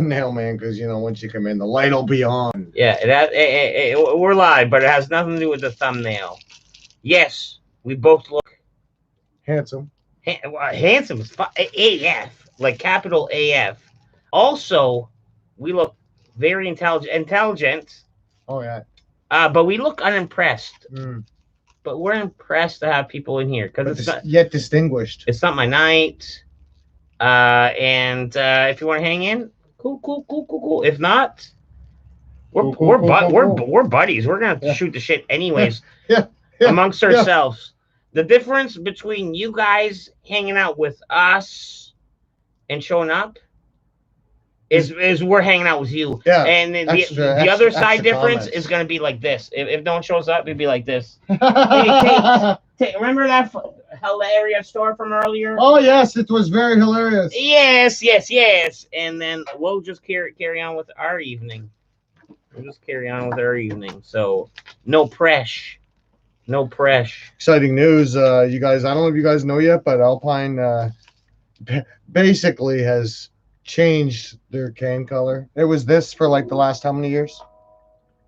thumbnail, man, because you know once you come in, the light will be on. Yeah, we're live, but it has nothing to do with the thumbnail. Yes, we both look Handsome. handsome as AF, like capital AF. Also, we look very intelligent. Oh yeah. But we look unimpressed. Mm. But we're impressed to have people in here because it's not yet distinguished. It's not my night. And if you want to hang in, cool. If not, we're buddies. We're gonna shoot the shit anyways. Yeah. Amongst ourselves. The difference between you guys hanging out with us and showing up is we're hanging out with you. Yeah. And the other side difference is going to be like this. If no one shows up, it'd be like this. Hey, remember that hilarious story from earlier? Oh, yes. It was very hilarious. Yes. And then we'll just carry on with our evening. So, no pressure. Exciting news. You guys, I don't know if you guys know yet, but Alpine basically has changed their can color. It was this for like the last how many years?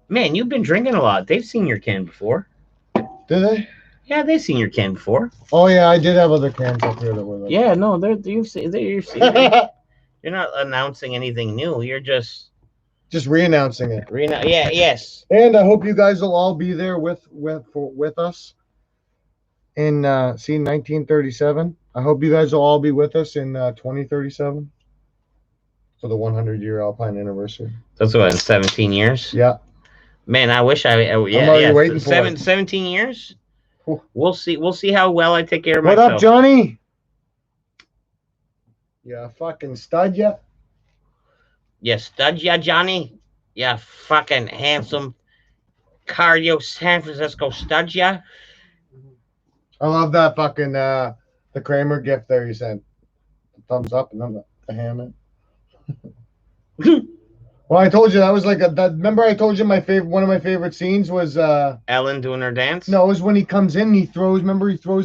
Man, you've been drinking a lot. They've seen your can before. Did they? Yeah, they've seen your can before. Oh yeah, I did have other cans up here that were like. Yeah, no, you've seen. You're not announcing anything new. You're just re-announcing it. Yes. And I hope you guys will all be there with us in 1937. I hope you guys will all be with us in 2037 for the 100-year Alpine anniversary. That's what, in 17 years? Yeah. Man, I wish I'm already waiting for 17 years. We'll see how well I take care of myself. What up, Johnny? Yeah, fucking stud ya. Yeah, stud ya, Johnny. Yeah, fucking handsome cardio San Francisco stud ya. I love that fucking the Kramer gift there you sent. The thumbs up and then the hammer. Well, I told you that was like remember I told you one of my favorite scenes was Ellen doing her dance? No, it was when he comes in and he throws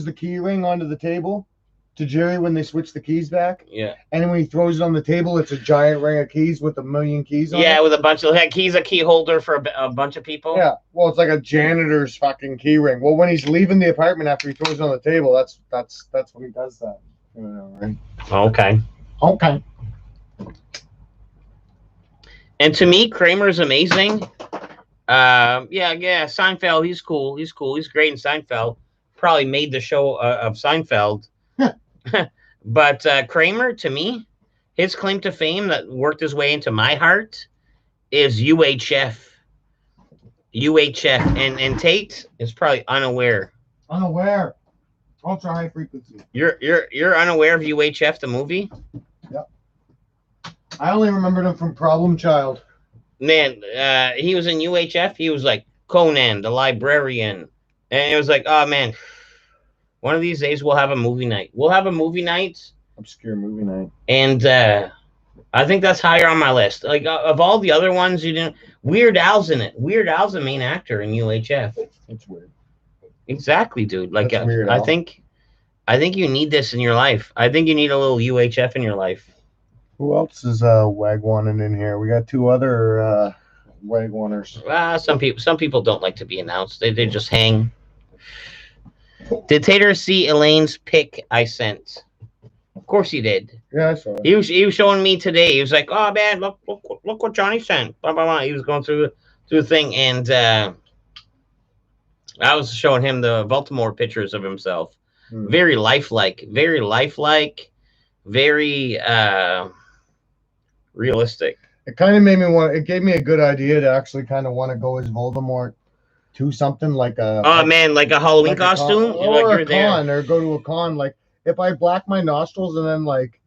the key ring onto the table to Jerry when they switch the keys back. Yeah. And then when he throws it on the table, it's a giant ring of keys with 1,000,000 keys on it. Yeah, with a bunch of keys, a key holder for a bunch of people. Yeah. Well, it's like a janitor's fucking key ring. Well, when he's leaving the apartment after he throws it on the table, that's when he does that. You know, right? Okay. And to me, Kramer's amazing. Yeah. Seinfeld, he's cool. He's great in Seinfeld. Probably made the show of Seinfeld. But Kramer, to me, his claim to fame that worked his way into my heart is UHF. And Tate is probably unaware. Ultra high frequency. You're unaware of UHF, the movie? Yep. I only remembered him from Problem Child. Man, he was in UHF. He was like Conan, the librarian. And it was like, oh, man, one of these days we'll have a movie night. Obscure movie night. And I think that's higher on my list. Like, of all the other ones, you didn't. Weird Al's in it. Weird Al's the main actor in UHF. It's weird. Exactly, dude. Like, I think you need this in your life. I think you need a little UHF in your life. Who else is wagwaning in here? We got two other wagwaners. Some people don't like to be announced. They just hang. Did Tater see Elaine's pic I sent? Of course he did. Yeah, I saw it. He was showing me today. He was like, "Oh man, look what Johnny sent." Blah blah blah. He was going through the thing, and I was showing him the Baltimore pictures of himself. Very lifelike, very realistic. It kind of made me want. It gave me a good idea to actually kind of want to go as Voldemort to something like a. Oh man, like a Halloween costume, or a con, or go to a con. Like if I black my nostrils and then like,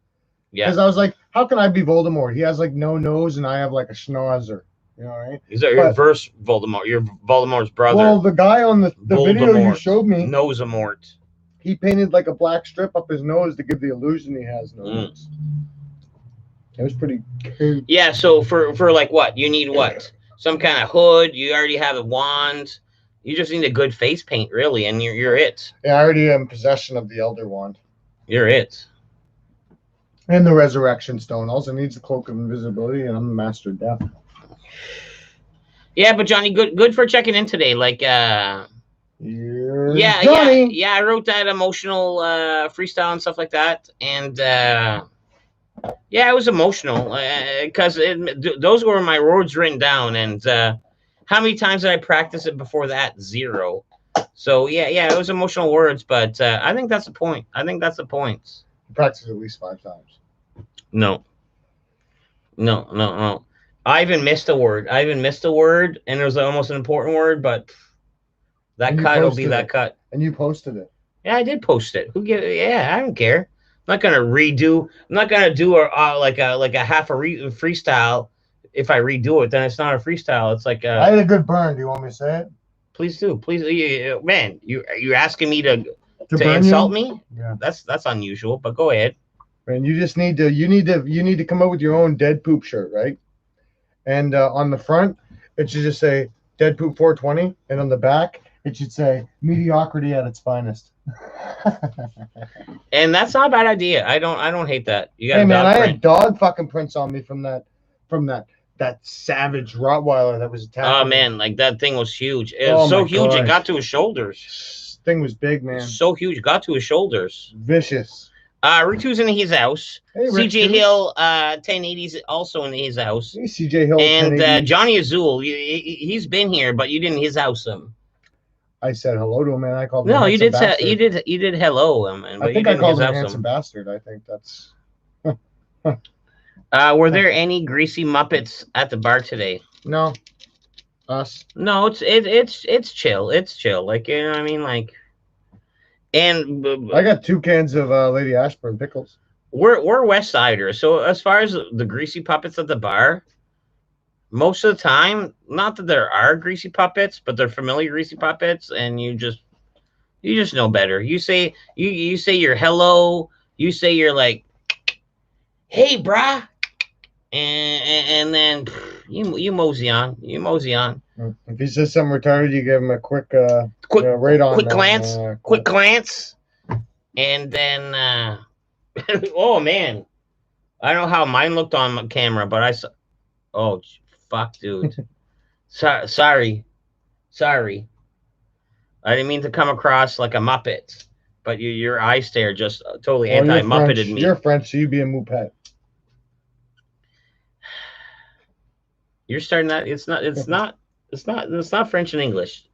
because I was like, how can I be Voldemort? He has like no nose and I have like a schnauzer. You know, right? Is that your reverse Voldemort? You're Voldemort's brother. Well, the guy on the video you showed me, Nosemort. He painted like a black strip up his nose to give the illusion he has no nose. It was pretty cool. Yeah, so for like what? You need what? Some kind of hood. You already have a wand. You just need a good face paint, really, and you're it. Yeah, I already am in possession of the Elder Wand. You're it. And the resurrection stone also needs the cloak of invisibility, and I'm the master of death. Yeah, but Johnny, good for checking in today. Like, Johnny. yeah. I wrote that emotional freestyle and stuff like that, and yeah, it was emotional because those were my words written down. And how many times did I practice it before that? 0. So yeah, it was emotional words, but I think that's the point. I think that's the point. Practice at least 5 times. No. I even missed a word. And it was almost an important word, but that cut will be that cut. And you posted it. Yeah, I did post it. Yeah, I don't care. I'm not gonna redo. I'm not gonna do like a half a freestyle. If I redo it, then it's not a freestyle. It's like I had a good burn. Do you want me to say it? Please do. Please, man. You're asking me to insult me? Yeah, that's unusual. But go ahead. And you just need to come up with your own dead poop shirt, right? And on the front, it should just say Dead Poop 420, and on the back, it should say mediocrity at its finest. And that's not a bad idea. I don't hate that. You got hey man, I had dog fucking prints on me from that savage Rottweiler that was attacked. Oh man, like that thing was huge. It was so huge it got to his shoulders. Thing was big, man. So huge, it got to his shoulders. Vicious. Ritu's in his house. Hey, CJ Hill 1080's also in his house. Hey, CJ Hill and Johnny Azul, he's been here, but you didn't his house him. I said hello to him, man. I called him. No, you did. You did hello him. But I think I called him a handsome bastard. I think that's. Were there any greasy Muppets at the bar today? No. Us. No, it's chill. It's chill. Like, you know what I mean? Like, and I got 2 cans of Lady Ashburn pickles. We're West Siders, so as far as the greasy puppets at the bar, most of the time, not that there are greasy puppets, but they're familiar greasy puppets, and you just know better. You say you say your hello. You say you're like, hey, brah. And then you mosey on. If he says something retarded, you give him a quick right on. Quick glance, and then oh man, I don't know how mine looked on camera, but I saw. Oh fuck, dude. Sorry. I didn't mean to come across like a Muppet, but your eye stare just totally anti-Muppeted me. You're French, so you be a Muppet. You're starting that. It's not French and English.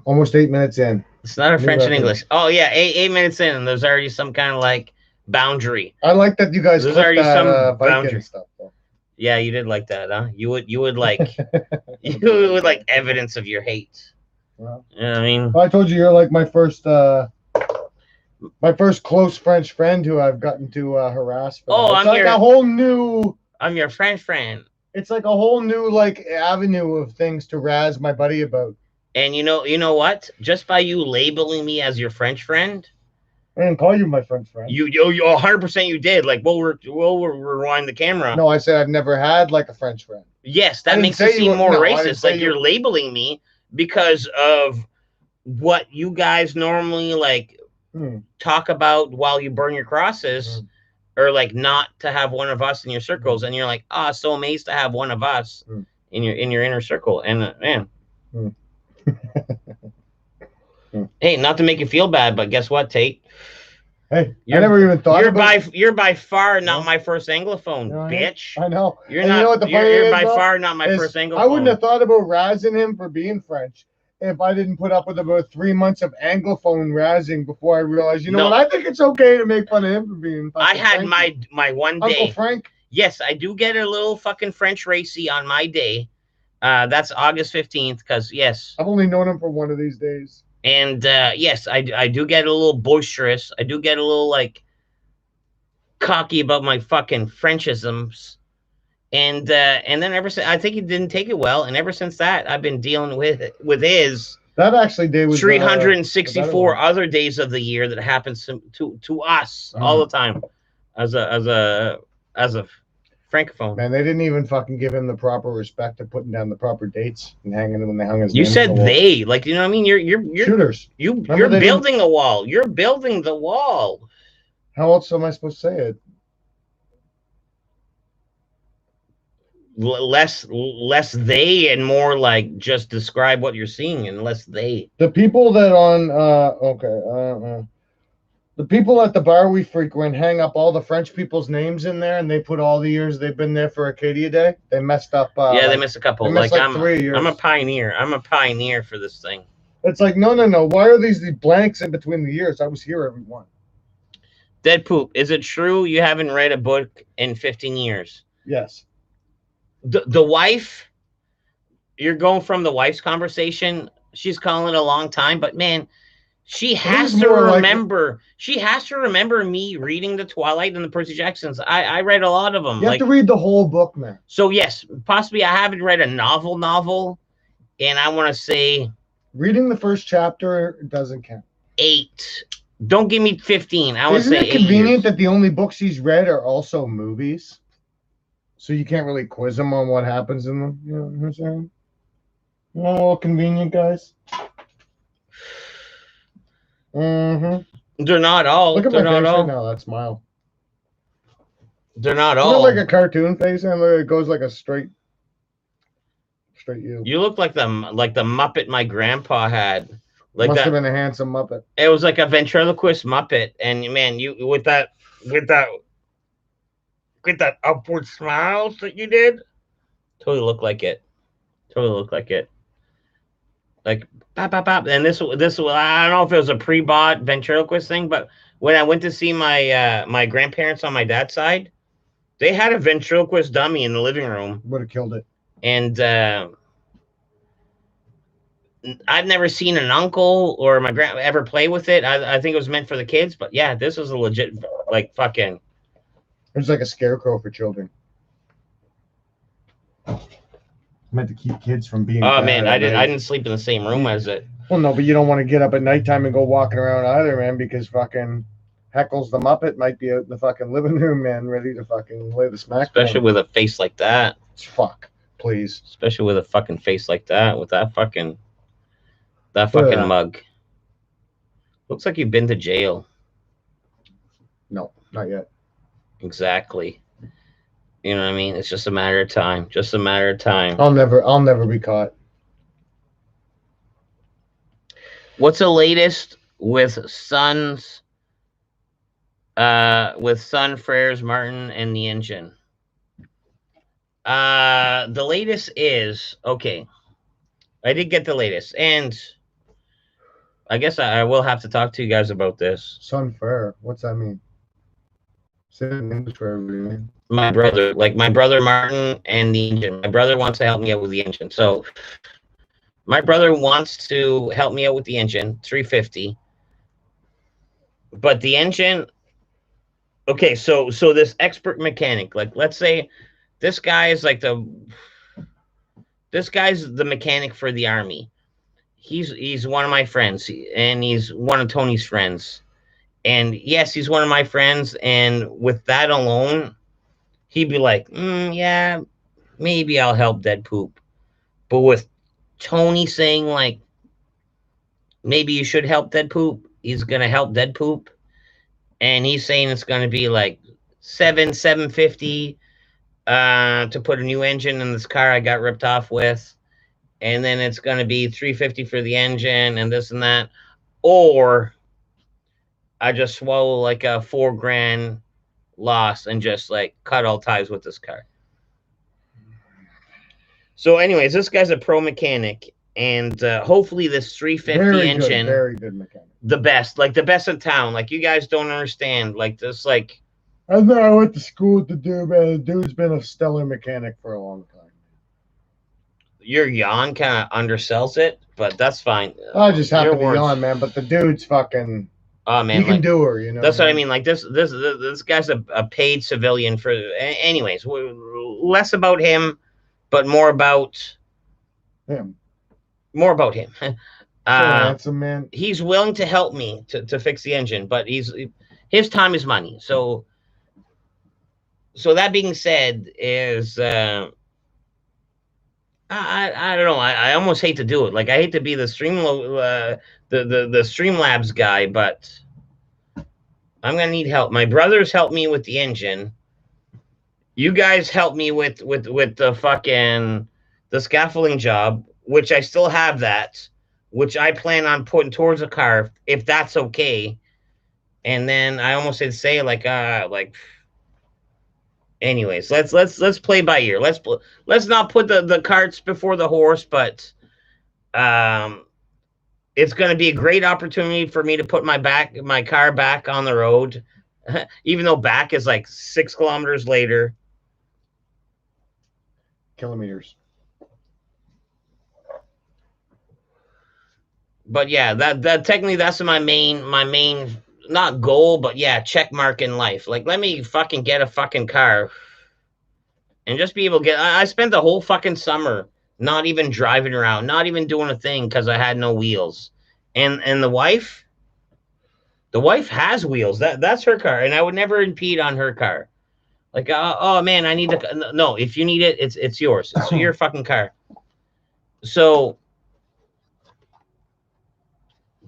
Almost 8 minutes in. It's not a French and English. Oh yeah, 8 minutes in, and there's already some kind of like boundary. I like that you guys. There's already some boundary stuff. Though. Yeah, you did like that, huh? You would like you would like evidence of your hate. Well, you know what I mean? Well, I told you you're like my first close French friend who I've gotten to harass. I'm your French friend. It's like a whole new like avenue of things to razz my buddy about. And you know what? Just by you labeling me as your French friend, I didn't call you my French friend. You 100% you did. Like we'll rewind the camera. No, I said I've never had like a French friend. Yes, that makes it seem more racist. Like you're labeling me because of what you guys normally like talk about while you burn your crosses. Or like not to have one of us in your circles, and you're like, so amazed to have one of us in your inner circle. And man, hey, not to make you feel bad, but guess what, Tate? Hey, I never even thought you're by far not my first Anglophone, bitch. I know. You're not. You know what the you're by far not my first Anglophone. I wouldn't have thought about razzing him for being French if I didn't put up with about 3 months of Anglophone razzing before I realized, what, I think it's okay to make fun of him for being I had my one day. Uncle Frank? Yes, I do get a little fucking French racy on my day. That's August 15th, because, yes. I've only known him for one of these days. And, yes, I do get a little boisterous. I do get a little, like, cocky about my fucking Frenchisms. And then ever since, I think he didn't take it well, and ever since that, I've been dealing with his that actually day was 364 other days of the year that happens to us all the time as a francophone. Man, they didn't even fucking give him the proper respect of putting down the proper dates and hanging when they hung his. You said they, like, you know what I mean? You're shooters. You're building the wall. You're building the wall. How else am I supposed to say it? less they and more like just describe what you're seeing and less they. The people that on the people at the bar we frequent hang up all the French people's names in there, and they put all the years they've been there for Acadia Day. They messed up. Yeah, they like, missed a couple. they missed like 3 I'm a years. pioneer. I'm a pioneer for this thing. It's like no. Why are these blanks in between the years? I was here every one. Dead Poop. Is it true you haven't read a book in 15 years? Yes. The wife. You're going from the wife's conversation. She's calling it a long time, but man, she has to remember. She has to remember me reading the Twilight and the Percy Jacksons. I read a lot of them. You have to read the whole book, man. So yes, possibly I haven't read a novel, and I want to say reading the first chapter doesn't count. 8. Don't give me 15. I would say 8 Isn't it convenient that the only books he's read are also movies? So you can't really quiz him on what happens in them. You know what I'm saying? Oh, convenient, guys. Mm-hmm. They're not all. Look at They're my not face all. right now. That smile. They're not all. Like a cartoon face, and it goes like a straight you. You look like the Muppet my grandpa had. Like Must have been a handsome Muppet. It was like a ventriloquist Muppet, and man, you with that upward smile that you did, totally looked like it. Totally looked like it. Like bop, bop, bop. And this I don't know if it was a pre-bought ventriloquist thing, but when I went to see my my grandparents on my dad's side, they had a ventriloquist dummy in the living room. Would have killed it. And I've never seen an uncle or my grand ever play with it. I think it was meant for the kids, but yeah, this was a legit like fucking. It's like a scarecrow for children. Meant to keep kids from being. Oh man, I didn't sleep in the same room as it. Well, no, but you don't want to get up at nighttime and go walking around either, man, because fucking Heckles the Muppet might be out in the fucking living room, man, ready to fucking lay the smack. Especially with a face like that. Fuck, please. Especially with a fucking face like that, with that fucking mug. Looks like you've been to jail. No, not yet. Exactly. You know what I mean? It's just a matter of time. Just a matter of time. I'll never be caught. What's the latest with Sons? With Sun, Frères, Martin, and the engine. The latest is okay. I did get the latest, and I guess I will have to talk to you guys about this. Sun Frere, what's that mean? Say it in English for everybody. My brother Martin and the engine. My brother wants to help me out with the engine. So my brother wants to help me out with the engine, $350. But the engine, okay, so this expert mechanic, like let's say this guy is like this guy's the mechanic for the army. He's one of my friends, and he's one of Tony's friends. And yes, he's one of my friends, and with that alone, he'd be like, yeah, maybe I'll help Dead Poop. But with Tony saying, like, maybe you should help Dead Poop, he's going to help Dead Poop. And he's saying it's going to be like $750 to put a new engine in this car I got ripped off with. And then it's going to be $350 for the engine and this and that. Or I just swallow like a $4,000 loss and just like cut all ties with this car. So anyways, this guy's a pro mechanic, and hopefully this 350 engine, very good mechanic, the best in town. Like, you guys don't understand, like this, like I know I went to school with the dude, man. The dude's been a stellar mechanic for a long time. Your yawn kind of undersells it, but that's fine. I just happen to yawn, man, but the dude's fucking. Oh man, he can do her, you know. That's what I mean. Like this guy's a paid civilian for. Anyways, less about him, but more about him. More about him. Handsome man. He's willing to help me to fix the engine, but his time is money. So that being said, is I don't know. I almost hate to do it. Like, I hate to be the Streamlabs guy, but I'm gonna need help. My brother's helped me with the engine. you guys helped me with the fucking the scaffolding job, which I still have that, which I plan on putting towards a car if that's okay. And then I almost said say like anyways, let's play by ear. Let's not put the carts before the horse, but um it's going to be a great opportunity for me to put my car back on the road, even though back is like 6 kilometers later. Kilometers. But yeah, that technically that's my main not goal, but yeah, check mark in life. Like, let me fucking get a fucking car and just be able to get. I spent the whole fucking summer not even driving around, not even doing a thing because I had no wheels. And the wife has wheels. That's her car, and I would never impede on her car. Like, oh man, I need to. No, if you need it, it's yours. It's your fucking car. So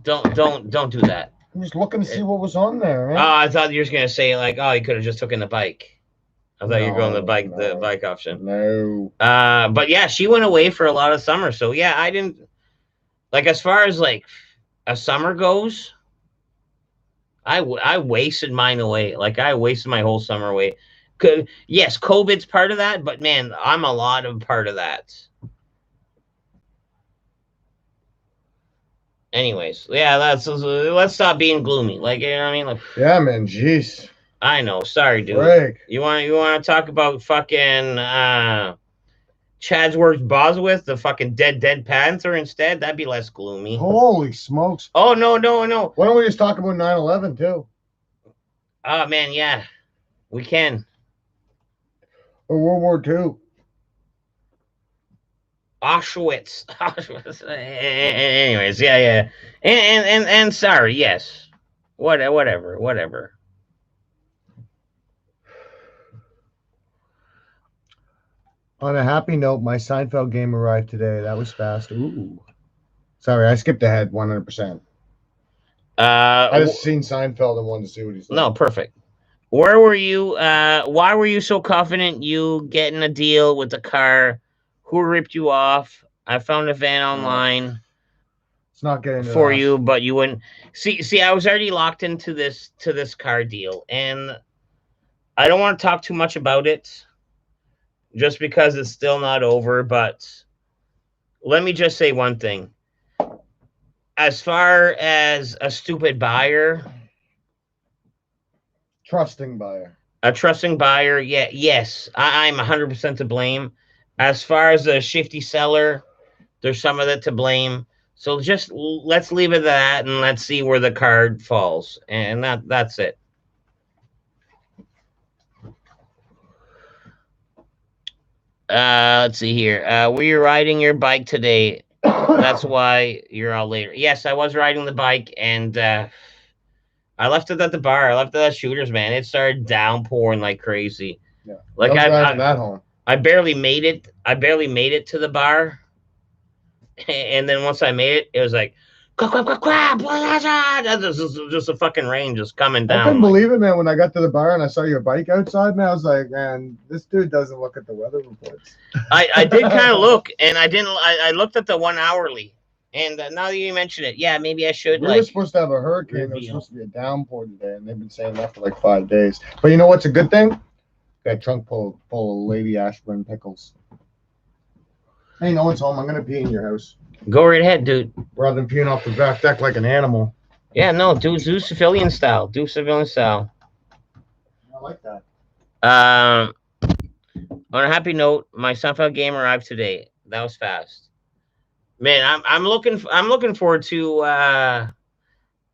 don't do that. I'm just looking to see what was on there. Oh, I thought you were just gonna say like, oh, you could have just taken the bike. I thought you were going the bike option. No. But yeah, she went away for a lot of summer. So yeah, I didn't like as far as like a summer goes. I wasted mine away. Like I wasted my whole summer away. Yes, COVID's part of that, but man, I'm a lot of part of that. Anyways, yeah, let's stop being gloomy. Like, you know what I mean? Like, yeah, man, jeez. I know. Sorry, dude. Break. You want to talk about fucking Chadsworth Bosworth, the fucking dead Panther instead? That'd be less gloomy. Holy smokes. Oh no. Why don't we just talk about 9/11 too? Oh man, yeah. We can. Or World War II. Auschwitz. Anyways, yeah. And sorry, yes. Whatever. On a happy note, my Seinfeld game arrived today. That was fast. Ooh. Sorry, I skipped ahead 100%. I just seen Seinfeld and wanted to see what he's like. No, perfect. Where were you? Why were you so confident you getting a deal with the car? Who ripped you off? I found a van online. It's not getting for you, but you wouldn't see. I was already locked into this car deal, and I don't want to talk too much about it, just because it's still not over. But let me just say one thing: as far as a stupid buyer, a trusting buyer, yeah, yes, I'm 100% to blame. As far as a shifty seller, there's some of it to blame. So just let's leave it at that, and let's see where the card falls, and that's it. Let's see here. Were you riding your bike today? That's why you're all later. Yes, I was riding the bike, and I left it at the bar. I left it at Shooters, man. It started downpouring like crazy. Yeah, like that home. I barely made it. I barely made it to the bar. And then once I made it, it was like, just a fucking rain just coming down. I couldn't believe it, man. When I got to the bar and I saw your bike outside, man, I was like, man, this dude doesn't look at the weather reports. I did kind of look, and I didn't. I looked at the 1 hourly, and now that you mention it, yeah, maybe I should. We were supposed to have a hurricane. It was supposed to be a downpour today, and they've been saying that for like 5 days. But you know what's a good thing? Got trunk full of Lady Ashburn pickles. Hey, no one's home. I'm gonna pee in your house. Go right ahead, dude. Rather than peeing off the back deck like an animal. Yeah, no, do civilian style. Do civilian style. I like that. On a happy note, my Seinfeld game arrived today. That was fast. Man, I'm looking forward to and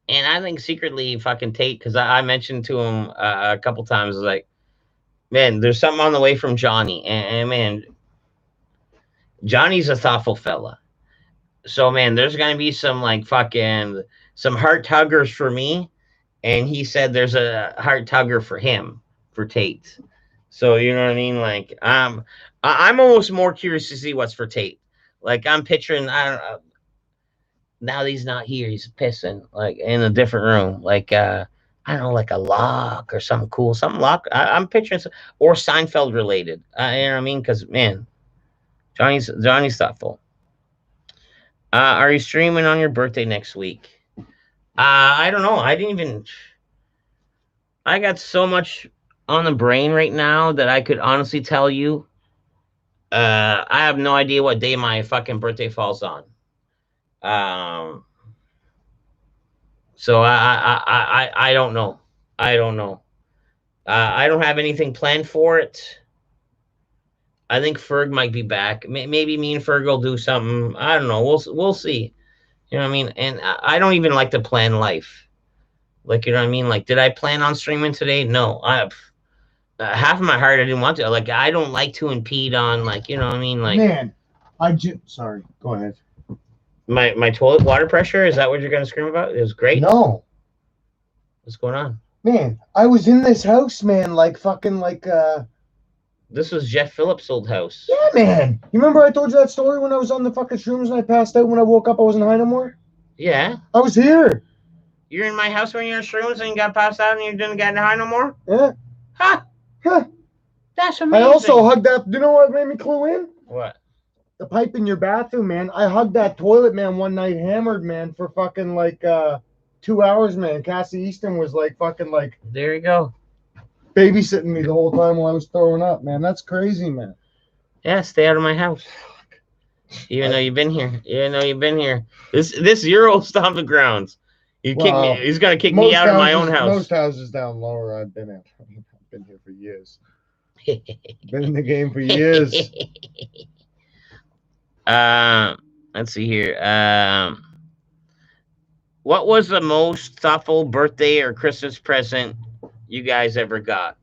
I think secretly fucking Tate, because I mentioned to him a couple times, like, man, there's something on the way from Johnny, and man, Johnny's a thoughtful fella. So man, there's gonna be some like fucking some heart tuggers for me, and he said there's a heart tugger for him, for Tate. So you know what I mean? Like I'm almost more curious to see what's for Tate. Like I'm picturing, I don't know. Now that he's not here, he's pissing like in a different room. Like I I don't know, like a Lock or something cool, something Lock. I'm picturing or Seinfeld related. You know what I mean? Because man, Johnny's thoughtful. Are you streaming on your birthday next week? I don't know. I didn't even. I got so much on the brain right now that I could honestly tell you. I have no idea what day my fucking birthday falls on. Um, so I don't know. I don't know. I don't have anything planned for it. I think Ferg might be back. Maybe me and Ferg will do something. I don't know. We'll see. You know what I mean? And I don't even like to plan life. Like, you know what I mean? Like, did I plan on streaming today? No. I half of my heart I didn't want to. Like, I don't like to impede on, like, you know what I mean? Like, Man, sorry. Go ahead. My toilet water pressure. Is that what you're gonna scream about? It was great. No, What's going on? man, I was in this house, man, like fucking like This was Jeff Phillips' old house. yeah, man. You remember I told you that story when I was on the fucking shrooms and I passed out when I woke up I wasn't high no more? Yeah. I was here. You're in my house when you're on shrooms and you got passed out and you didn't get high no more? Yeah. Huh. Huh. That's amazing. I also hugged that. Do you know what made me clue in? What? The pipe in your bathroom, man. I hugged that toilet, man, one night, hammered, man, for fucking like 2 hours, man. Cassie Easton was like fucking like There you go. babysitting me the whole time while I was throwing up, man. That's crazy, man. Yeah, stay out of my house. Even though you've been here. Even though you've been here. This Euro stomping grounds. Kick me. He's gonna kick me out of my own house. Most houses down lower I've been in. I've been here for years. Been in the game for years. Let's see here. What was the most thoughtful birthday or Christmas present you guys ever got?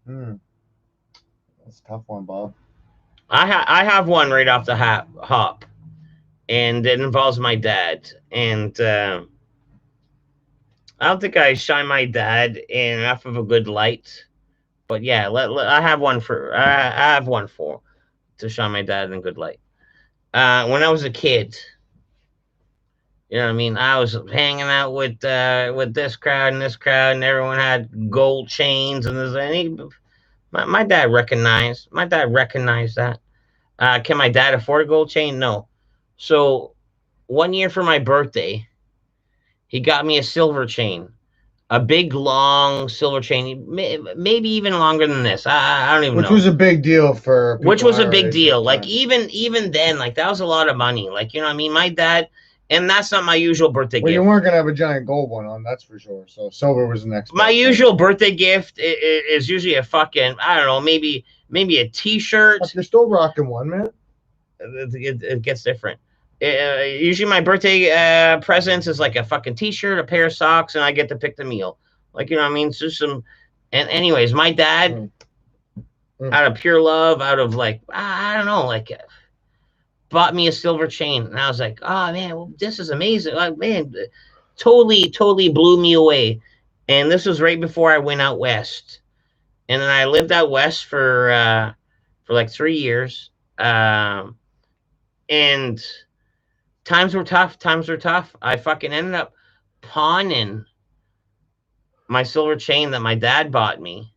That's a tough one, Bob. I have one right off the hop, and it involves my dad. And I don't think I shine my dad in enough of a good light. But yeah, I have one to shine my dad in a good light. When I was a kid, you know what I mean? I was hanging out with this crowd and this crowd, and everyone had gold chains, and my dad recognized that. Can my dad afford a gold chain? No. So one year for my birthday, he got me a silver chain, a big long silver chain, maybe even longer than this. I don't even know. Which was a big deal for. Which was a big deal. Like even then, like that was a lot of money. Like, you know what I mean? My dad. And that's not my usual birthday gift. You weren't going to have a giant gold one on, that's for sure. So silver was the next. My usual birthday gift is usually a fucking, I don't know, maybe a T-shirt. You're still rocking one, man. It gets different. Usually my birthday presents is like a fucking T-shirt, a pair of socks, and I get to pick the meal. Like, you know what I mean? It's just some. And anyways, my dad, out of pure love, out of like, I don't know, like, bought me a silver chain, and I was like, "Oh man, well, this is amazing!" Like, man, totally blew me away. And this was right before I went out west, and then I lived out west for like 3 years. And times were tough. I fucking ended up pawning my silver chain that my dad bought me.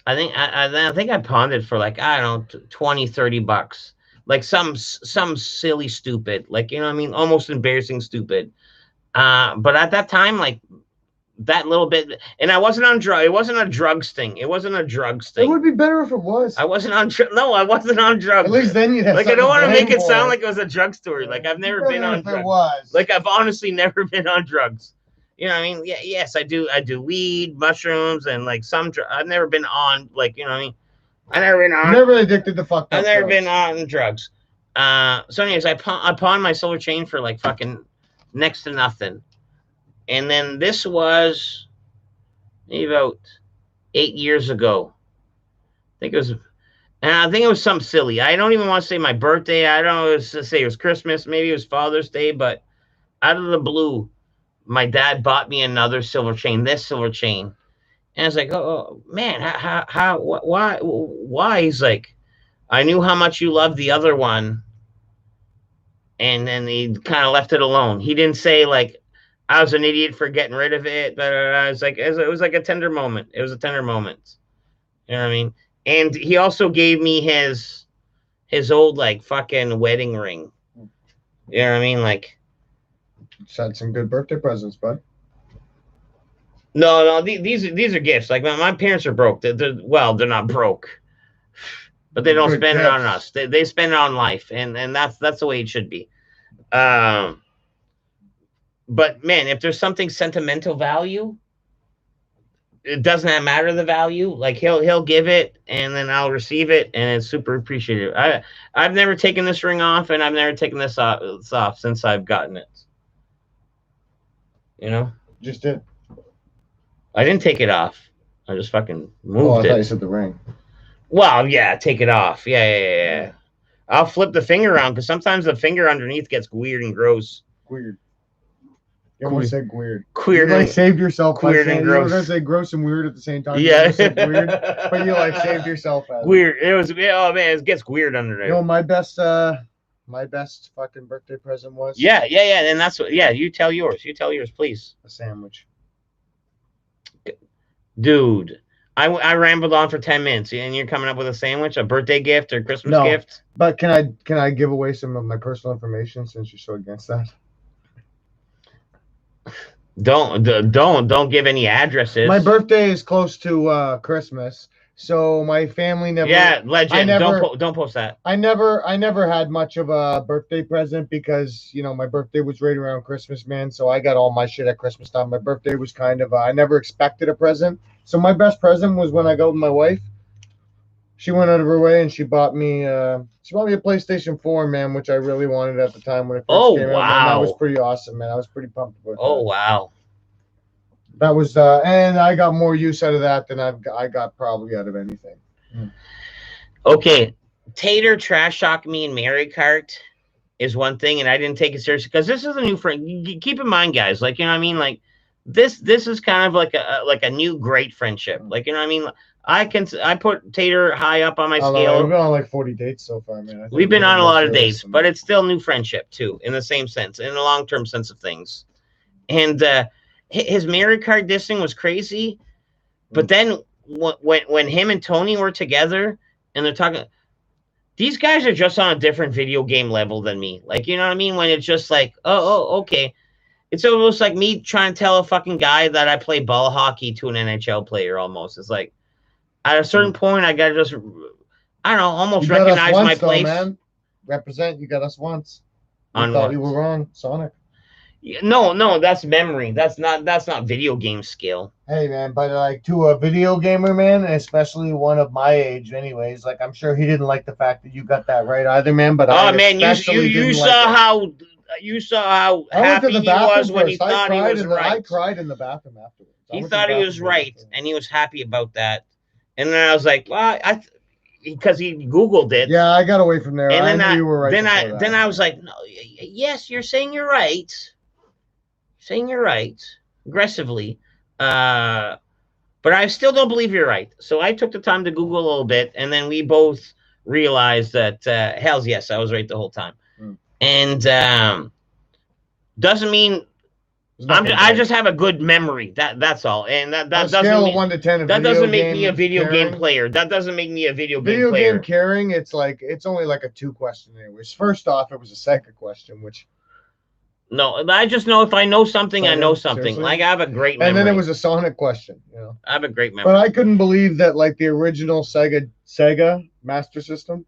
I think I pawned it for like, I don't know, 20-30 bucks. Like some silly stupid, like, you know what I mean, almost embarrassing stupid. But at that time, like that little bit, and I wasn't on drug. It wasn't a drugs thing. It would be better if it was. I wasn't on no, I wasn't on drugs. At least then you'd have like, I don't want to make it sound it. like it was a drug story. Like, I've never been on drugs. It was. Like, I've honestly never been on drugs. You know what I mean? Yeah, yes, I do weed, mushrooms, and like some I've never been on, like, you know what I mean? I've never been on. Never addicted to fucked up. I've never been on drugs. So anyways, I pawned my silver chain for like fucking next to nothing. And then this was maybe about 8 years ago. I think it was something silly. I don't even want to say my birthday. I don't know to say it was Christmas. Maybe it was Father's Day. But out of the blue, my dad bought me another silver chain. This silver chain. And I was like, oh man, why? He's like, I knew how much you loved the other one. And then he kind of left it alone. He didn't say like, I was an idiot for getting rid of it. But it was like a tender moment. It was a tender moment. You know what I mean? And he also gave me his old like fucking wedding ring. You know what I mean? Like, Just had some good birthday presents, bud. no, these are gifts. Like my parents are broke. They're not broke, but they don't Good spend it on gifts. us. They spend it on life, and that's the way it should be. Um, but man, if there's something sentimental value, it doesn't matter the value. Like he'll give it, and then I'll receive it, and it's super appreciative. I've never taken this ring off, and I've never taken this off since I've gotten it. You know, Just did. I didn't take it off. I just fucking Oh, I moved thought you it. said the ring. Well, yeah, take it off. Yeah. I'll flip the finger around because sometimes the finger underneath gets weird and gross. Weird. You almost said weird. Weird You like and saved yourself by weird saying and you were gross. gonna say gross and weird at the same time. You Yeah, almost said weird, but you like saved yourself out of it. weird. It was. Oh man, it gets weird under there. You know, my best fucking birthday present was Yeah. And that's what. Yeah, you tell yours. You tell yours, please, a sandwich. dude. I rambled on for 10 minutes, and you're coming up with a sandwich, a birthday gift, or Christmas No. gift. But can I give away some of my personal information since you're so against that? Don't give any addresses. My birthday is close to Christmas, so my family never. Yeah, legend. I never- Don't post that. I never had much of a birthday present because my birthday was right around Christmas, man. So I got all my shit at Christmas time. My birthday was kind of I never expected a present. So my best present was when I got with my wife. She went out of her way and she bought me a PlayStation 4, man, which I really wanted at the time when it first came out. Man, that was wow. pretty awesome, man. I was pretty pumped about Oh that. wow. That was and I got more use out of that than I got probably out of anything. Okay, Tater trash talked me in Mario Kart is one thing, and I didn't take it seriously because this is a new friend. Keep in mind, guys, like, you know what I mean, like this is kind of like a new great friendship. Like, you know what I mean. I put Tater high up on my I don't know, scale. we've been on like 40 dates so far, man. I think We've been we're on a more lot of serious dates, than but that. it's still new friendship too, in the same sense, in the long-term sense of things. And his Mario Kart dissing was crazy, but then when him and Tony were together and they're talking, these guys are just on a different video game level than me. Like, you know what I mean? When it's just like, oh, okay. It's almost like me trying to tell a fucking guy that I play ball hockey to an NHL player almost. It's like, at a certain point, I got to just, I don't know, almost You got us recognize once, my though, place. man. Represent. You got us once. We On thought what? you were wrong, Sonic. No, that's memory. That's not video game skill. Hey, man, but like to a video gamer, man, especially one of my age, anyways. Like I'm sure he didn't like the fact that you got that right either, man. But Oh I man, you especially you didn't saw like it. how you saw how I went to happy the he bathroom was when he first. thought he was I right. cried in the bathroom afterwards. I He went to the thought he bathroom was right right, after. and he was happy about that. And then I was like, well, because he Googled it. Yeah, I got away from there. And then I knew you were right. then I was like, no, yes, you're saying you're right. Saying you're right aggressively. But I still don't believe you're right. So I took the time to Google a little bit, and then we both realized that hell's yes, I was right the whole time. And doesn't mean I just have a good memory. That's all. And that doesn't scale mean, of 1 to 10. that doesn't make me a video game player. That doesn't make me a video game player. Video game caring, it's only like a 2 question anyways. First off, it was a second question, which No, I just know if I know something, I know something. Seriously? Like I have a great memory. and then it was a Sonic question, I have a great memory. But I couldn't believe that like the original Sega Master System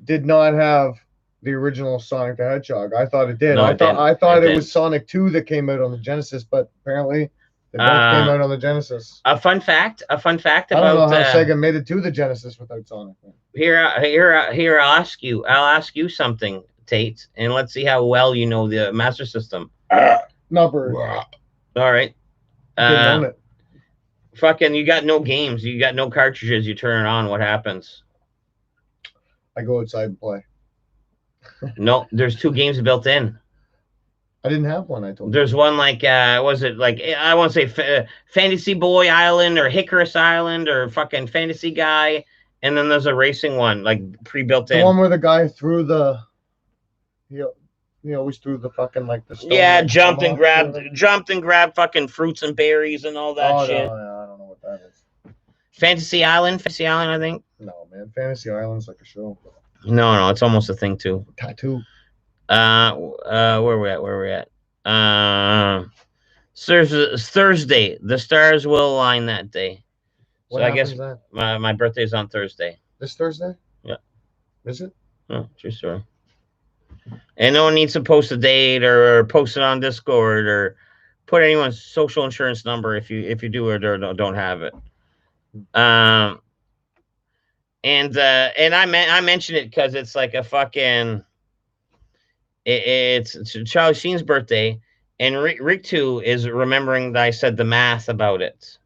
did not have the original Sonic the Hedgehog. I thought it did. No, I thought it it was Sonic 2 that came out on the Genesis, but apparently they both came out on the Genesis. A fun fact I about don't know how Sega made it to the Genesis without Sonic. Here I'll ask you something, Tate, and let's see how well you know the Master System. Not very. All right. Didn't own it. Fucking, you got no games, you got no cartridges. You turn it on, what happens? I go outside and play. No, there's 2 games built in. I didn't have one. I told you. There's one like was it like I want to say Fantasy Boy Island or Hickory Island or fucking Fantasy Guy, and then there's a racing one like pre-built in. The one where the guy threw the You always threw the fucking like the stone. Yeah, that jumped come and off grabbed, the- jumped and grabbed fucking fruits and berries and all that Oh shit. no, I don't know what that is. Fantasy Island, I think. No, man, Fantasy Island's like a show. No, it's almost a thing too. Tattoo. Where we at? Thursday. The stars will align that day. What So I guess happens then? my birthday's on Thursday. This Thursday? Yeah. Is it? Oh, true story. And no one needs to post a date or post it on Discord or put anyone's social insurance number if you do it or don't have it. And I mentioned it because it's like a fucking it's Charlie Sheen's birthday, and Rick 2 is remembering that I said the math about it.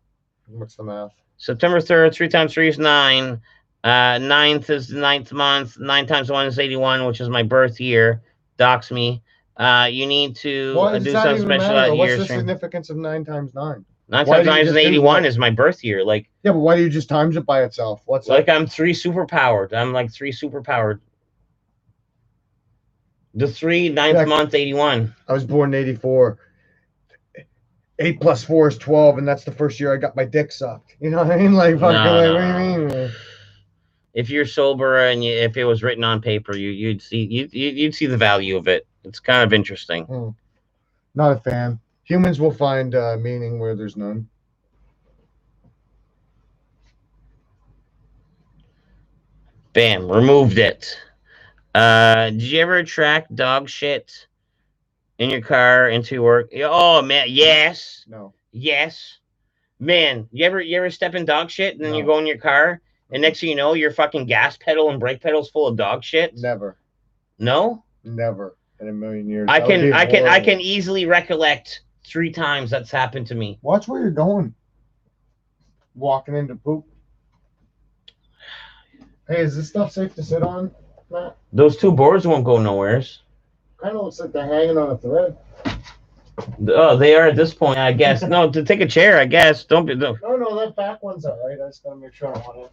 What's the math? September 3rd, 3 times 3 is 9. 9th is the 9th month. 9 times 1 is 81, which is my birth year. Dox me. You need to do something special that year. What's the significance of 9 times 9? 9 times 9 is 81 is my birth year. Like, yeah, but why do you just times it by itself? What's like that? I'm 3 superpowered. I'm like 3 superpowered. The 3 9th month 81. I was born in 84. 8 plus 4 is 12, and that's the first year I got my dick sucked. You know what I mean? Like, fucking, what do you mean? If you're sober and if it was written on paper, you'd see the value of it. It's kind of interesting. Not a fan. Humans will find meaning where there's none. Bam, removed it. Did you ever track dog shit in your car into work? Oh man, yes. No. Yes. Man, you ever step in dog shit and then you go in your car and next thing you know your fucking gas pedal and brake pedal's full of dog shit? Never. No? Never in a million years. I can easily recollect 3 times that's happened to me. Watch where you're going. Walking into poop. Hey, is this stuff safe to sit on, Matt? Those 2 boards won't go nowheres. Kind of looks like they're hanging on a thread. Oh, they are at this point, I guess. No, to take a chair, I guess. Don't be. No, that back one's all right. I just gotta make sure I want it.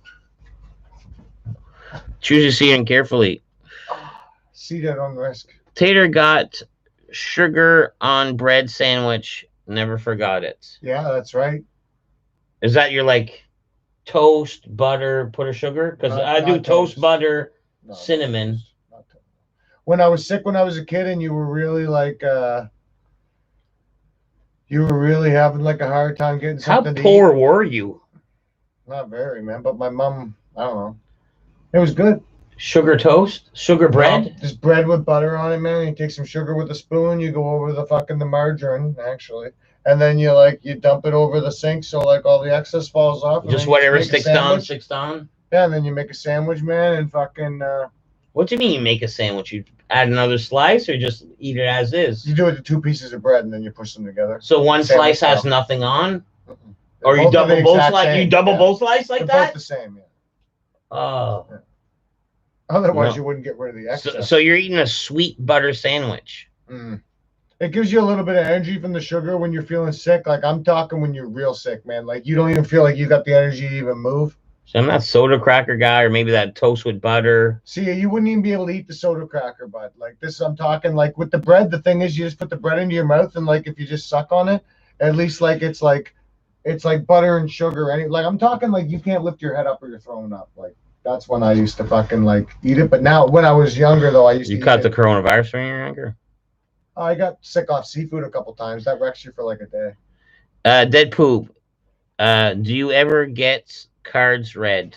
Choose your seating carefully. See that on risk. Tater got sugar on bread sandwich. Never forgot it. Yeah, that's right. Is that your like toast, butter, put a sugar? Because I do toast, butter, cinnamon. When I was sick when I was a kid and you were really like you were really having like a hard time getting something to eat. How poor were you? Not very, man. But my mom, I don't know. It was good. Sugar toast? Sugar bread? Just bread with butter on it, man. You take some sugar with a spoon, you go over the margarine, actually. And then you dump it over the sink so like all the excess falls off. Just whatever sticks down. Yeah, and then you make a sandwich, man, and fucking what do you mean you make a sandwich? You add another slice or just eat it as is? You do it to 2 pieces of bread and then you push them together. So one slice has nothing on? Or you double both slices? You double both slices like that? They're both the same, yeah. Oh. Yeah. Otherwise, you wouldn't get rid of the excess. So you're eating a sweet butter sandwich. It gives you a little bit of energy from the sugar when you're feeling sick. Like I'm talking when you're real sick, man. Like you don't even feel like you got the energy to even move. So I'm not soda cracker guy, or maybe that toast with butter. See, you wouldn't even be able to eat the soda cracker, but like this, I'm talking like with the bread. The thing is, you just put the bread into your mouth, and like if you just suck on it, at least like it's like butter and sugar. Like I'm talking like you can't lift your head up or you're throwing up. Like that's when I used to fucking like eat it. But now, when I was younger, though, I used to. You caught the coronavirus when you were younger? I got sick off seafood a couple times. That wrecks you for like a day. Dead poop. Do you ever get cards read?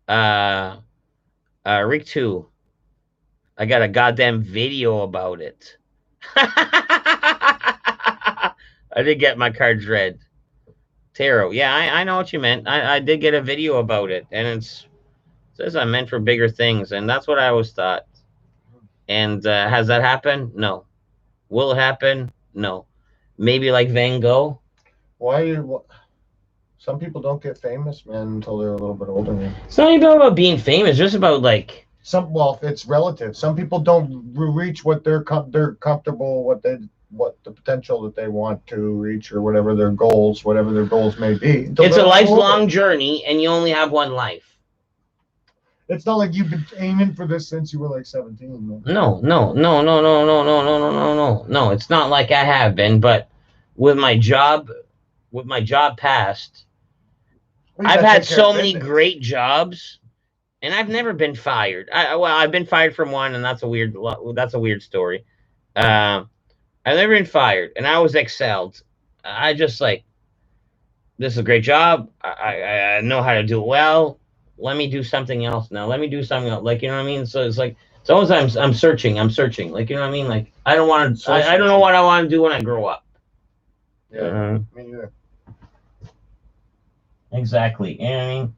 Rick 2. I got a goddamn video about it. I did get my cards read. Tarot. Yeah, I know what you meant. I did get a video about it, and it says I'm meant for bigger things, and that's what I always thought. And has that happened? No. Will it happen? No. Maybe like Van Gogh. Some people don't get famous, man, until they're a little bit older. Man. It's not even about being famous. It's just about like it's relative. Some people don't reach what they're comfortable, what the potential that they want to reach, or whatever their goals may be. It's a lifelong journey, and you only have one life. It's not like you've been aiming for this since you were like 17. Man. No, no, no, no, no, no, no, no, no, no, no, no. It's not like I have been, but with my job, past, Well, you I've gotta had take care of so many business. great jobs, and I've never been fired. Well, I've been fired from one, and that's a weird story. I've never been fired, and I was excelled. I just like, this is a great job. I know how to do it well. Let me do something else now. Let me do something else. Like, you know what I mean? So it's like, sometimes I'm searching. Like, you know what I mean? Like, I don't want to. I don't know what I want to do when I grow up. Yeah, me neither. Exactly. And I mean,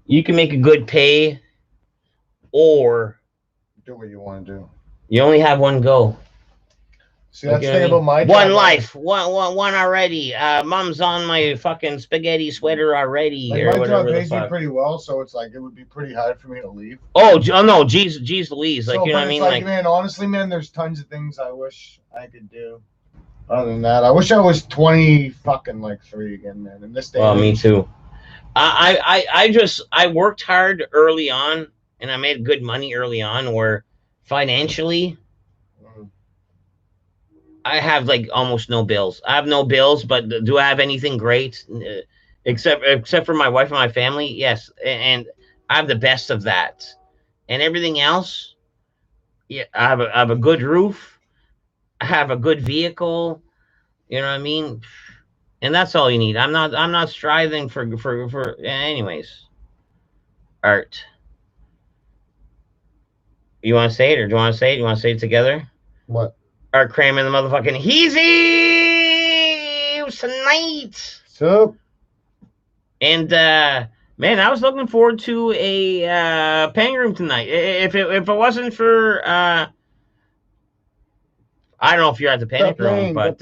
you can make a good pay, or Do what you want to do. you only have one go. See, that's the thing about my job. One life, one already. Mom's on my fucking spaghetti sweater already, Like or my job whatever the pays me fuck. pretty well, so it's like it would be pretty hard for me to leave. Oh no, geez Louise. Like, So, you know but what I it's mean? like, man, honestly, man, there's tons of things I wish I could do. Other than that, I wish I was 20 fucking like 3 again, man. In this day, Well, and me age. too. I worked hard early on, and I made good money early on. Where financially, Mm. I have like almost no bills. I have no bills, but do I have anything great? Except for my wife and my family, yes, and I have the best of that. And everything else, yeah, I have a good roof. I have a good vehicle. You know what I mean? And that's all you need. I'm not striving for. Anyways, art. You want to say it, or do you want to say it? You want to say it together? What? Art cramming the motherfucking Heezy tonight. So, And man, I was looking forward to a pang room tonight. If it wasn't for I don't know if you're at the panic room, but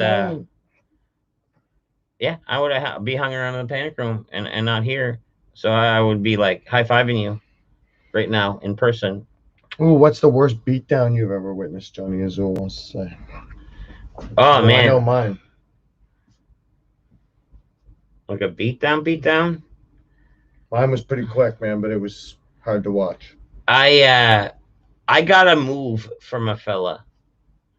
yeah, I would be hung around in the panic room and not here. So I would be like high fiving you right now in person. ooh, what's the worst beatdown you've ever witnessed? Johnny Azul wants to say. Oh man, I know mine. Like a beatdown. Mine was pretty quick, man, but it was hard to watch. I got a move from a fella.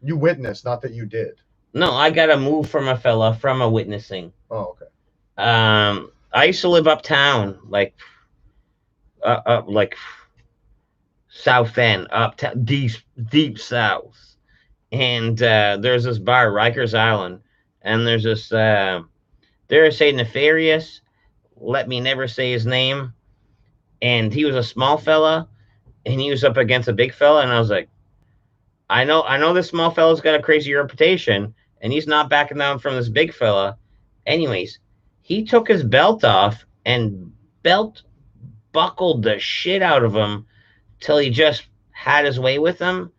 You witnessed, not that you did. No, I got a move from a fella from a witnessing. Oh, okay. I used to live uptown, like South End, uptown, deep south. And there's this bar, Rikers Island, and there's this dare I say nefarious, let me never say his name, and he was a small fella, and he was up against a big fella, and I was like, I know this small fella's got a crazy reputation, and he's not backing down from this big fella. Anyways, he took his belt off and belt buckled the shit out of him till he just had his way with him,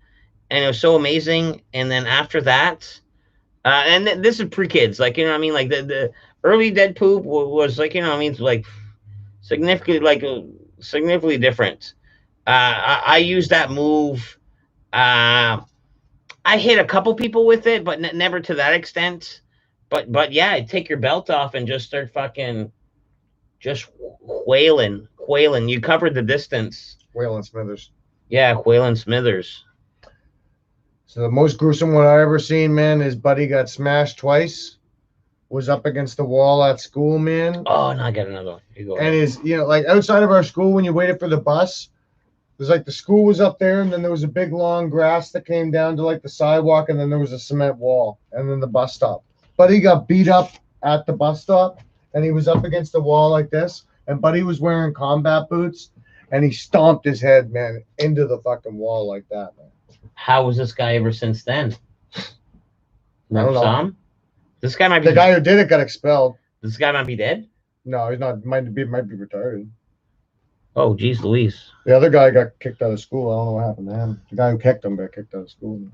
and it was so amazing. And then after that, and this is pre-kids, like, you know what I mean, like the early dead poop was like, you know what I mean, like significantly different. I used that move. I hit a couple people with it, but never to that extent. But yeah, take your belt off and just start fucking just wailing. You covered the distance. Waylon Smithers. Yeah, Waylon Smithers. So the most gruesome one I ever seen, man, his buddy got smashed twice. Was up against the wall at school, man. Oh, no, I got another one. You go ahead. And his, like outside of our school, when you waited for the bus, there's like the school was up there, and then there was a big long grass that came down to like the sidewalk, and then there was a cement wall, and then the bus stop. Buddy got beat up at the bus stop, and he was up against the wall like this, and Buddy was wearing combat boots, and he stomped his head, man, into the fucking wall like that, man. How was this guy ever since then? Never saw him? This guy might be the guy who did it got expelled. This guy might be dead. No, he's not. Might be retired. Oh, geez, Louise. The other guy got kicked out of school. I don't know what happened to him. The guy who kicked him got kicked out of school.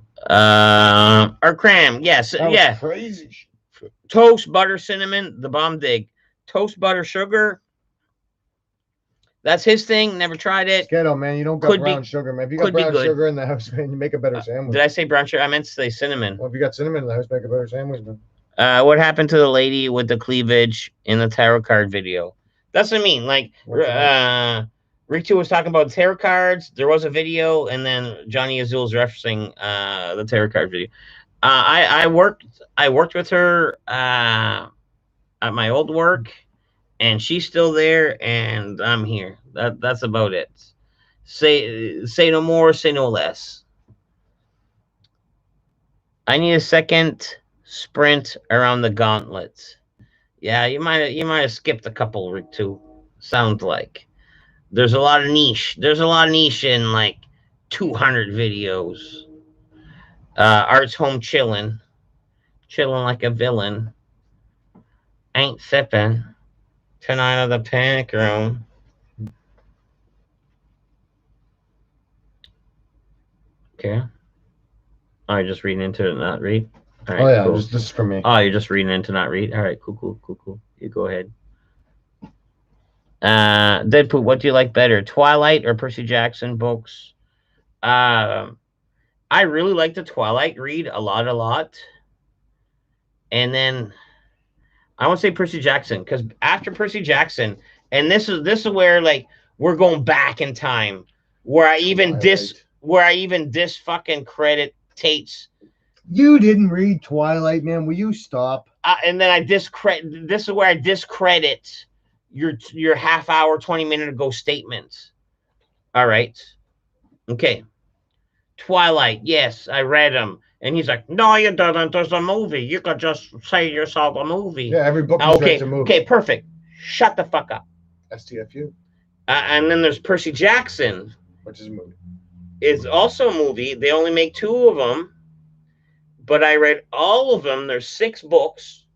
Or cram. Yes, that yeah. Was crazy. Toast, butter, cinnamon, the bomb dig. Toast, butter, sugar. That's his thing. Never tried it. Skittle, man. You don't got brown sugar, man. If you got brown sugar in the house, man, you make a better sandwich. Did I say brown sugar? I meant to say cinnamon. Well, if you got cinnamon in the house, make a better sandwich, man. What happened to the lady with the cleavage in the tarot card video? That's what I mean. Like, Rick 2 was talking about tarot cards. There was a video, and then Johnny Azul's referencing the tarot card video. I worked with her at my old work, and she's still there, and I'm here. That's about it. Say no more, say no less. I need a second sprint around the gauntlet. Yeah, you might have skipped a couple or two. Sounds like there's a lot of niche. There's a lot of niche in like 200 videos. Art's home chilling like a villain. Ain't sipping. Tonight of the panic room. Okay. Oh, you're just reading into it, not read. All right, oh yeah, cool. This is for me. Oh, you're just reading into not read. All right, cool. You go ahead. Deadpool, what do you like better, Twilight or Percy Jackson books? I really like the Twilight read a lot. And then I want to say Percy Jackson, because after Percy Jackson, and this is where like we're going back in time, where I even discredit Tate's. You didn't read Twilight, man. Will you stop? And then I discredit. This is where I discredit your half hour, 20-minute ago statements. All right, okay. Twilight, yes, I read them. And he's like, no, you didn't. There's a movie. You could just say yourself a movie. Yeah, every book is a movie. Okay, perfect. Shut the fuck up. STFU. And then there's Percy Jackson. Which is a movie. It's also a movie. They only make 2 of them. But I read all of them. There's 6 books.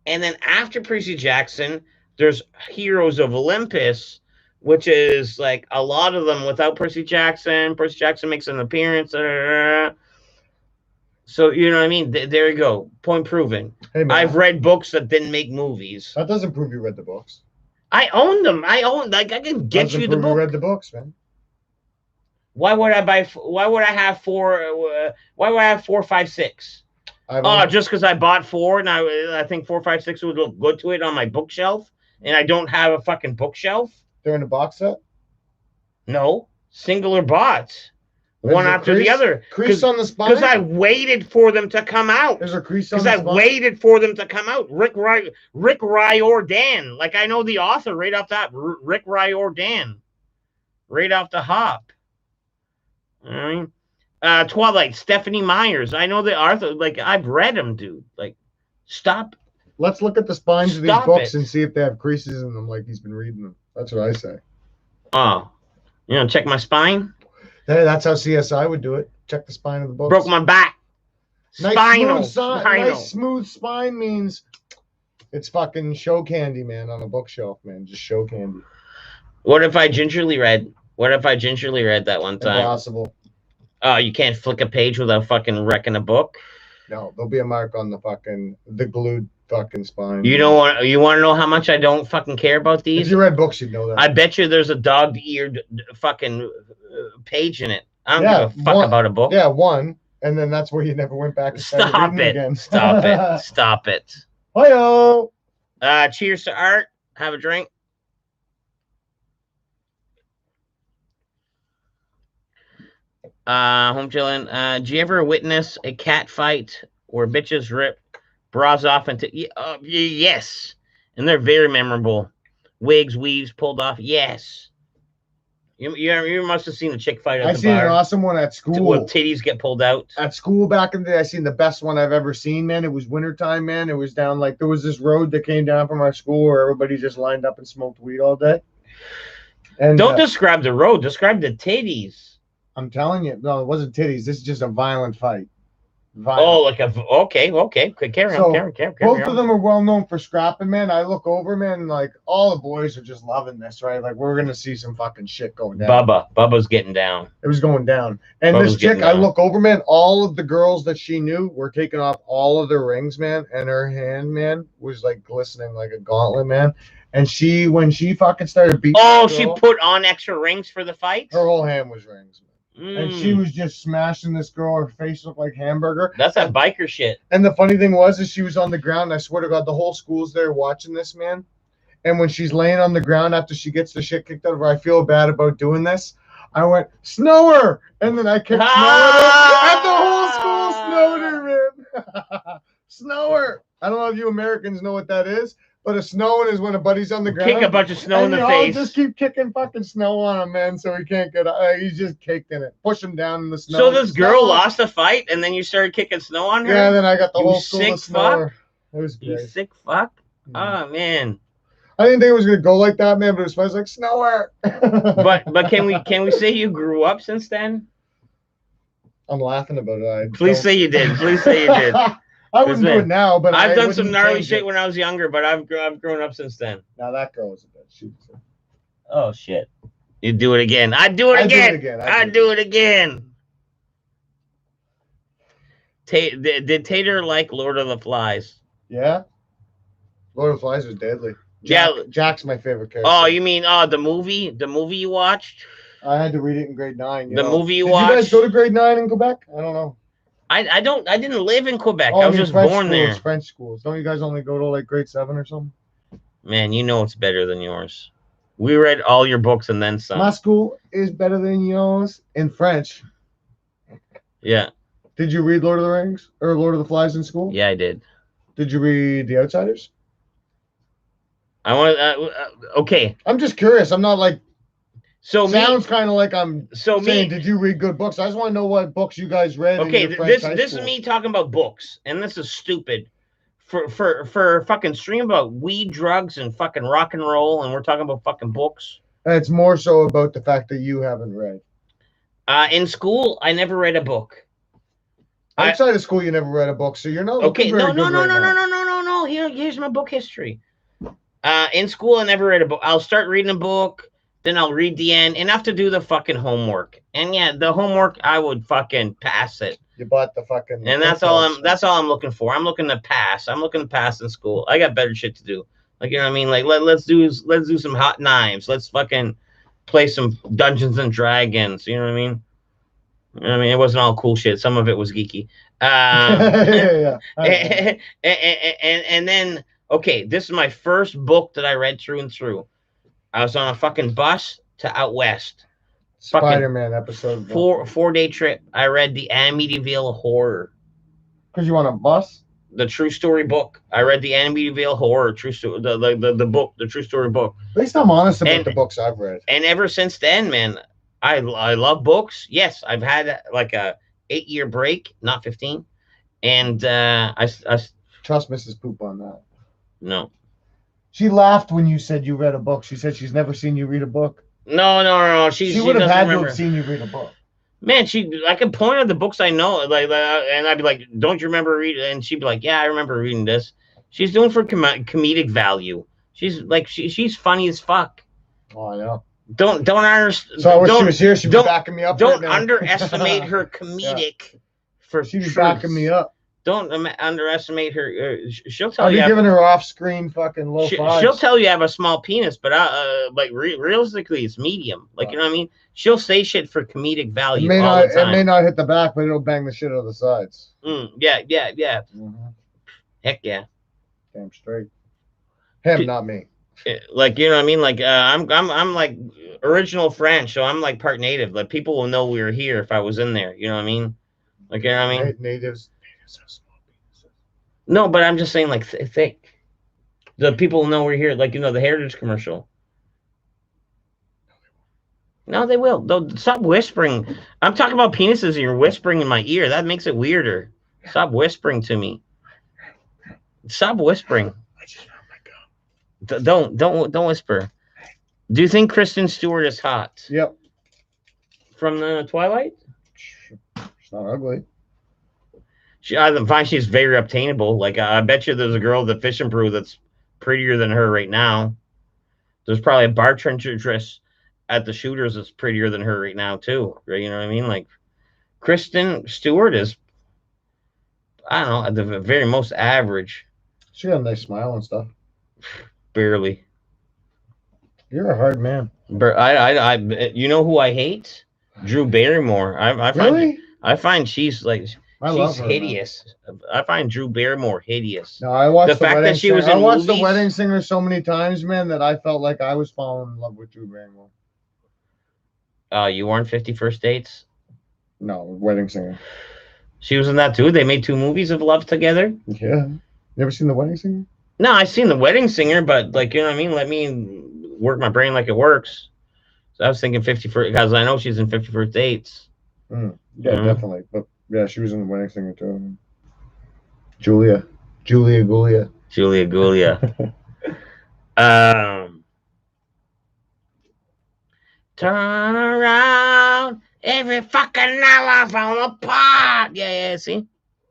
And then after Percy Jackson, there's Heroes of Olympus, which is like a lot of them without Percy Jackson. Percy Jackson makes an appearance. So, you know what I mean? There you go. Point proven. Hey, man, I've read books that didn't make movies. That doesn't prove you read the books. I own them. I can get you the book. You read the books, man. Why would I have 4? Why would I have 4, 5, 6? Oh, just because I bought 4 and I think 4, 5, 6 would look good to it on my bookshelf, and I don't have a fucking bookshelf. They're in a box set? No, singular bots. One after the other. Crease on the spine? Because I waited for them to come out. There's a crease on the spine? Because I waited for them to come out. Rick Riordan. Like, I know the author right off that. Rick Riordan. Right off the hop. All right. Twilight, Stephanie Myers. I know the author. Like, I've read them, dude. Like, stop. Let's look at the spines of these books and see if they have creases in them like he's been reading them. That's what I say. Oh. You know, check my spine? Hey, that's how CSI would do it. Check the spine of the books. Broke my back. Nice smooth spine means it's fucking show candy, man, on a bookshelf, man. Just show candy. What if I gingerly read? That one time? Impossible. Oh, you can't flick a page without fucking wrecking a book? No, there'll be a mark on the glued fucking spine. You want to know how much I don't fucking care about these? If you read books, you'd know that. I bet you there's a dog-eared fucking page in it. I don't give a fuck about a book. Yeah, one, and then that's where you never went back and started reading again. Stop it. Hi-yo! Cheers to Art. Have a drink. Home chilling. Do you ever witness a cat fight where bitches rip bras off into? Yes, and they're very memorable. Wigs, weaves pulled off. Yes. You must have seen a chick fight at the bar. I seen an awesome one at school. Where titties get pulled out. At school back in the day, I seen the best one I've ever seen, man. It was wintertime, man. It was down there was this road that came down from our school where everybody just lined up and smoked weed all day. And don't describe the road. Describe the titties. I'm telling you, no, it wasn't titties. This is just a violent fight. Okay. Carry on. Both of them are well known for scrapping, man. I look over, man, like all the boys are just loving this, right? Like we're gonna see some fucking shit going down. Bubba's getting down. It was going down, and this chick, I look over, man. All of the girls that she knew were taking off all of their rings, man, and her hand, man, was like glistening like a gauntlet, man. And when she fucking started beating, she put on extra rings for the fight. Her whole hand was rings. And she was just smashing this girl. Her face looked like hamburger. That's that biker shit. And the funny thing was, she was on the ground. And I swear to God, the whole school's there watching this, man. And when she's laying on the ground after she gets the shit kicked out of her, I feel bad about doing this. I went, Snower! And then I kicked Snow at her, and the whole school snowed her, man. Snower! I don't know if you Americans know what that is, but a snowing is when a buddy's on the ground. Kick a bunch of snow in the face. Just keep kicking fucking snow on him, man, so he can't get he's just caked in it. Push him down in the snow. So this girl lost a fight, and then you started kicking snow on her? Yeah, then I got the You whole school sick to Snower. It was You great. sick fuck? Yeah. Oh, man. I didn't think it was gonna go like that, man, but it was like Snower. But can we say you grew up since then? I'm laughing about it. Please say you did. Please say you did. I wouldn't do it now, but I've done some wouldn't gnarly change shit it. when I was younger, but I've grown up since then. Now that girl was a bitch. She was Oh shit! You do it again. I'd do it again. I'd do it again. Did Tater like Lord of the Flies? Yeah. Lord of the Flies was deadly. Jack's my favorite character. Oh, you mean the movie? The movie you watched? I had to read it in grade 9. The movie you Did watched? you guys go to grade 9 in Quebec? I don't know. I didn't live in Quebec. Oh, I was just French born schools, there. French schools. Don't you guys only go to like grade 7 or something? Man, you know it's better than yours. We read all your books and then some. My school is better than yours in French. Yeah. Did you read Lord of the Rings or Lord of the Flies in school? Yeah, I did. Did you read The Outsiders? I want okay. I'm just curious. I'm not like sounds me. kind of like I'm saying, Me. did you read good books? I just want to know what books you guys read. Okay, in your French high this school. is me talking about books, and this is stupid. For fucking stream about weed, drugs, and fucking rock and roll, and we're talking about fucking books. It's more so about the fact that you haven't read. In school, I never read a book. Outside of school, you never read a book, so you're not Okay. looking very good right now. No. Here's my book history. In school, I never read a book. I'll start reading a book, then I'll read the end, and I have to do the fucking homework. And yeah, the homework, I would fucking pass it. You bought the fucking. And that's all I'm looking for. I'm looking to pass. I'm looking to pass in school. I got better shit to do. Like, you know what I mean? Like, let's do some hot knives. Let's fucking play some Dungeons and Dragons. You know what I mean? I mean, it wasn't all cool shit. Some of it was geeky. Yeah. And then, okay, this is my first book that I read through and through. I was on a fucking bus to out west. Spider-Man episode. 4-day trip. I read the Amityville Horror. Because you want a bus? The true story book. I read the Amityville Horror, true story, the book, the true story book. At least I'm honest about the books I've read. And ever since then, man, I love books. Yes, I've had like a 8-year break, not 15, and I trust Mrs. Poop on that. No. She laughed when you said you read a book. She said she's never seen you read a book. No. She would have had to have seen you read a book. Man, I could point at the books I know, like, and I'd be like, "Don't you remember reading?" And she'd be like, "Yeah, I remember reading this." She's doing for comedic value. She's like, she's funny as fuck. Oh, I know. Don't understand. So I wish she was here. She'd be backing me up. Don't underestimate her comedic. Yeah. She's backing me up. Don't underestimate her. She'll tell I'll be you. giving her off-screen fucking low fives. She'll tell you I have a small penis, but like realistically, it's medium. Like, you know what I mean? She'll say shit for comedic value all the time. It may not hit the back, but it'll bang the shit out of the sides. Yeah. Mm-hmm. Heck yeah. Damn straight. Him, not me. Like, you know what I mean? Like, I'm like original French, so I'm like part native. Like, people will know we were here if I was in there. You know what I mean? Like, you know what I mean? Natives have small penises. No, but I'm just saying, like, thick. The people know we're here. Like, you know, the Heritage commercial. No, they will. Stop whispering. I'm talking about penises and you're whispering in my ear. That makes it weirder. Stop whispering to me. Stop whispering. Don't whisper. Do you think Kristen Stewart is hot? Yep. From the Twilight? She's not ugly. I find she's very obtainable. Like, I bet you there's a girl at the Fish and Brew that's prettier than her right now. There's probably a bartender at the Shooters that's prettier than her right now too. Right? You know what I mean? Like, Kristen Stewart is, I don't know, at the very most average. She got a nice smile and stuff. Barely. You're a hard man. But you know who I hate? Drew Barrymore. Really? I find she's like, I love She's her, man. hideous. I find Drew Barrymore hideous. No, I watched The fact that Wedding she was Singer. I in watched The movies- Wedding Singer so many times, man, that I felt like I was falling in love with Drew Barrymore. You weren't 50 First Dates? No, Wedding Singer. She was in that too. They made 2 movies of love together. Yeah. You ever seen The Wedding Singer? No, I've seen The Wedding Singer, but like, you know what I mean? Let me work my brain like it works. So I was thinking 51st, because I know she's in 50 First Dates. Yeah, Mhm. definitely. But yeah, she was in The Wedding Singer too. Julia Gulia. Julia Gulia. Turn around, every fucking hour fall apart. Yeah, see?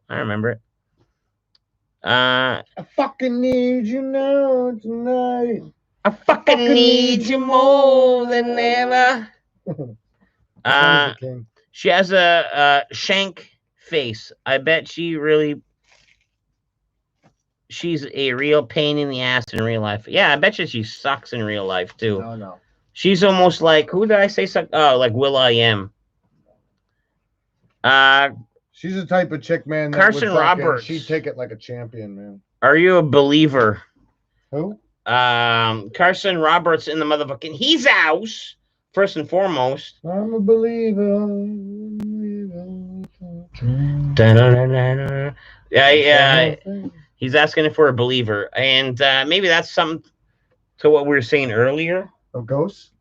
I remember it. I fucking need you now tonight. I fucking need you more than ever. Songs the king. She has a shank face. I bet she's a real pain in the ass in real life. Yeah, I bet you she sucks in real life too. No. She's almost like, who did I say suck? Oh, like Will.i.am. She's the type of chick, man. That Carson would fucking- Roberts. She'd take it like a champion, man. Are you a believer? Who? Carson Roberts in the motherfucking He's House, first and foremost. I'm a believer. Yeah. He's asking for a believer, and maybe that's something to what we were saying earlier. Of ghosts?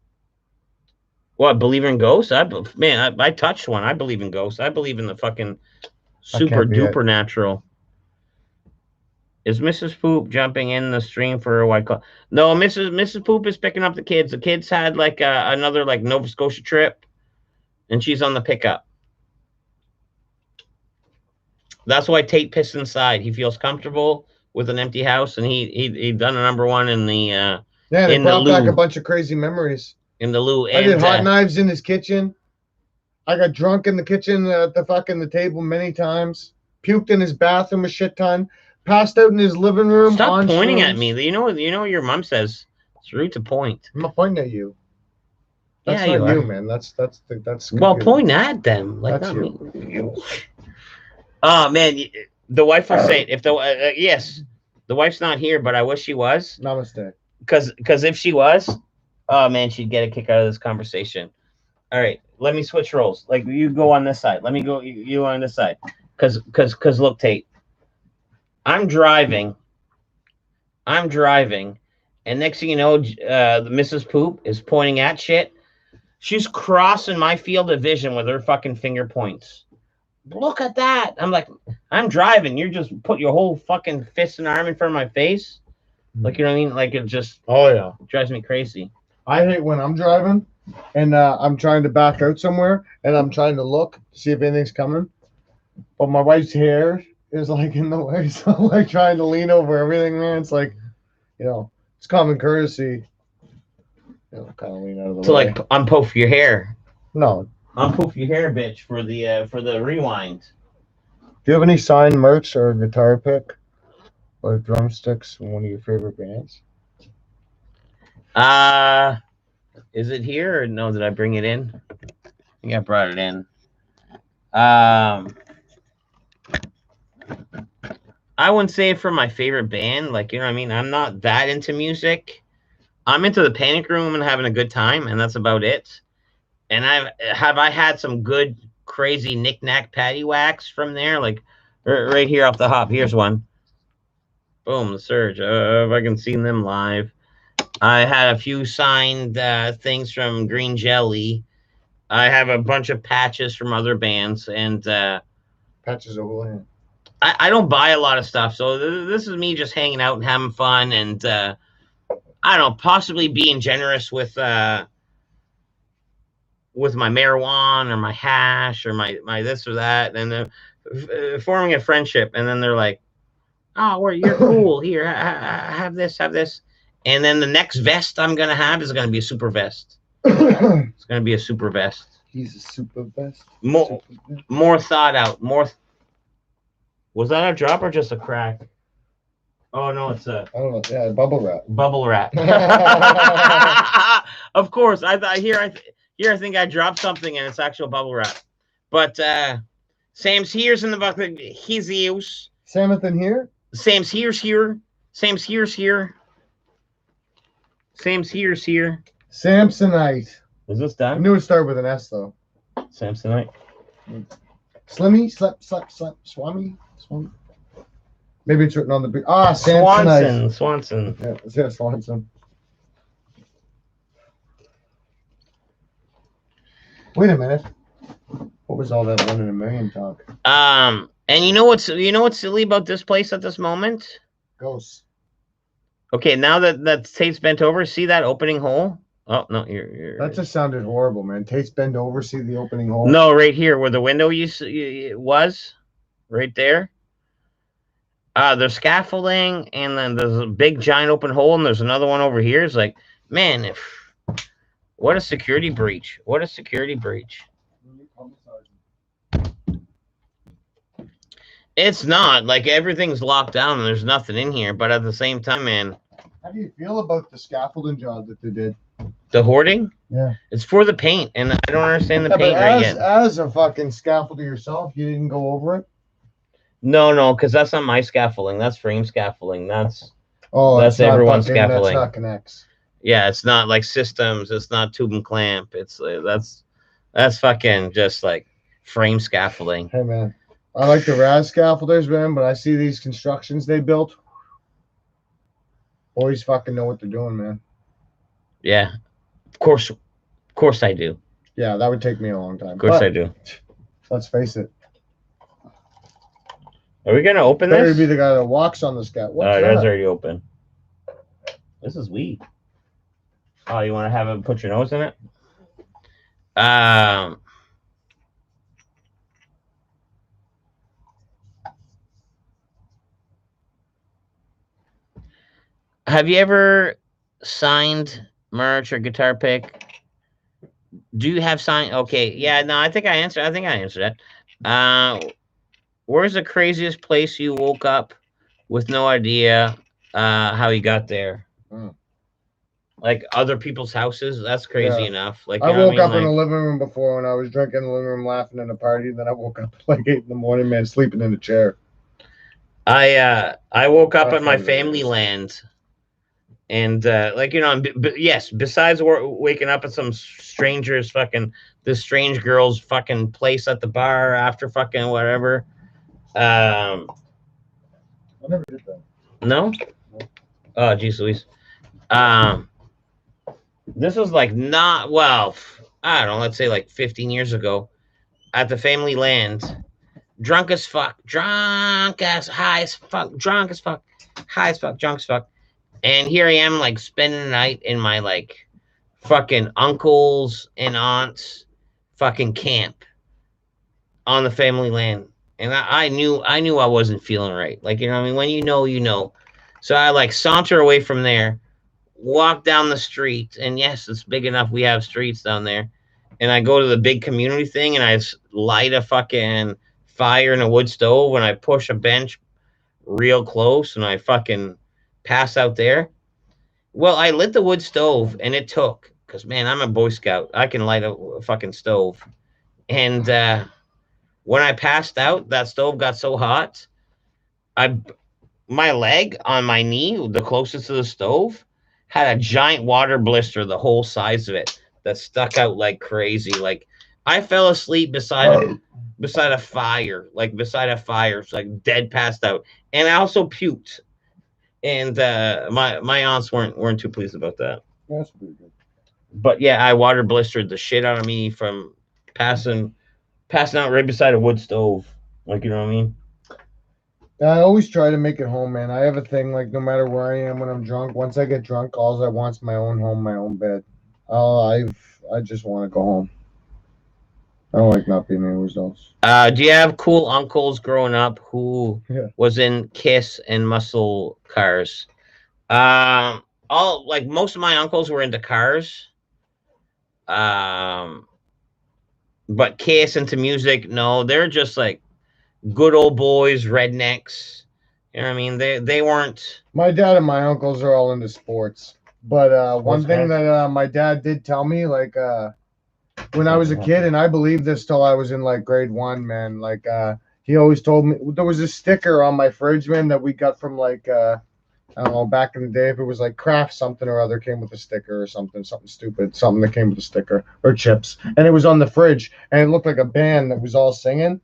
What, believer in ghosts? I touched one. I believe in ghosts. I believe in the fucking super be it. duper natural. Is Mrs. Poop jumping in the stream for a white claw? No, Mrs. Poop is picking up the kids. The kids had like another like Nova Scotia trip, and she's on the pickup. That's why Tate pissed inside. He feels comfortable with an empty house, and he done a #1 in the Yeah, they in the brought back loo. a bunch of crazy memories. in the loo. I did And hot knives in his kitchen. I got drunk in the kitchen at the table many times. Puked in his bathroom a shit ton. Passed out in his living room. stop on pointing at shrooms. me. You know what your mom says. It's rude to point. I'm not pointing at you. That's Yeah, not you you, are. man. That's Well, computer. point at them. Like That's not me. Oh man, the wife will say it. If the yes, the wife's not here, but I wish she was. Namaste. Because if she was, oh man, she'd get a kick out of this conversation. All right, let me switch roles. Like you go on this side. Let me go. You on this side. Because look, Tate. I'm driving, and next thing you know, the Mrs. Poop is pointing at shit. She's crossing my field of vision with her fucking finger points. Look at that. I'm like, I'm driving. You're just put your whole fucking fist and arm in front of my face. Like, you know what I mean? Like, it just Oh yeah. drives me crazy. I hate when I'm driving and I'm trying to back out somewhere and I'm trying to look to see if anything's coming, but my wife's hair is like in the way, so I'm like trying to lean over everything, man. It's like, it's common courtesy. Kind of lean out of the To way. like unpoof your hair. No. Unpoof your hair, bitch, for the rewind. Do you have any signed merch or guitar pick or drumsticks from one of your favorite bands? Is it here or no? Did I bring it in? I think I brought it in. I wouldn't say for my favorite band. Like, you know what I mean? I'm not that into music. I'm into the Panic Room and having a good time, and that's about it. And I had some good, crazy knick-knack paddywhacks from there. Like, right here off the hop. Here's one. Boom, the Surge. If I can see them live. I had a few signed things from Green Jelly. I have a bunch of patches from other bands, and Patches Overland. I don't buy a lot of stuff. So this is me just hanging out and having fun, and I don't know, possibly being generous with my marijuana or my hash or my this or that, and then forming a friendship. And then they're like, "Oh, you're cool. Here, have this, And then the next vest I'm gonna have is gonna be a super vest. It's gonna be a super vest. He's a super best. More thought out. Was that a drop or just a crack? Oh no, it's a I don't know. Yeah, bubble wrap. bubble wrap. Of course, I think I dropped something and it's actual bubble wrap. But Sam's here's in the bucket. He's the use. Samathan here. Sam's here's here. Sam's here's here. Sam's here's here. Samsonite. Is this I done? knew it started with an S though. Samsonite. Slimmy, Swami. Maybe it's written on the big. Samsonite. Swanson. Yeah, it's yeah, Swanson. Wait a minute. What was all that 1 in a million talk? And you know what's silly about this place at this moment? Ghosts. Okay, now that Tate's bent over, see that opening hole? Oh no, you're That just sounded horrible, man. Tate's bend over, see the opening hole. no, right here where the window was, right there. There's scaffolding, and then there's a big giant open hole, and there's another one over here. It's like, man, what a security breach! What a security breach! It's not like everything's locked down and there's nothing in here, but at the same time, man. How do you feel about the scaffolding job that they did? The hoarding? Yeah. It's for the paint, and I don't understand the Yeah, paint but right yet. as a fucking scaffolder yourself, you didn't go over it? No, because that's not my scaffolding. That's frame scaffolding. That's that's everyone's fucking, scaffolding. That's not connects. Yeah, it's not like systems. It's not tube and clamp. It's that's fucking just like frame scaffolding. Hey man, I like the Raz scaffolders, man, but I see these constructions they built. Boys fucking know what they're doing, man. Yeah, of course I do. Yeah, that would take me a long time. Of course I do. Let's face it. Are we gonna open Better this? be the guy that walks on the scat. What's Oh, that? that's already open. This is weed. Oh, you want to have it? Put your nose in it. Have you ever signed merch or guitar pick? Do you have signed? Okay, yeah, no, I think I answered that. Where's the craziest place you woke up with no idea how you got there? Like other people's houses? That's crazy enough. Like I woke up in the living room before when I was drinking in the living room, laughing at a party. Then I woke up at like 8 in the morning, man, sleeping in a chair. I woke up at my family land. And yes, besides waking up at some stranger's this strange girl's fucking place at the bar after fucking whatever. I never did that. No? Oh, geez Louise. This was like not, well, I don't know, let's say like 15 years ago at the family land. Drunk as fuck, high as fuck, drunk as fuck, drunk as fuck. And here I am, like, spending the night in my, like, fucking uncles and aunts fucking camp on the family land. And I knew I wasn't feeling right. Like, you know what I mean? When you know, you know. So I, like, saunter away from there, walk down the street. And, yes, it's big enough. We have streets down there. And I go to the big community thing, and I light a fucking fire in a wood stove, and I push a bench real close, and I fucking pass out there. Well, I lit the wood stove, and it took, because man, I'm a Boy Scout. I can light a fucking stove. And when I passed out, that stove got so hot, my leg on my knee, the closest to the stove, had a giant water blister, the whole size of it, that stuck out like crazy. Like I fell asleep beside a fire, like dead passed out, and I also puked. And my aunts weren't too pleased about that. That's pretty good. But yeah, I water blistered the shit out of me from passing out right beside a wood stove. Like, you know what I mean? I always try to make it home, man. I have a thing, like, no matter where I am when I'm drunk, once I get drunk, all I want is my own home, my own bed. I just want to go home. I don't like not being anywhere else. Do you have cool uncles growing up who was in Kiss and muscle cars? Most of my uncles were into cars. But Kiss into music, no, they're just like good old boys, rednecks. You know what I mean? They weren't. My dad and my uncles are all into sports. But one thing that my dad did tell me, like, when I was a kid, and I believed this till I was in like grade 1, man. Like he always told me there was a sticker on my fridge, man, that we got from like I don't know, back in the day, if it was like Kraft something or other came with a sticker or something stupid, something that came with a sticker or chips, and it was on the fridge, and it looked like a band that was all singing,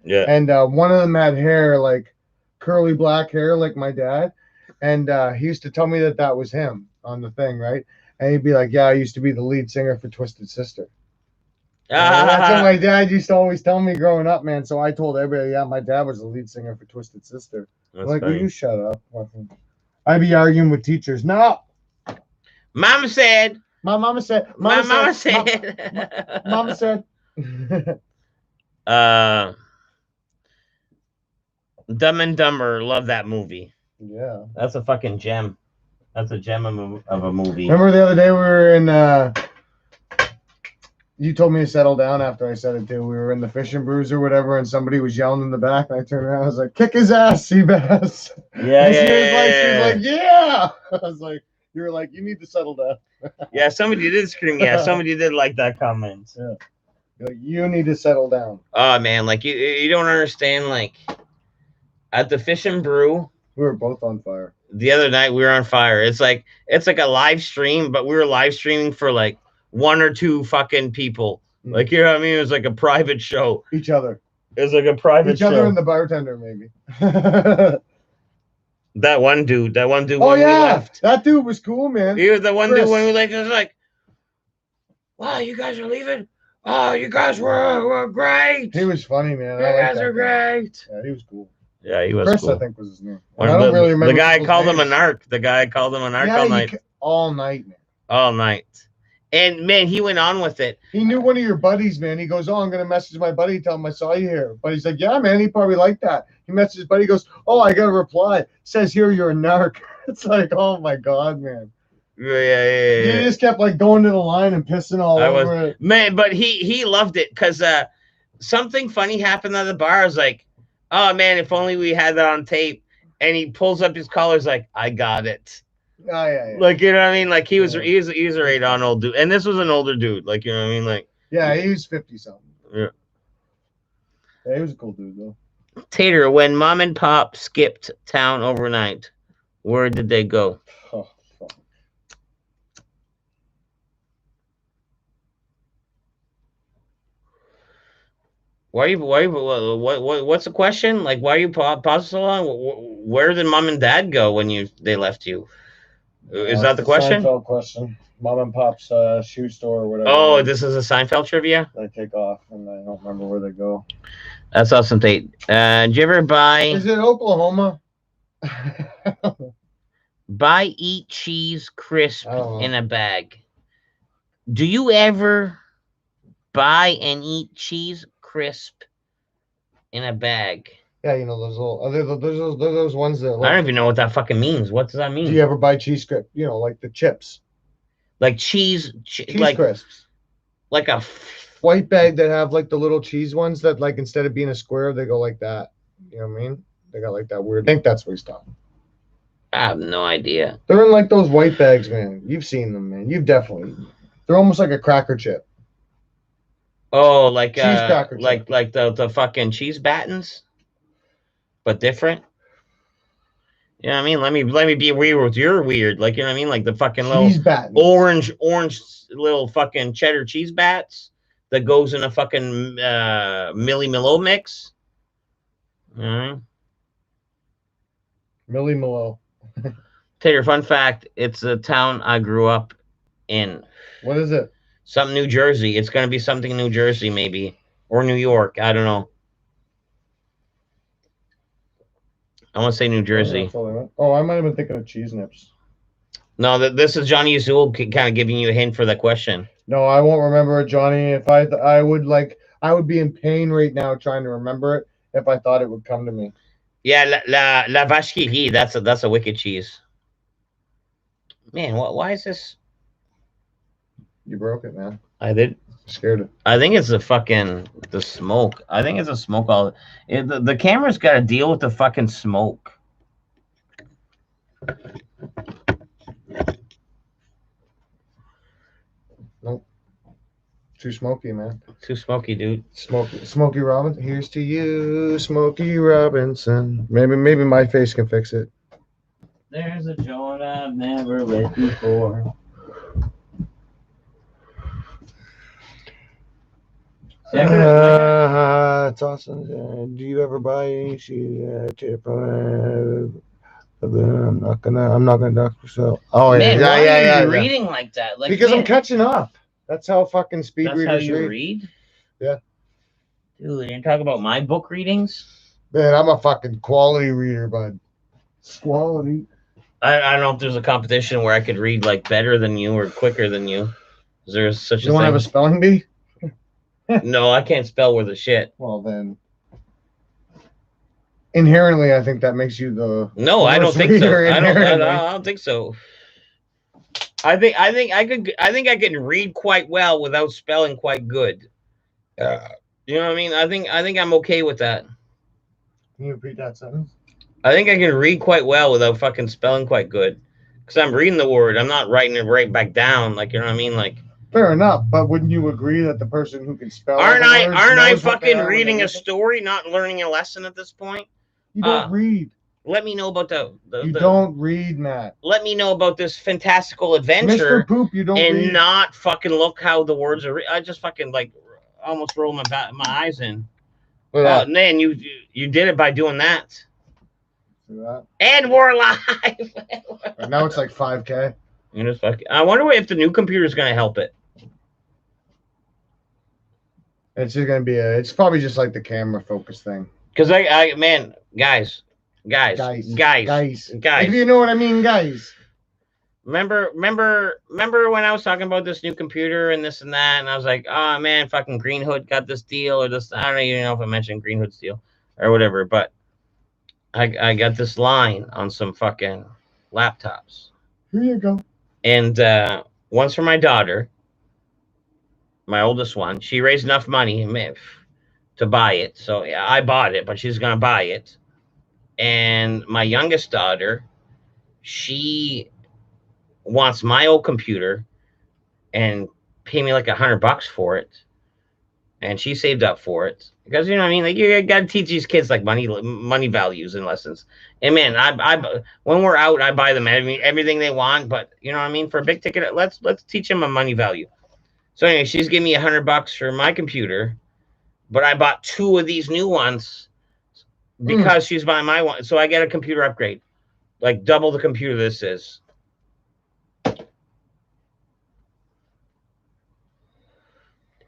Yeah. and one of them had hair like curly black hair like my dad, and he used to tell me that that was him on the thing, right? And he'd be like, "Yeah, I used to be the lead singer for Twisted Sister." And that's what my dad used to always tell me growing up, man. So I told everybody, yeah, my dad was the lead singer for Twisted Sister. That's Like, will funny. you shut up? I'd be arguing with teachers. No, Mama said. my mama said. My mama Mama said. Mama said. Dumb and Dumber. Love that movie. Yeah. That's a fucking gem. That's a gem of a movie. Remember the other day we were in. You told me to settle down after I said it too. We were in the Fish and Brews or whatever, and somebody was yelling in the back. And I turned around. I was like, "Kick his ass, Seabass!" Yeah, And yeah, she was like, "Yeah!" I was like, "You were like, you need to settle down." Yeah, somebody did scream. Yeah, somebody did like that comment. Yeah. You're like, you need to settle down. Oh man, like you don't understand. Like at the Fish and Brew We were both on fire. the other night, we were on fire. It's like a live stream, but we were live streaming for like 1 or 2 fucking people. Mm. Like, you know what I mean? It was like a private show. Each other. It was like a private Each show. other and the bartender, maybe. That one dude. Oh when we yeah, left. that dude was cool, man. He was the one Chris. dude when we like was like, wow, you guys are leaving? Oh, you guys were great. He was funny, man. You guys are great. Yeah, he was cool. Yeah, he was Chris, cool. I think was his name. One I of don't the, really remember. the guy people's called him a names. narc. The guy called him a narc Yeah, all night. All night, man. All night. And man, he went on with it. He knew one of your buddies, man. He goes, "Oh, I'm gonna message my buddy, tell him I saw you here." But he's like, "Yeah, man, he probably liked that." He messaged his buddy, he goes, "Oh, I got a reply. Says here you're a narc." It's like, oh my god, man. Yeah. He just kept like going to the line and pissing all over it. Man, but he loved it because something funny happened at the bar. I was like, oh man, if only we had that on tape. And he pulls up his collar, he's like, I got it. Oh, yeah. Like, you know what I mean? Like he was a right on old dude. And this was an older dude. Like, you know what I mean? Like, yeah, he was 50 something. Yeah. Yeah, he was a cool dude though. Tater, when mom and pop skipped town overnight, where did they go? Oh, fuck. What's the question? Like, why are you pausing so long? Where did mom and dad go when they left you? Is that the question? Seinfeld question. Mom and Pop's shoe store or whatever. Oh, this is a Seinfeld trivia? They take off and I don't remember where they go. That's awesome, Tate. Did you ever Is it Oklahoma? buy eat cheese crisp in a bag? Do you ever buy and eat cheese crisp in a bag? Yeah, you know those little those ones that. I don't even know what that fucking means. What does that mean? Do you ever buy cheese crisp? You know, like the chips. Like cheese like crisps. Like a white bag that have like the little cheese ones that like instead of being a square they go like that. You know what I mean? They got like that weird. I think that's what he's talking. I have no idea. They're in like those white bags, man. You've seen them, man. You've definitely. They're almost like a cracker chip. Oh, like cheese cracker chip. like the fucking cheese battens, but different. You know what I mean? Let me be weird with your weird. Like, you know what I mean? Like the fucking cheese little battens. orange little fucking cheddar cheese bats that goes in a fucking Millie Milo mix. Millie Milo. Tater, fun fact, it's the town I grew up in. What is it? Something New Jersey. It's gonna be something New Jersey, maybe. Or New York. I don't know. I want to say New Jersey. Oh, I might have been thinking of Cheese Nips. No, this is Johnny Azul kind of giving you a hint for the question. No, I won't remember it, Johnny. If I would be in pain right now trying to remember it if I thought it would come to me. Yeah, la vache qui rit. That's a wicked cheese. Man, why is this? You broke it, man. I did. Scared it. I think it's the smoke. I think it's a smoke. The camera's got to deal with the fucking smoke. Nope. too smoky, man. Too smoky, dude. Smokey Robinson. Here's to you, Smokey Robinson. Maybe my face can fix it. There's a joint I've never read before. It's awesome. Do you ever buy any tip? I'm not gonna dox myself. Oh Man, yeah, why yeah. are you reading like that? Like, Because I'm man, catching up. That's how fucking speed that's how readers you read. read? Yeah. Dude, you talk about my book readings? Man, I'm a fucking quality reader, bud. Quality. I don't know if there's a competition where I could read like better than you or quicker than you. Is there such You a don't have a thing? spelling bee? No, I can't spell worth a shit. Well then, inherently, I think that makes you the No, I don't worst think so. reader I inherently. don't think so. I think I can read quite well without spelling quite good. You know what I mean? I think I'm okay with that. Can you repeat that sentence? I think I can read quite well without fucking spelling quite good. Because I'm reading the word. I'm not writing it right back down. Like, you know what I mean? Like, fair enough, but wouldn't you agree that the person who can spell aren't all the words I knows what they fucking are when they reading a read them? story, not learning a lesson at this point? You don't read. Let me know about You don't read, Matt. Let me know about this fantastical adventure Mr. Poop, you don't and read. not fucking look how the words are. I just fucking like almost roll my eyes in. Yeah. Oh man, you did it by doing that. See that? And we're live. Now it's like 5K. You know, fucking, I wonder if the new computer is gonna help it. It's just gonna be it's probably just like the camera focus thing. Because I man, guys. If you know what I mean, guys. Remember when I was talking about this new computer and this and that, and I was like, oh man, fucking Green Hood got this deal or this. I don't even know if I mentioned Green Hood's deal or whatever, but I got this line on some fucking laptops. Here you go. And one's for my daughter, my oldest one. She raised enough money to buy it, so yeah, I bought it, but she's gonna buy it. And my youngest daughter, she wants my old computer and pay me like $100 for it. And she saved up for it because, you know what I mean? Like, you got to teach these kids like money values and lessons. And man, I when we're out, I buy them everything they want, but you know what I mean? For a big ticket, let's teach them a money value. So anyway, she's giving me $100 for my computer, but I bought 2 of these new ones because she's buying my one. So I get a computer upgrade, like double the computer this is.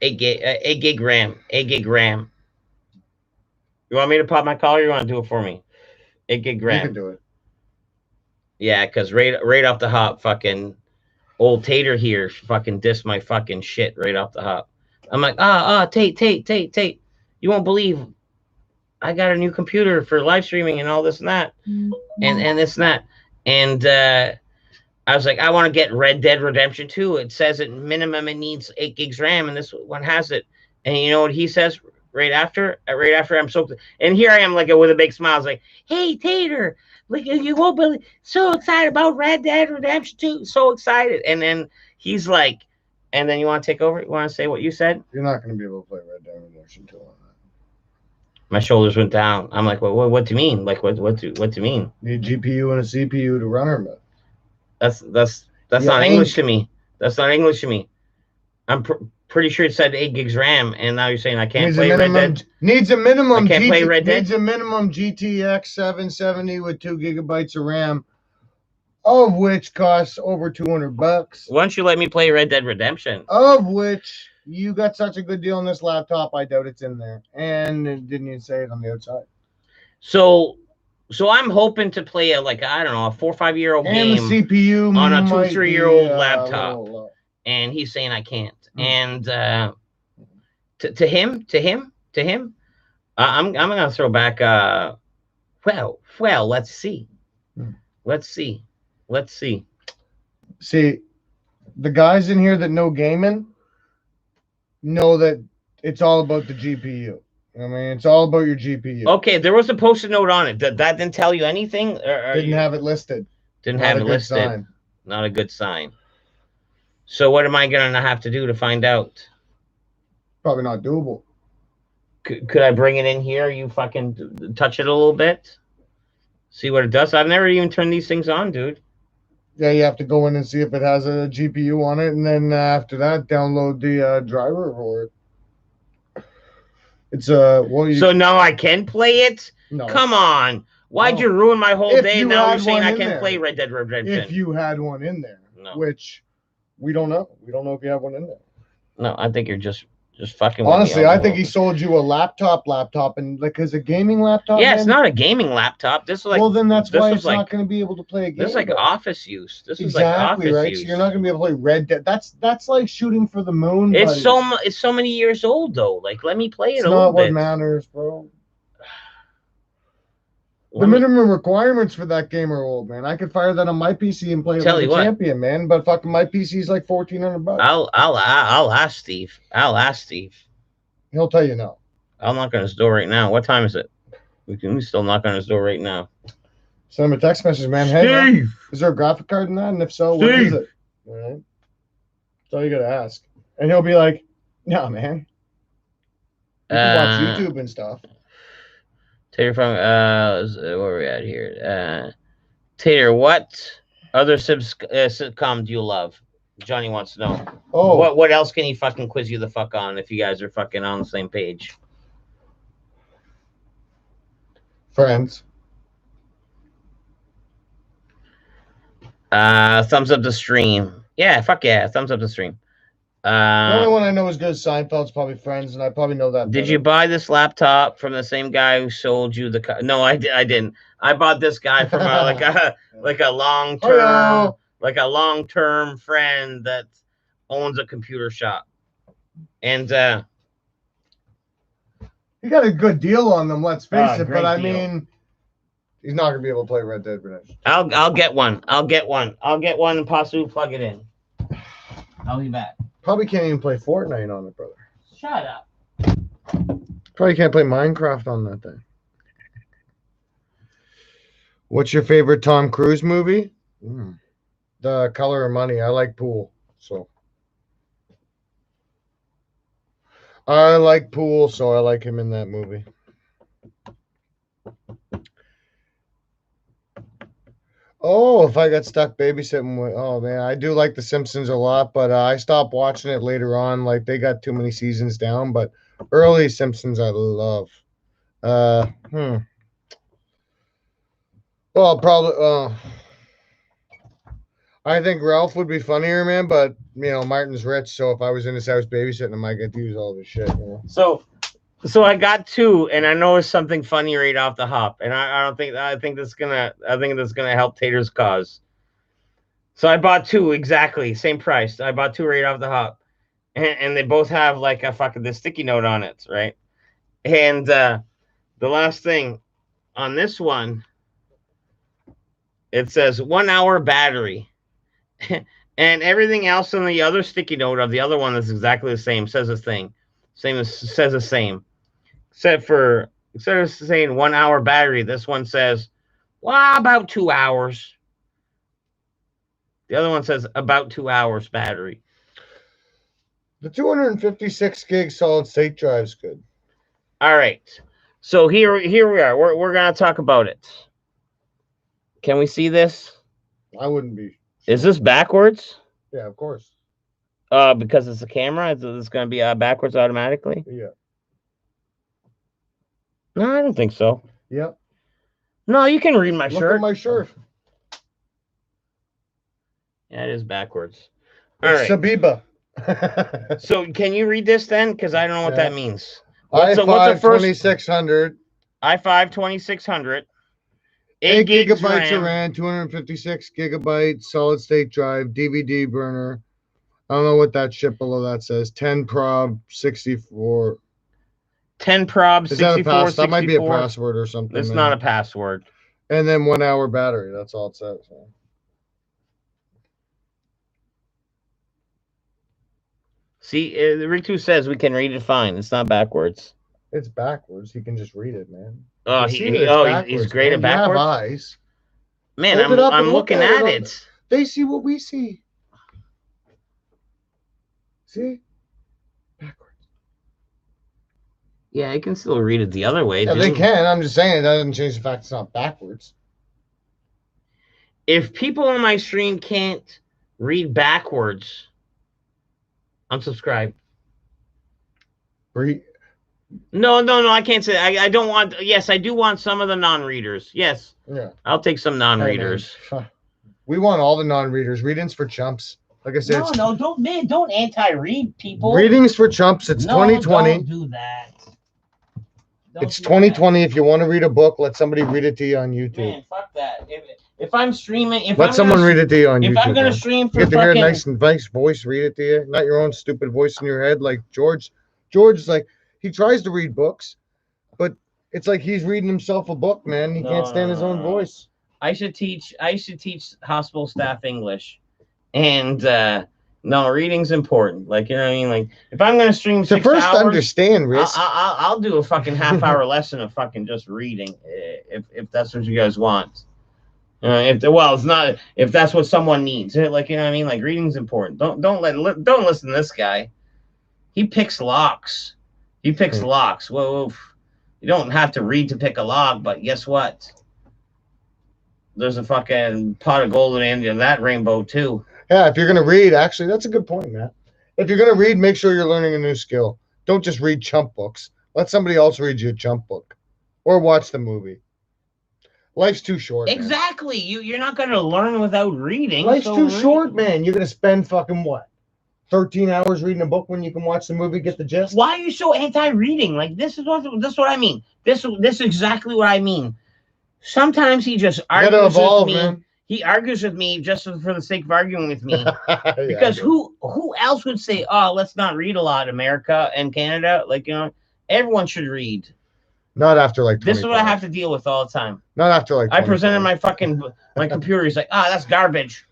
8 gig RAM. You want me to pop my collar? Or you want to do it for me? 8 gig RAM. You can do it. Yeah, because right off the hop, fucking old Tater here fucking dissed my fucking shit right off the hop. I'm like, Tate. You won't believe I got a new computer for live streaming and all this and that. And this and that. And I was like, I want to get Red Dead Redemption 2. It says at minimum it needs 8 gigs RAM, and this one has it. And you know what he says right after? Right after I'm so, and here I am like with a big smile. I was like, hey Tater, like you won't believe, so excited about Red Dead Redemption 2, so excited. And then he's like, and then you want to take over? You want to say what you said? You're not going to be able to play Red Dead Redemption 2 on that. My shoulders went down. I'm like, what do you mean? Like, what do you mean? You need a GPU and a CPU to run her. That's not English to me. That's not English to me. I'm pretty sure it said 8 gigs RAM, and now you're saying I can't play Red Dead. Needs a minimum. I can't play Red Dead. Needs a minimum GTX 770 with 2 gigabytes of RAM, of which costs over $200. Why don't you let me play Red Dead Redemption? Of which you got such a good deal on this laptop, I doubt it's in there, and it didn't even say it on the outside. So I'm hoping to play a 4 or 5 year old game and the CPU on a 2 or 3 year old laptop, and he's saying I can't. And to him, I'm gonna throw back. Well, let's see. See, the guys in here that know gaming know that it's all about the GPU. I mean, it's all about your GPU. Okay, there was a post-it note on it. That didn't tell you anything? Didn't have it listed. Didn't have it listed. Sign. Not a good sign. So what am I going to have to do to find out? Probably not doable. Could I bring it in here? You fucking touch it a little bit. See what it does. I've never even turned these things on, dude. Yeah, you have to go in and see if it has a GPU on it, and then after that, download the driver for it. It's well, So now I can play it. no. Come on. Why'd No. you ruin my whole If day? you Now had you're saying one I in can't there. play Red Dead Redemption. If you had one in there, No. which we don't know. We don't know if you have one in there. No, I think you're just fucking Honestly, with me. I think he sold you a laptop, and like, as a gaming laptop. Yeah, man, it's not a gaming laptop. This is like. Well, then that's this why was it's like- not going to be able to play a game. This is like though. office use. This is Exactly, like office right. use. So you're not going to be able to play Red Dead. That's like shooting for the moon. It's buddy. it's so many years old though. Like, let me play it It's a little not what bit. matters, bro. The Let me- minimum requirements for that game are old, man. I could fire that on my PC and play it Tell like you a what. champion, man. But fucking my PC is like $1,400. I'll ask Steve. I'll ask Steve. He'll tell you no. I'll knock on his door right now. What time is it? We can still knock on his door right now. Send him a text message, man. Hey, man, is there a graphic card in that? And if so, what is it? All right. That's all you gotta ask. And he'll be like, "No, man. You can watch YouTube and stuff." Tater from where are we at here? Tater, what other sitcom do you love? Johnny wants to know. Oh, What else can he fucking quiz you the fuck on if you guys are fucking on the same page? Friends. Thumbs up the stream. Yeah, fuck yeah, thumbs up the stream. The only one I know is good as Seinfeld's probably Friends, and I probably know that. Did better. you buy this laptop from the same guy who sold you the? No, I didn't. I bought this guy from like a long term Hello. like a long term friend that owns a computer shop, and He got a good deal on them, let's face it. great But I deal. mean, he's not gonna be able to play Red Dead Redemption. I'll get one. I'll get one and possibly plug it in. I'll be back. Probably can't even play Fortnite on it, brother. Shut up. Probably can't play Minecraft on that thing. What's your favorite Tom Cruise movie? The Color of Money. I like pool, so I like him in that movie. Oh, if I got stuck babysitting with, oh man, I do like The Simpsons a lot, but I stopped watching it later on. Like, they got too many seasons down, but early Simpsons I love. Well, probably. I think Ralph would be funnier, man. But you know, Martin's rich, so if I was in his house babysitting him, I get to use all of his shit. You know? So I got two, and I know it's something funny right off the hop, and I think that's gonna help Tater's cause. So I bought two exactly same price. I bought two right off the hop, and they both have like a fucking the sticky note on it, right? And the last thing on this one, it says 1 hour battery, and everything else on the other sticky note of the other one is exactly the same. Says the thing, says the same. Except for instead of saying 1 hour battery, this one says, well, about 2 hours. The other one says about 2 hours battery. The 256 gig solid state drive's good. All right. So here we are. We're gonna talk about it. Can we see this? I wouldn't be. Is this backwards? Yeah, of course. Because it's a camera, it's gonna be backwards automatically? Yeah. No, I don't think so. Yep. No, you can read my Look shirt. at my shirt. Yeah, it is backwards. All right. Sabiba. So can you read this then? Because I don't know what Yeah. that means. What's the i5 first 2600. i5 2600. 8 gigs gigabytes of RAM, 256 gigabyte solid state drive, DVD burner. I don't know what that shit below that says. 10 prob 64. 10 prob Is that 64. a pass? That might be a 64. password or something. It's man. not a password. And then 1 hour battery. That's all it says. See, Ritu says we can read it fine. It's not backwards. It's backwards. He can just read it, man. Oh, You see that it's he's backwards, great man. at You have backwards. eyes. Man, Hold it up I'm and look looking at at it. it. They see what we see. See? Backwards. Yeah, I can still read it the other way. Yeah, too. they can. I'm just saying it doesn't change the fact it's not backwards. If people on my stream can't read backwards, unsubscribe. No, I can't say. I don't want. Yes, I do want some of the non-readers. Yes, Yeah, I'll take some non-readers. Hey, we want all the non-readers. Readings for chumps. Like I said, don't anti-read people. Readings for chumps. It's 2020. Don't do that. It's 2020. If you want to read a book, let somebody read it to you on YouTube. Man, fuck that. If I'm streaming, let someone read it to you on YouTube. If I'm gonna stream for you get to hear a nice voice read it to you, not your own stupid voice in your head like George. George is like, he tries to read books, but it's like he's reading himself a book, man. He can't stand his own voice. I should teach hospital staff English, and no, reading's important. Like, you know what I mean? Like, if I'm gonna stream 6 first hours, understand, Riz. I'll do a fucking half-hour lesson of fucking just reading, if that's what you guys want. It's not if that's what someone needs. Like, you know what I mean? Like, reading's important. Don't listen to this guy. He picks locks. Locks. Well, you don't have to read to pick a lock, but guess what? There's a fucking pot of gold at the end of that rainbow too. Yeah, if you're gonna read, actually, that's a good point, Matt. If you're gonna read, make sure you're learning a new skill. Don't just read chump books. Let somebody else read you a chump book, or watch the movie. Life's too short. Exactly. Man. You're not gonna learn without reading. Life's too short, man. You're gonna spend fucking what? 13 hours reading a book when you can watch the movie, get the gist. Why are you so anti-reading? Like, this is what I mean. This is exactly what I mean. Sometimes he just argues with me. Man. He argues with me just for the sake of arguing with me. Because who else would say, "Oh, let's not read a lot, America and Canada"? Like, you know, everyone should read. Not after like. This is what I have to deal with all the time. Not after like. I presented my computer. He's like, that's garbage.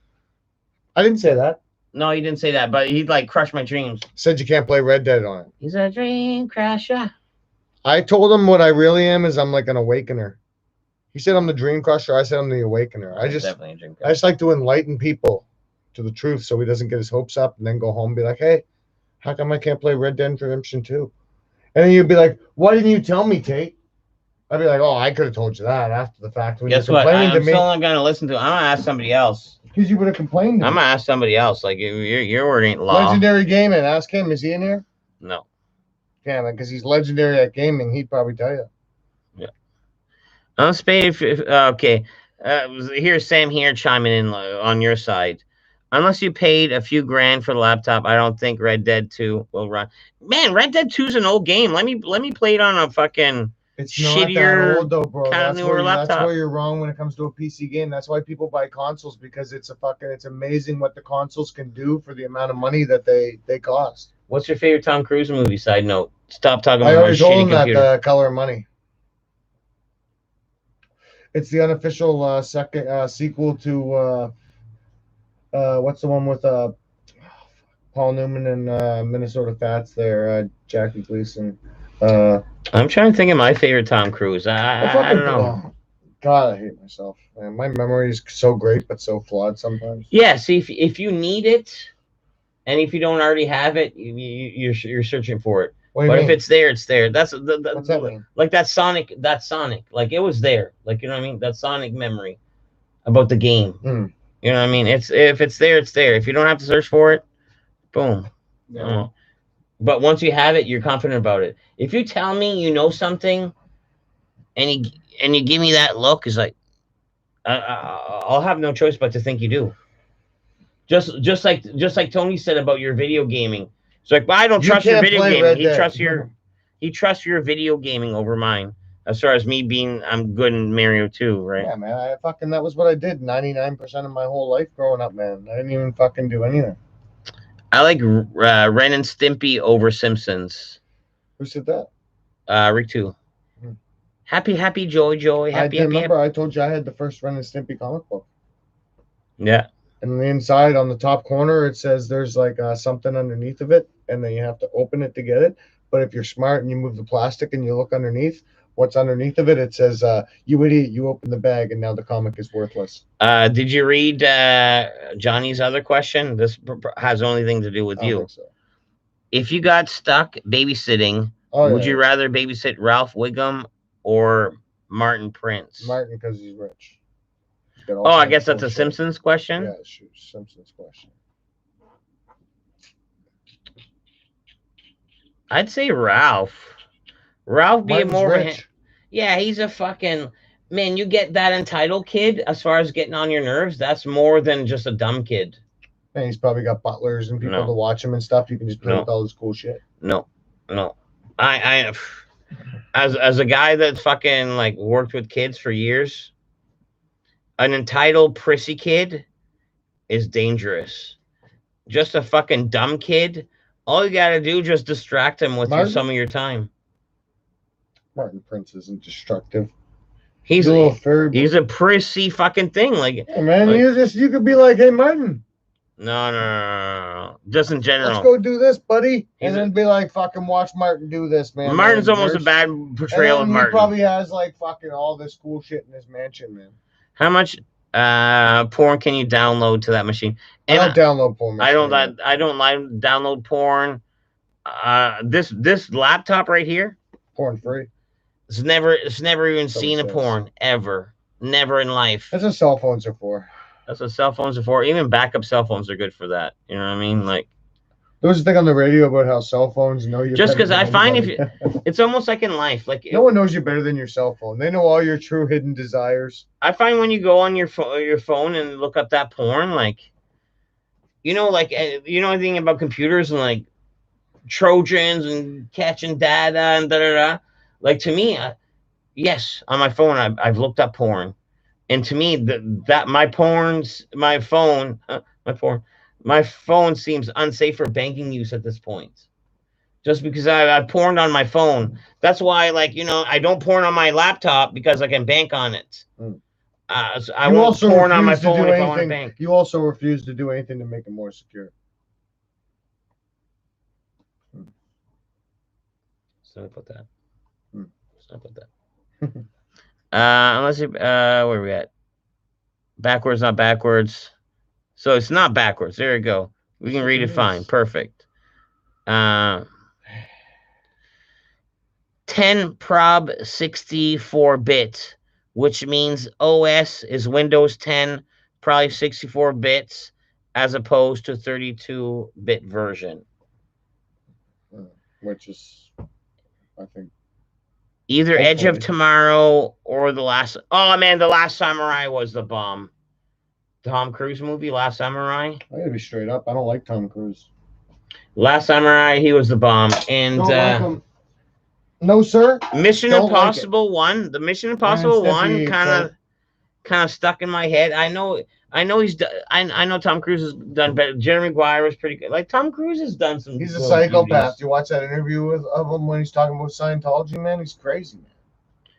I didn't say that. No, he didn't say that, but he'd like crush my dreams. Said you can't play Red Dead on it. He's a dream crusher. I told him what I really am is I'm like an awakener. He said I'm the dream crusher. I said I'm the awakener. I just like to enlighten people to the truth so he doesn't get his hopes up and then go home and be like, hey, how come I can't play Red Dead Redemption 2? And then you'd be like, why didn't you tell me, Tate? I'd be like, oh, I could have told you that after the fact. When guess what? I'm still not going to listen to it. I'm going to ask somebody else. Because you would have complained to me. I'm going to ask somebody else. Like, your word ain't law. Legendary Gaming. Ask him. Is he in here? No. Yeah, man, because he's legendary at gaming. He'd probably tell you. Yeah. Spade, okay. Here's Sam here chiming in on your side. Unless you paid a few grand for the laptop, I don't think Red Dead 2 will run. Man, Red Dead 2 is an old game. Let me play it on a fucking shittier, old though, bro. Kind of newer laptop. That's where you're wrong when it comes to a PC game. That's why people buy consoles, because it's amazing what the consoles can do for the amount of money that they cost. What's your favorite Tom Cruise movie? Side note. Stop talking about I already told him computer. that Color of Money. It's the unofficial second sequel to what's the one with Paul Newman and Minnesota Fats there, Jackie Gleason. I'm trying to think of my favorite Tom Cruise. I don't know. God, I hate myself. Man, my memory is so great, but so flawed sometimes. Yeah, see, if you need it, and if you don't already have it, you're searching for it. But if it's there, it's there. That's what's that mean? Like that Sonic. Like, it was there. Like, you know what I mean? That Sonic memory about the game. Mm. You know what I mean? If it's there, it's there. If you don't have to search for it, boom. Yeah. But once you have it, you're confident about it. If you tell me you know something, and you give me that look, it's like I'll have no choice but to think you do. Just like Tony said about your video gaming. It's like, well, I don't trust your video gaming. He trusts your video gaming over mine. As far as me being, I'm good in Mario 2, right? Yeah, man. That was what I did 99% of my whole life growing up, man. I didn't even fucking do anything. I like Ren and Stimpy over Simpsons. Who said that? Rick 2. Happy, joy. Happy. I told you I had the first Ren and Stimpy comic book. Yeah. And on the inside, on the top corner, it says there's like something underneath of it, and then you have to open it to get it. But if you're smart and you move the plastic and you look underneath, what's underneath of it? It says, "You idiot! You opened the bag, and now the comic is worthless." Did you read Johnny's other question? This has only thing to do with you. So. If you got stuck babysitting Oh, Would yeah. you rather babysit Ralph Wiggum or Martin Prince? Martin, because he's rich. He's got all Oh, I kinds guess of that's cool a shit. Simpsons question. Yeah, shoot, Simpsons question. I'd say Ralph. Ralph be Martin's more of a rich. yeah, he's a fucking man. You get that entitled kid as far as getting on your nerves. That's more than just a dumb kid. And he's probably got butlers and people No. to watch him and stuff. You can just play No. with all this cool shit. No, I as a guy that's fucking like worked with kids for years, an entitled prissy kid is dangerous. Just a fucking dumb kid. All you gotta do is just distract him with some of your time. Martin Prince isn't destructive. He's a little fairy. He's a prissy fucking thing. Like, yeah, man, like, you could be like, hey, Martin. No. Just in general. Let's go do this, buddy. And then be like, fucking watch Martin do this, man. Martin's almost a bad portrayal of Martin. He probably has like fucking all this cool shit in his mansion, man. How much porn can you download to that machine? And I don't download porn. I don't like download porn. This laptop right here, porn free. It's never even seen a porn ever. Never in life. That's what cell phones are for. That's what cell phones are for. Even backup cell phones are good for that. You know what I mean? Like, there was a thing on the radio about how cell phones know you. Just because I find it's almost like in life, like no one knows you better than your cell phone. They know all your true hidden desires. I find when you go on your phone and look up that porn, like, you know anything about computers and like Trojans and catching data and da. Like, to me, yes, on my phone, I've looked up porn, and to me, my phone seems unsafe for banking use at this point. Just because I porned on my phone, that's why, like, I don't porn on my laptop because I can bank on it. So I won't porn on my phone if I want to bank. You also refuse to do anything to make it more secure. So about that. About that. Unless you, where are we at? Backwards, not backwards. So it's not backwards. There you go. We can read it fine. Perfect. 10 prob 64-bit, which means OS is Windows 10, probably 64 bits, as opposed to 32-bit version. Which is, I think, either Edge of Tomorrow or The Last Samurai was the bomb. Tom Cruise movie, Last Samurai. I gotta be straight up. I don't like Tom Cruise. Last Samurai, he was the bomb. And no, sir. Mission Impossible 1. The Mission Impossible 1 kind of stuck in my head. I know he's done. I know Tom Cruise has done better. Jeremy Maguire was pretty good. Like, Tom Cruise has done some. He's a psychopath. Movies. You watch that interview of him when he's talking about Scientology, man. He's crazy, man.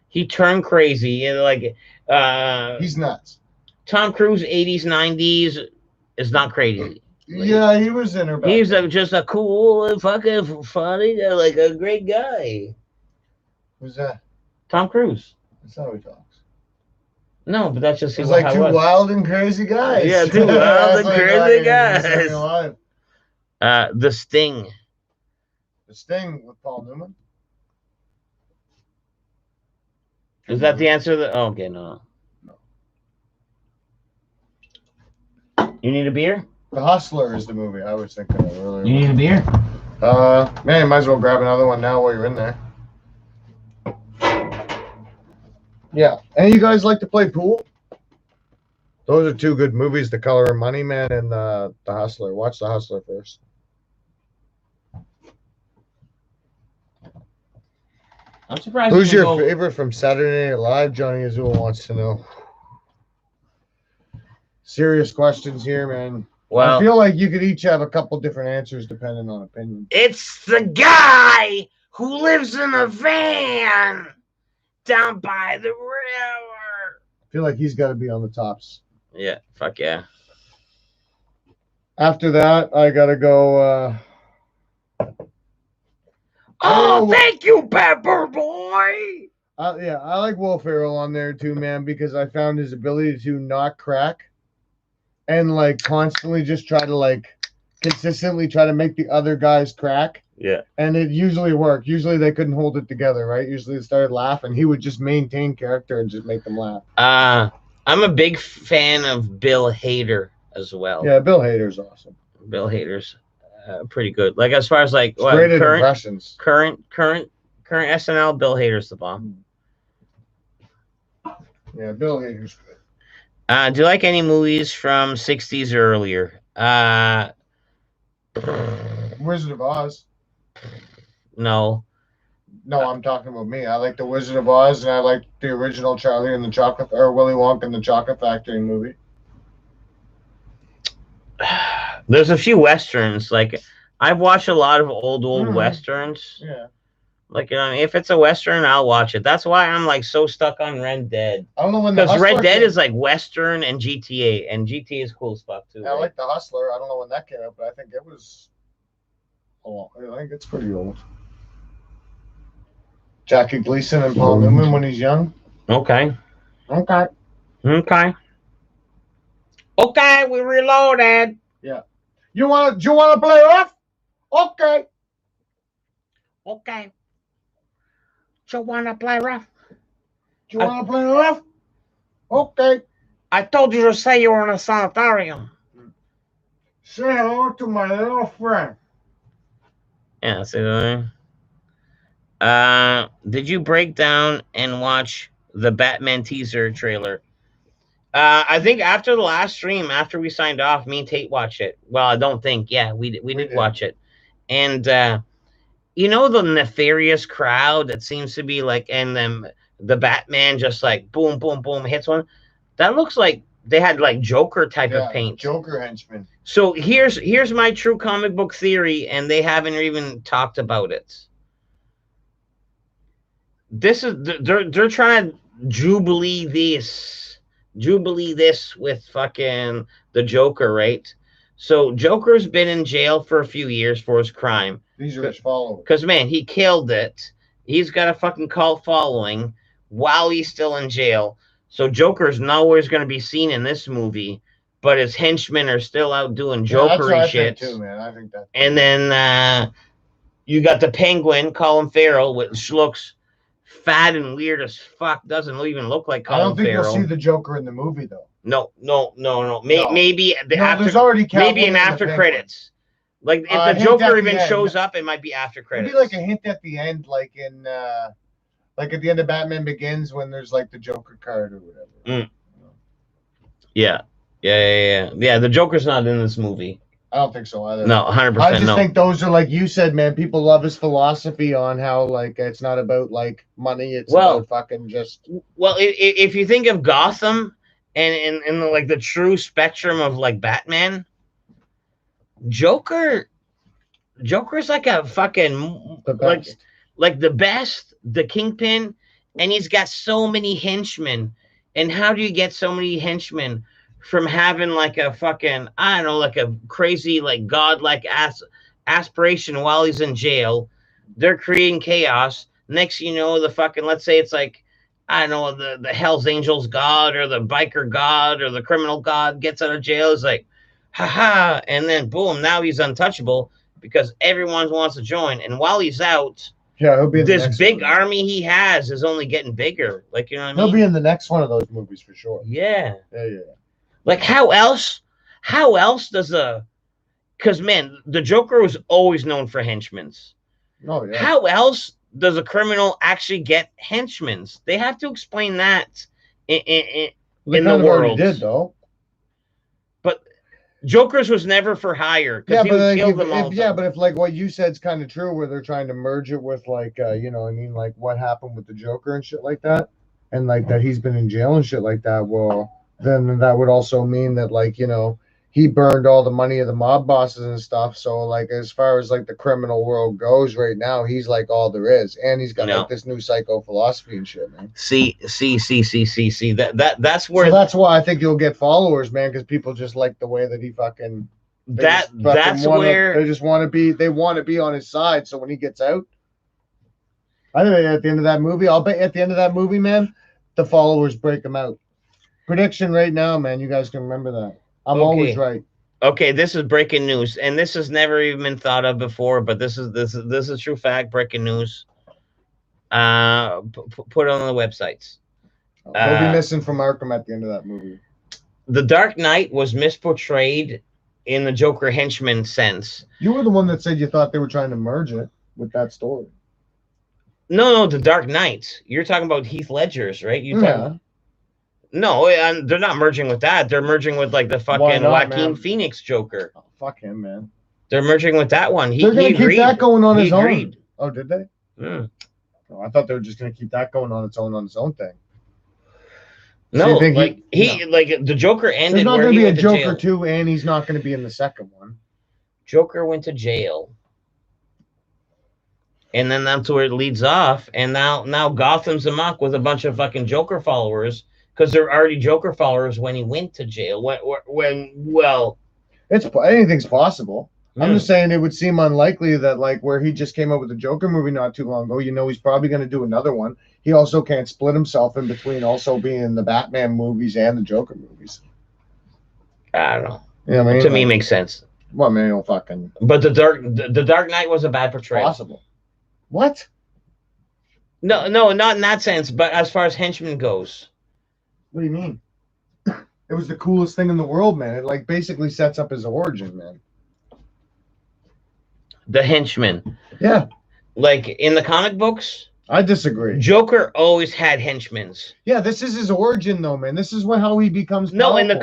He turned crazy. Like, he's nuts. Tom Cruise, 80s, 90s, is not crazy. Like, yeah, he was in her. He's just a cool, fucking funny, like a great guy. Who's that? Tom Cruise. That's how he talks. No, but that's just it's like two wild and crazy guys. Yeah, two wild and crazy guys. The Sting. The Sting with Paul Newman. Is that the answer? Oh, okay, no. You need a beer? The Hustler is the movie I was thinking of earlier. You need a beer? Man, you might as well grab another one now while you're in there. Yeah. Any of you guys like to play pool? Those are two good movies, The Color of Money, man, and The Hustler. Watch The Hustler first. I'm surprised. Who's your favorite from Saturday Night Live? Johnny Azul wants to know. Serious questions here, man. Well, I feel like you could each have a couple different answers depending on opinion. It's the guy who lives in a van down by the river. I feel like he's got to be on the tops. Yeah, fuck yeah. After that, I got to go... thank you, Pepper Boy! Yeah, I like Will Ferrell on there too, man, because I found his ability to not crack and, like, constantly just try to, like, consistently try to make the other guys crack Yeah. And it usually worked. Usually they couldn't hold it together, right? Usually they started laughing. He would just maintain character and just make them laugh. I'm a big fan of Bill Hader as well. Yeah, Bill Hader's awesome. Bill Hader's pretty good. Like as far as like He's great at impressions. current SNL, Bill Hader's the bomb. Yeah, Bill Hader's good. Do you like any movies from 60s or earlier? Wizard of Oz. No. No, I'm talking about me. I like the Wizard of Oz, and I like the original Charlie and the Chocolate, or Willy Wonka and the Chocolate Factory movie. There's a few westerns. Like I've watched a lot of old westerns. Yeah. Like, you know, if it's a western, I'll watch it. That's why I'm like so stuck on Red Dead. I don't know when because Red Dead is like western and GTA, and GTA is cool as fuck too. Yeah, right? I like The Hustler. I don't know when that came out, but I think it was. Oh, I think it's pretty old. Jackie Gleason and Paul Newman when he's young. Okay. Okay. Okay. Okay, we reloaded. Yeah. Do you want to play rough? Okay. Okay. Do you want to play rough? Do you want to play rough? Okay. I told you to say you were in a sanitarium. Say hello to my little friend. Yeah, see what I mean? Did you break down and watch the Batman teaser trailer? I think after the last stream, after we signed off, me and Tate watched it. Well, I don't think. Yeah, we did watch it. And you know the nefarious crowd that seems to be like, and then the Batman just like boom, boom, boom hits one. That looks like they had like Joker type of paint. Joker henchman. So here's my true comic book theory, and they haven't even talked about it. This is they're trying to jubilee this with fucking the Joker, right? So Joker's been in jail for a few years for his crime. These are his followers. Because man, he killed it. He's got a fucking cult following while he's still in jail. So Joker's nowhere going to be seen in this movie, but his henchmen are still out doing Jokery shit. Too, man. I think that. And then you got the Penguin, Colin Farrell, which looks fat and weird as fuck. Doesn't even look like Colin Farrell. I don't think you'll see the Joker in the movie though. No. Maybe there's already maybe an after credits. Like if the Joker even shows up, it might be after credits. Maybe like a hint at the end, like in like at the end of Batman Begins when there's like the Joker card or whatever. Yeah. The Joker's not in this movie. I don't think so either. No, 100%. I just think those are, like you said, man. People love his philosophy on how like it's not about like money. It's about fucking just. Well, if you think of Gotham and like the true spectrum of like Batman, Joker's like a fucking like the best, the Kingpin, and he's got so many henchmen. And how do you get so many henchmen from having like a fucking, I don't know, like a crazy, like godlike aspiration while he's in jail? They're creating chaos. Next, you know, the fucking, let's say it's like, I don't know, the Hell's Angels god or the biker god or the criminal god gets out of jail. It's like, haha. And then boom, now he's untouchable because everyone wants to join. And while he's out, he'll be in this big army he has is only getting bigger. Like, you know what I mean? He'll be in the next one of those movies for sure. Yeah. Yeah. Like, how else does because man, the Joker was always known for henchmen. Oh, yeah. How else does a criminal actually get henchmen? They have to explain that in the world. Did though. But Joker's was never for hire. Yeah, but if like what you said is kind of true, where they're trying to merge it with like you know, I mean, like what happened with the Joker and shit like that, and like that he's been in jail and shit like that. Well, then that would also mean that like, you know, he burned all the money of the mob bosses and stuff. So like as far as like the criminal world goes right now, he's like all there is, and he's got like this new psycho philosophy and shit, man. See. That's where. So that's why I think you'll get followers, man, because people just like the way that he fucking. That's where they just want to be. They want to be on his side. So when he gets out, I think at the end of that movie, I'll bet at the end of that movie, man, the followers break him out. Prediction right now, man. You guys can remember that. I'm always right. Okay, this is breaking news, and this has never even been thought of before, but this is true fact, breaking news. Put it on the websites. He'll be missing from Arkham at the end of that movie. The Dark Knight was misportrayed in the Joker henchman sense. You were the one that said you thought they were trying to merge it with that story. No, the Dark Knight. You're talking about Heath Ledger's, right? Yeah. No, and they're not merging with that. They're merging with like the fucking Joaquin Phoenix Joker. Oh, fuck him, man. They're merging with that one. They're going to keep that going on his own. Oh, did they? Mm. Oh, I thought they were just going to keep that going on its own thing. No, so like the Joker ended. There's not going to be a Joker 2, and he's not going to be in the second one. Joker went to jail. And then that's where it leads off. And now Gotham's amok with a bunch of fucking Joker followers because they're already Joker followers when he went to jail. Well, anything's possible. I'm just saying it would seem unlikely that like where he just came up with the Joker movie not too long ago, he's probably going to do another one. He also can't split himself in between also being in the Batman movies and the Joker movies. I don't know. Yeah, I mean, to me it makes sense. Well, man, you'll fucking. But the Dark Knight was a bad portrayal. Possible. What? No, not in that sense. But as far as henchman goes, what do you mean? It was the coolest thing in the world, man. It like basically sets up his origin, man. The henchman. Yeah. Like in the comic books. I disagree. Joker always had henchmen. Yeah, this is his origin, though, man. This is how he becomes. No, powerful.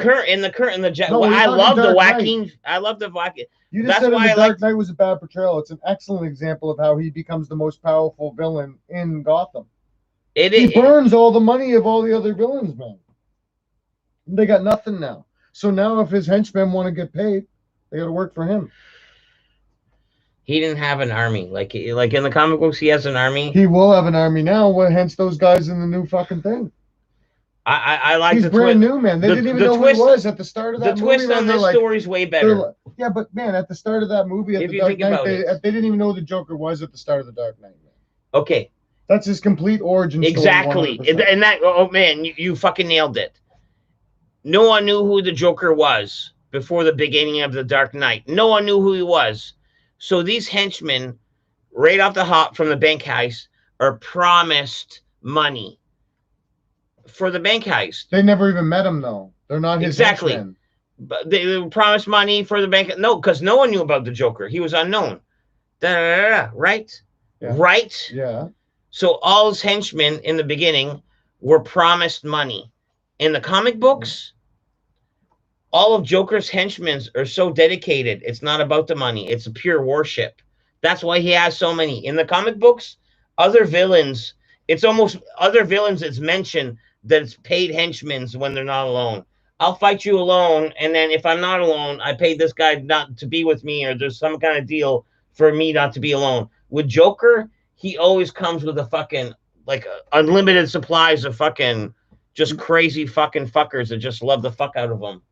I love the Joaquin. I love the Joaquin. You just said the Dark Knight was a bad portrayal. It's an excellent example of how he becomes the most powerful villain in Gotham. He burns all the money of all the other villains, man. They got nothing now. So now, if his henchmen want to get paid, they got to work for him. He didn't have an army. Like in the comic books, he has an army. He will have an army now. Well, hence those guys in the new fucking thing. I like He's brand new, man. They didn't even know who he was at the start of that movie. The twist on this story's way better. Yeah, but man, at the start of that movie, at the Dark Knight, they didn't even know who the Joker was at the start of the Dark Knight. Man. Okay. That's his complete origin story. Exactly. 100%. And that, oh man, you fucking nailed it. No one knew who the Joker was before the beginning of the Dark Knight. No one knew who he was. So these henchmen, right off the hop from the bank heist, are promised money for the bank heist. They never even met him, though. They're not his henchmen. But they promised money for the bank. No, because no one knew about the Joker. He was unknown. Right? Yeah. Right? Yeah. So all his henchmen in the beginning were promised money. In the comic books, all of Joker's henchmen are so dedicated. It's not about the money. It's a pure worship. That's why he has so many. In the comic books, other villains, it's mentioned that it's paid henchmen when they're not alone. I'll fight you alone, and then if I'm not alone, I pay this guy not to be with me, or there's some kind of deal for me not to be alone. With Joker, he always comes with a fucking, like, unlimited supplies of fucking just crazy fucking fuckers that just love the fuck out of him.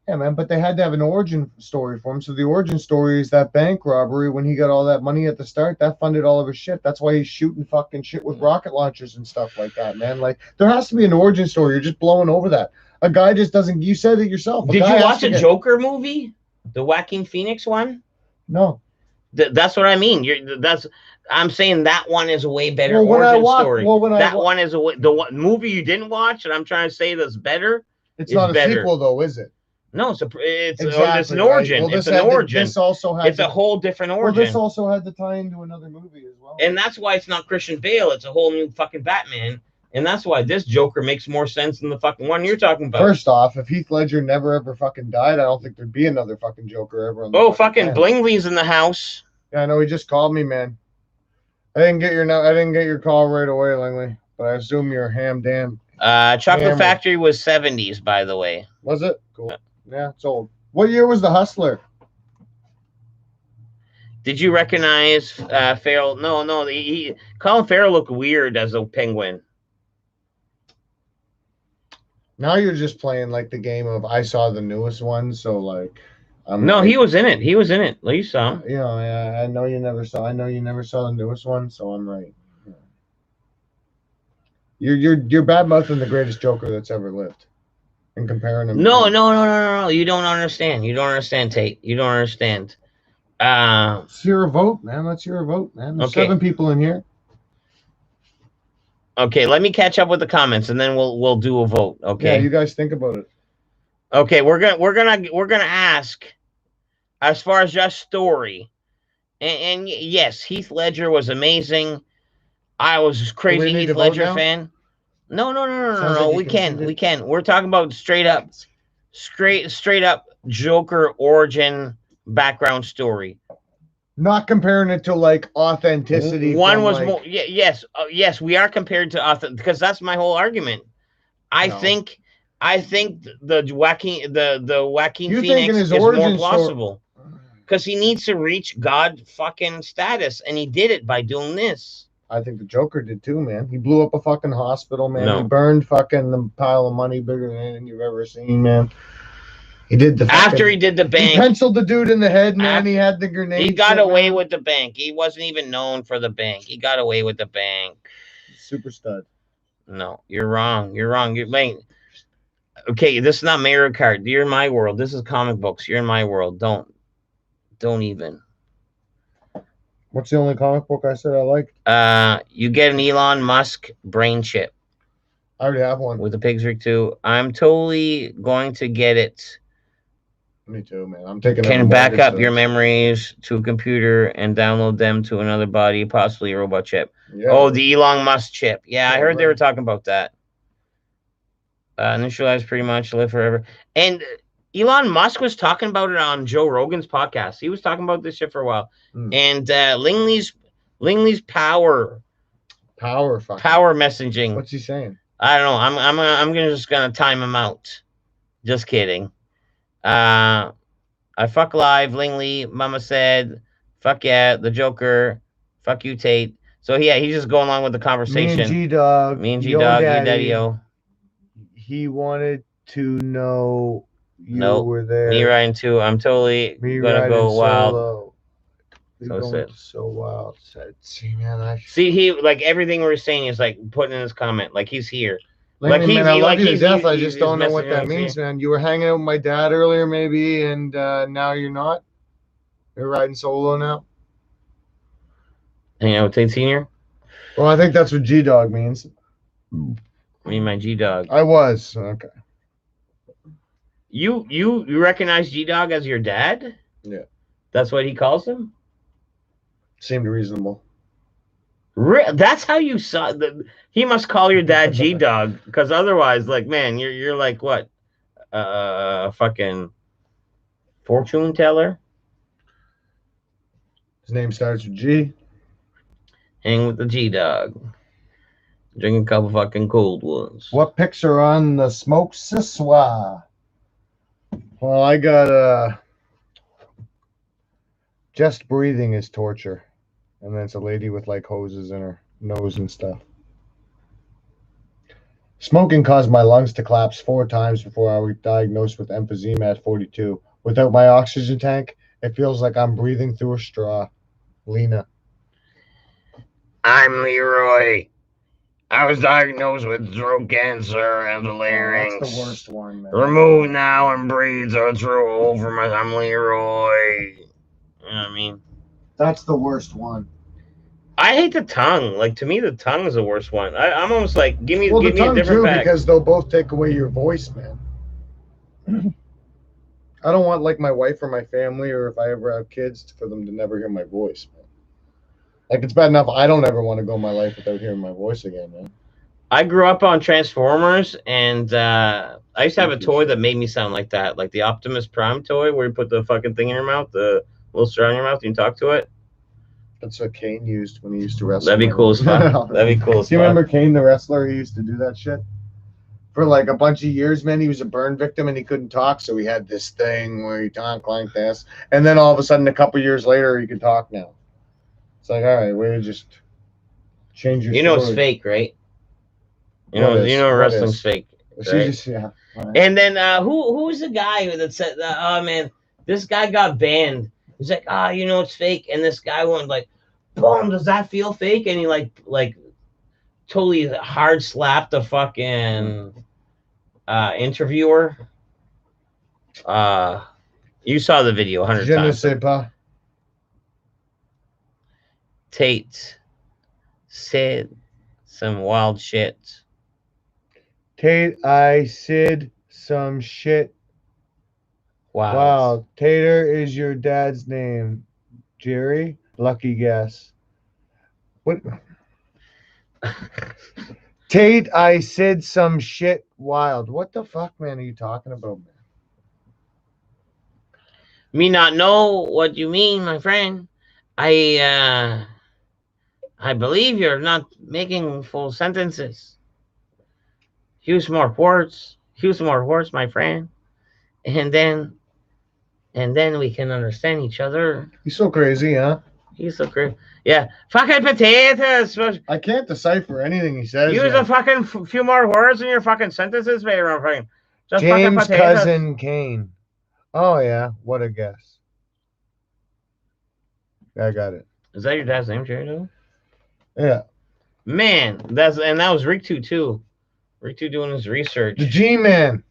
Yeah, man, but they had to have an origin story for him. So the origin story is that bank robbery when he got all that money at the start. That funded all of his shit. That's why he's shooting fucking shit with rocket launchers and stuff like that, man. Like, there has to be an origin story. You're just blowing over that. A guy just doesn't. You said it yourself. Did you watch the Joker movie, the Joaquin Phoenix one? No. That's what I mean. I'm saying that one is a way better origin story. One is the movie you didn't watch, and I'm trying to say that's better. It's not a sequel, though, is it? No, it's an origin. Well, it's an origin. This also had a whole different origin. Well, this also had to tie into another movie as well. And that's why it's not Christian Bale. It's a whole new fucking Batman. And that's why this Joker makes more sense than the fucking one you're talking about. First off, if Heath Ledger never ever fucking died, I don't think there'd be another fucking Joker ever. Fucking Blingley's in the house. Yeah, I know. He just called me, man. I didn't get your call right away, Langley. But I assume you're ham-damn. Chocolate Factory was 70s, by the way. Was it? Cool. Yeah, it's old. What year was The Hustler? Did you recognize Farrell? No. Colin Farrell looked weird as a penguin. Now you're just playing like the game of I saw the newest one, so like. He was in it. He was in it. You saw him. Yeah, I know you never saw. I know you never saw the newest one, so I'm right. Yeah. You're bad mouthing the greatest Joker that's ever lived. and comparing them. No. You don't understand. You don't understand, Tate. You don't understand. Let's hear a vote, man. Let's hear a vote, man. There's Okay. 7 people in here. Okay, let me catch up with the comments, and then we'll do a vote. Okay. Yeah, you guys think about it. Okay, we're gonna ask as far as just story, and yes, Heath Ledger was amazing. I was a crazy Heath Ledger fan. No. Like We can. We're talking about straight up Joker origin background story. Not comparing it to like authenticity. One was like, more. Yes. We are compared to authentic because that's my whole argument. I think the Joaquin Phoenix is more plausible because he needs to reach God fucking status, and he did it by doing this. I think the Joker did too, man. He blew up a fucking hospital, man. No. He burned fucking the pile of money bigger than anything you've ever seen, man. He did the after he did the bank. He penciled the dude in the head, man. He had the grenade. He got away with the bank. He wasn't even known for the bank. He got away with the bank. Super stud. No, you're wrong. You're wrong. Okay, this is not Mario Kart. You're in my world. This is comic books. You're in my world. Don't even. What's the only comic book I said I liked? You get an Elon Musk brain chip. I already have one. With the Pigs Rig 2. I'm totally going to get it. Me too, man. I'm taking. Can back up your memories to a computer and download them to another body, possibly a robot chip. Yeah. Oh, the Elon Musk chip. Yeah, I heard they were talking about that. Initialize pretty much, live forever. And Elon Musk was talking about it on Joe Rogan's podcast. He was talking about this shit for a while. And Lingley's power messaging. What's he saying? I don't know. I'm just gonna time him out. Just kidding. I fuck live. Lingley. Mama said, "Fuck yeah." The Joker. Fuck you, Tate. So yeah, he's just going along with the conversation. Me and G-Dog. Yo Daddy-O. He wanted to know you were there. Me riding too. I'm totally gonna go wild. So wild. See, man. He like everything we're saying is like putting in his comment. Like he's here. Like man, I love you to death. I just don't know what that means, man. You were hanging out with my dad earlier, maybe, and now you're not. You're riding solo now. Hanging out with Tate Senior. Well, I think that's what G-Dog means. Me and my G-Dog. I was okay. You recognize G-Dog as your dad? Yeah. That's what he calls him? Seemed reasonable. That's how you saw he must call your dad G-Dog, because otherwise, like, man, you're like what? Fucking fortune teller? His name starts with G. Hang with the G-Dog. Drink a couple fucking cold ones. What pics are on the smoke siswa? Well, I got just breathing is torture. And then it's a lady with like hoses in her nose and stuff. Smoking caused my lungs to collapse 4 times before I was diagnosed with emphysema at 42. Without my oxygen tank, it feels like I'm breathing through a straw. Lena. I'm Leroy. I was diagnosed with throat cancer and the larynx. That's the worst one, man. Remove now and breathe so it's real over my. I'm Leroy. You know what I mean? That's the worst one. I hate the tongue. Like, to me, the tongue is the worst one. I'm almost like, give me a different too, pack. Because they'll both take away your voice, man. I don't want like my wife or my family, or if I ever have kids, for them to never hear my voice, man. Like, it's bad enough I don't ever want to go my life without hearing my voice again, man. I grew up on Transformers, and I used to have a toy that made me sound like that, like the Optimus Prime toy, where you put the fucking thing in your mouth, the little straw in your mouth, and you talk to it. That's what Kane used when he used to wrestle. That'd be cool as fuck. That'd be cool as fuck. Do you remember Kane the wrestler? He used to do that shit for like a bunch of years, man. He was a burn victim and he couldn't talk, so he had this thing where he talked like this, and then all of a sudden, a couple years later, he could talk now. It's like, all right, way to just change your. You know, it's fake, right? You know, wrestling's fake. Right? Yeah. Right. And then who's the guy that said, "Oh man, this guy got banned." He's like, it's fake. And this guy went like, boom, does that feel fake? And he like totally hard slapped the fucking interviewer. You saw the video 100 Je ne times. sais pas. Tate said some wild shit. Tate, I said some shit. Wow. Wow. Tater is your dad's name. Jerry? Lucky guess. What? Tate, I said some shit wild. What the fuck, man, are you talking about, man? Me not know what you mean, my friend. I believe you're not making full sentences. Use more words. Use more words, my friend. And then we can understand each other. He's so crazy, huh? He's so great. Yeah. Fucking potatoes. I can't decipher anything he says. Use a fucking few more words in your fucking sentences, baby. Just fucking James potatoes. Cousin Kane. Oh yeah, what a guess. I got it. Is that your dad's name, Jerry? Yeah. Man, that was Rick2 too. Rick2 doing his research. The G-Man.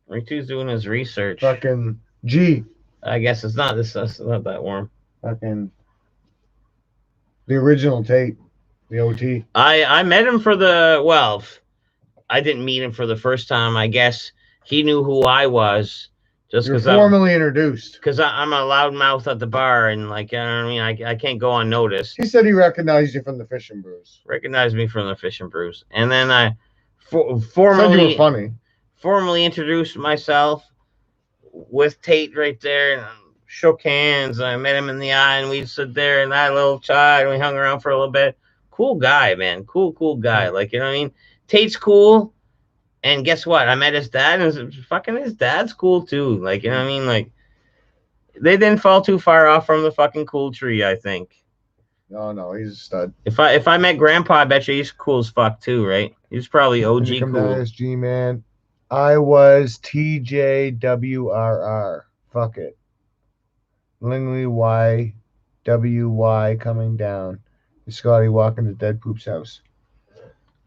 Rick2's doing his research. Fucking G. I guess it's not not that warm. Fucking the original Tate. The OT. I met him for I didn't meet him for the first time. I guess he knew who I was just because formally introduced. Because I'm a loudmouth at the bar, and like, you know what I mean, I can't go unnoticed. He said he recognized you from the Fish and Brews. Recognized me from the Fish and Brews, and then I said you were funny. Formally introduced myself with Tate right there, and shook hands. And I met him in the eye, and we stood there and had a little chat, and we hung around for a little bit. Cool guy, man. Cool guy. Like, you know what I mean? Tate's cool. And guess what? I met his dad, and his dad's cool too. Like, you know what I mean? Like, they didn't fall too far off from the fucking cool tree, I think. No, he's a stud. If I met Grandpa, I bet you he's cool as fuck too, right? He's probably OG cool. G-Man. I was TJWRR. Fuck it. Lingley YWY coming down. Scotty walking to Dead Poop's house.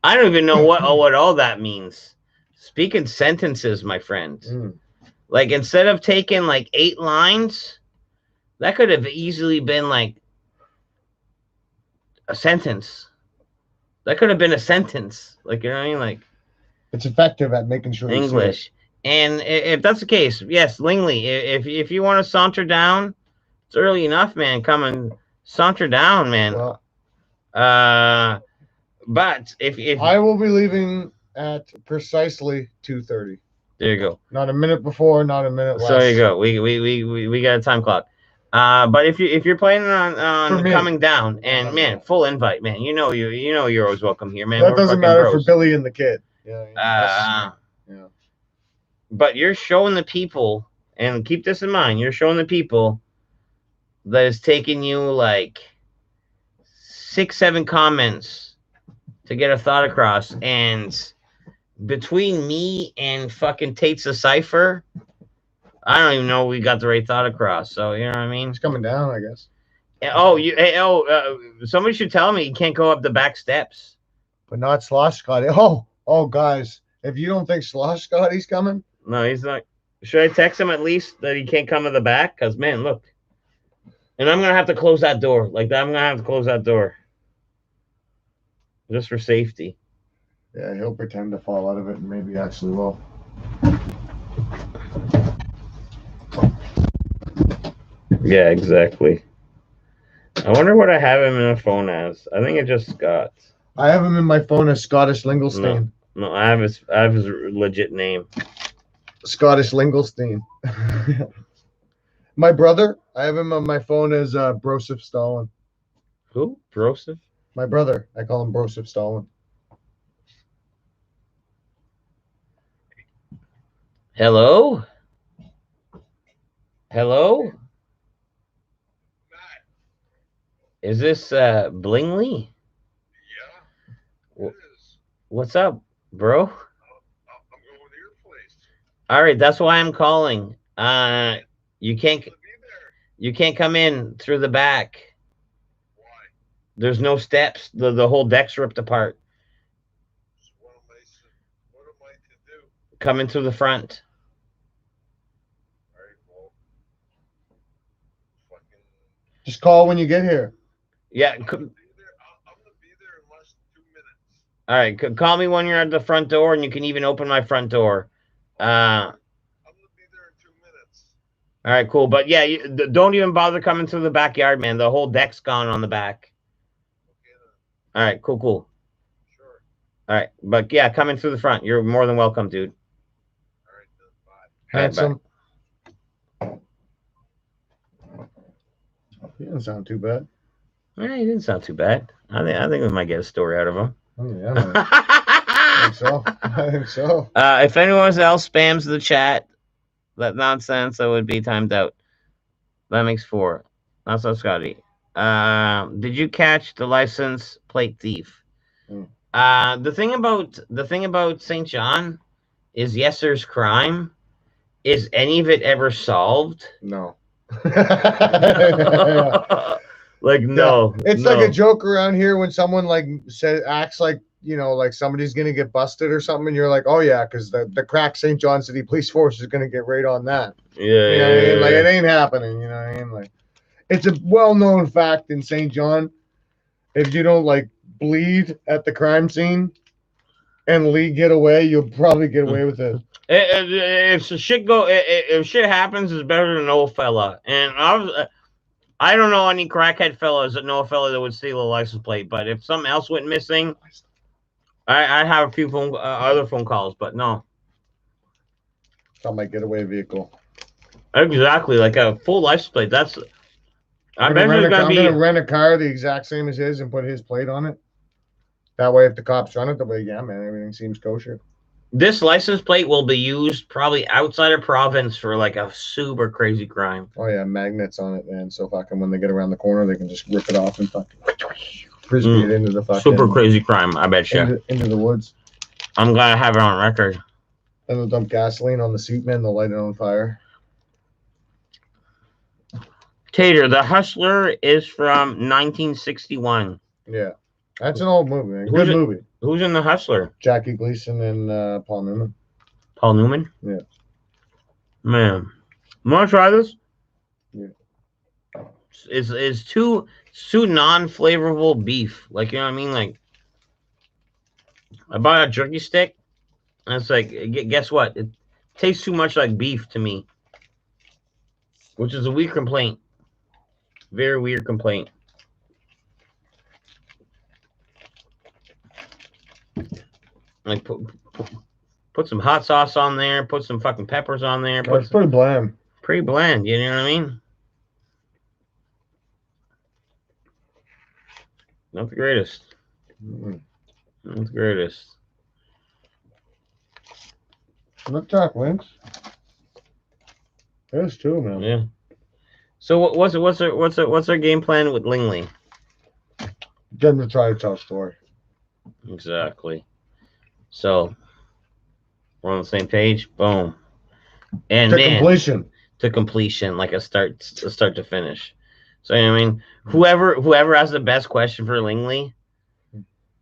I don't even know what all that means. Speaking sentences, my friend. Like, instead of taking like 8 lines, that could have easily been like a sentence. That could have been a sentence. Like, you know what I mean? Like, it's effective at making sure English. And if that's the case, yes, Lingley, if you want to saunter down, it's early enough, man. Come and saunter down, man. Well, but if I will be leaving at precisely 2:30. There you go. Not a minute before, not a minute less. So there you go. We got a time clock. But if you're planning on coming down, and man, full invite, man. You know you're always welcome here, man. That doesn't matter for Billy and the kid. Yeah. But you're showing the people, and keep this in mind, you're showing the people that it's taking you like 6-7 comments to get a thought across, and between me and fucking Tate's a cipher, I don't even know we got the right thought across. So you know what I mean? It's coming down, I guess. Somebody should tell me you can't go up the back steps. But not Slosh Scotty. Oh, guys, if you don't think Slosh Scotty's coming, no, he's not. Should I text him at least that he can't come to the back? Because man, look, and I'm gonna have to close that door. Like that, I'm gonna have to close that door just for safety. Yeah, he'll pretend to fall out of it and maybe actually will. Yeah, exactly. I wonder what I have him in a phone as. I think it just Scott. I have him in my phone as Scottish Linglestein. No, I have his legit name. Scottish Linglestein. My brother, I have him on my phone as Broseph Stalin. Who? Broseph? My brother. I call him Broseph Stalin. Hello? Hello? Is this Blingley? Yeah, it is. What's up, bro? I'm going to your place. All right, that's why I'm calling. You can't come in through the back. Why? There's no steps. The whole deck's ripped apart. So what am I to do? coming to the front. All right, well, fucking. Just call when you get here. Yeah. I'm gonna be there. I'm gonna be there in less than 2 minutes. All right. Call me when you're at the front door, and you can even open my front door. I'm gonna be there in 2 minutes. All right, cool. But yeah, don't even bother coming through the backyard, man. The whole deck's gone on the back. Okay, then. All right, cool. Sure. All right, but yeah, coming through the front. You're more than welcome, dude. All right, then. Bye. All right, bye. Handsome. He doesn't sound too bad. He didn't sound too bad. I think we might get a story out of him. Oh, yeah, man. I think so. I think so. If anyone else spams the chat, that nonsense, that would be timed out. That makes 4. Not so Scotty. Did you catch the license plate thief? The thing about St. John is, yes, there's crime. Is any of it ever solved? No. Like, no. It's no. like a joke around here when someone like acts like, you know, like somebody's gonna get busted or something, and you're like, oh yeah, because the crack St. John City Police Force is gonna get right on that. Yeah, You know what I mean? yeah, Like, yeah. it ain't happening. You know what I mean? Like, it's a well-known fact in St. John. If you don't like bleed at the crime scene and get away, you'll probably get away with it. If shit happens, it's better than no fella. And I don't know any crackhead fellas that know a fella that would steal a license plate. But if something else went missing, I have a few other phone calls. But no, Got my getaway vehicle. exactly, like a full license plate. That's I bet there's gonna I'm be. gonna rent a car the exact same as his and put his plate on it. That way, if the cops run it, they'll be like, yeah, man, everything seems kosher. This license plate will be used probably outside of province for like a super crazy crime. Oh yeah, magnets on it, man. So fucking when they get around the corner, they can just rip it off and fucking frisbee it into the fucking Super crazy crime, I bet you. into the woods. I'm gonna have it on record. And they'll dump gasoline on the seat, man. They'll light it on fire. Tater, The Hustler is from 1961. Yeah, that's an old movie, man. Who's Good it? movie. Who's in The Hustler? Jackie Gleason and Paul Newman. Paul Newman? Yeah. Man. Want to try this? Yeah. It's too non-flavorful beef. Like, you know what I mean? Like, I bought a jerky stick, and it's like, guess what? It tastes too much like beef to me. Which is a weird complaint. Very weird complaint. Like, put some hot sauce on there, put some fucking peppers on there. It's pretty bland. Pretty bland, you know what I mean? Not the greatest. Mm-mm. Not the greatest. Look, Jack Links. There's two, man. Yeah. So what's our game plan with Lingley? Get him to try to tell a story. Exactly. So we're on the same page. Boom. And To man, completion. to completion, like a start to finish. So I mean, whoever has the best question for Lingley,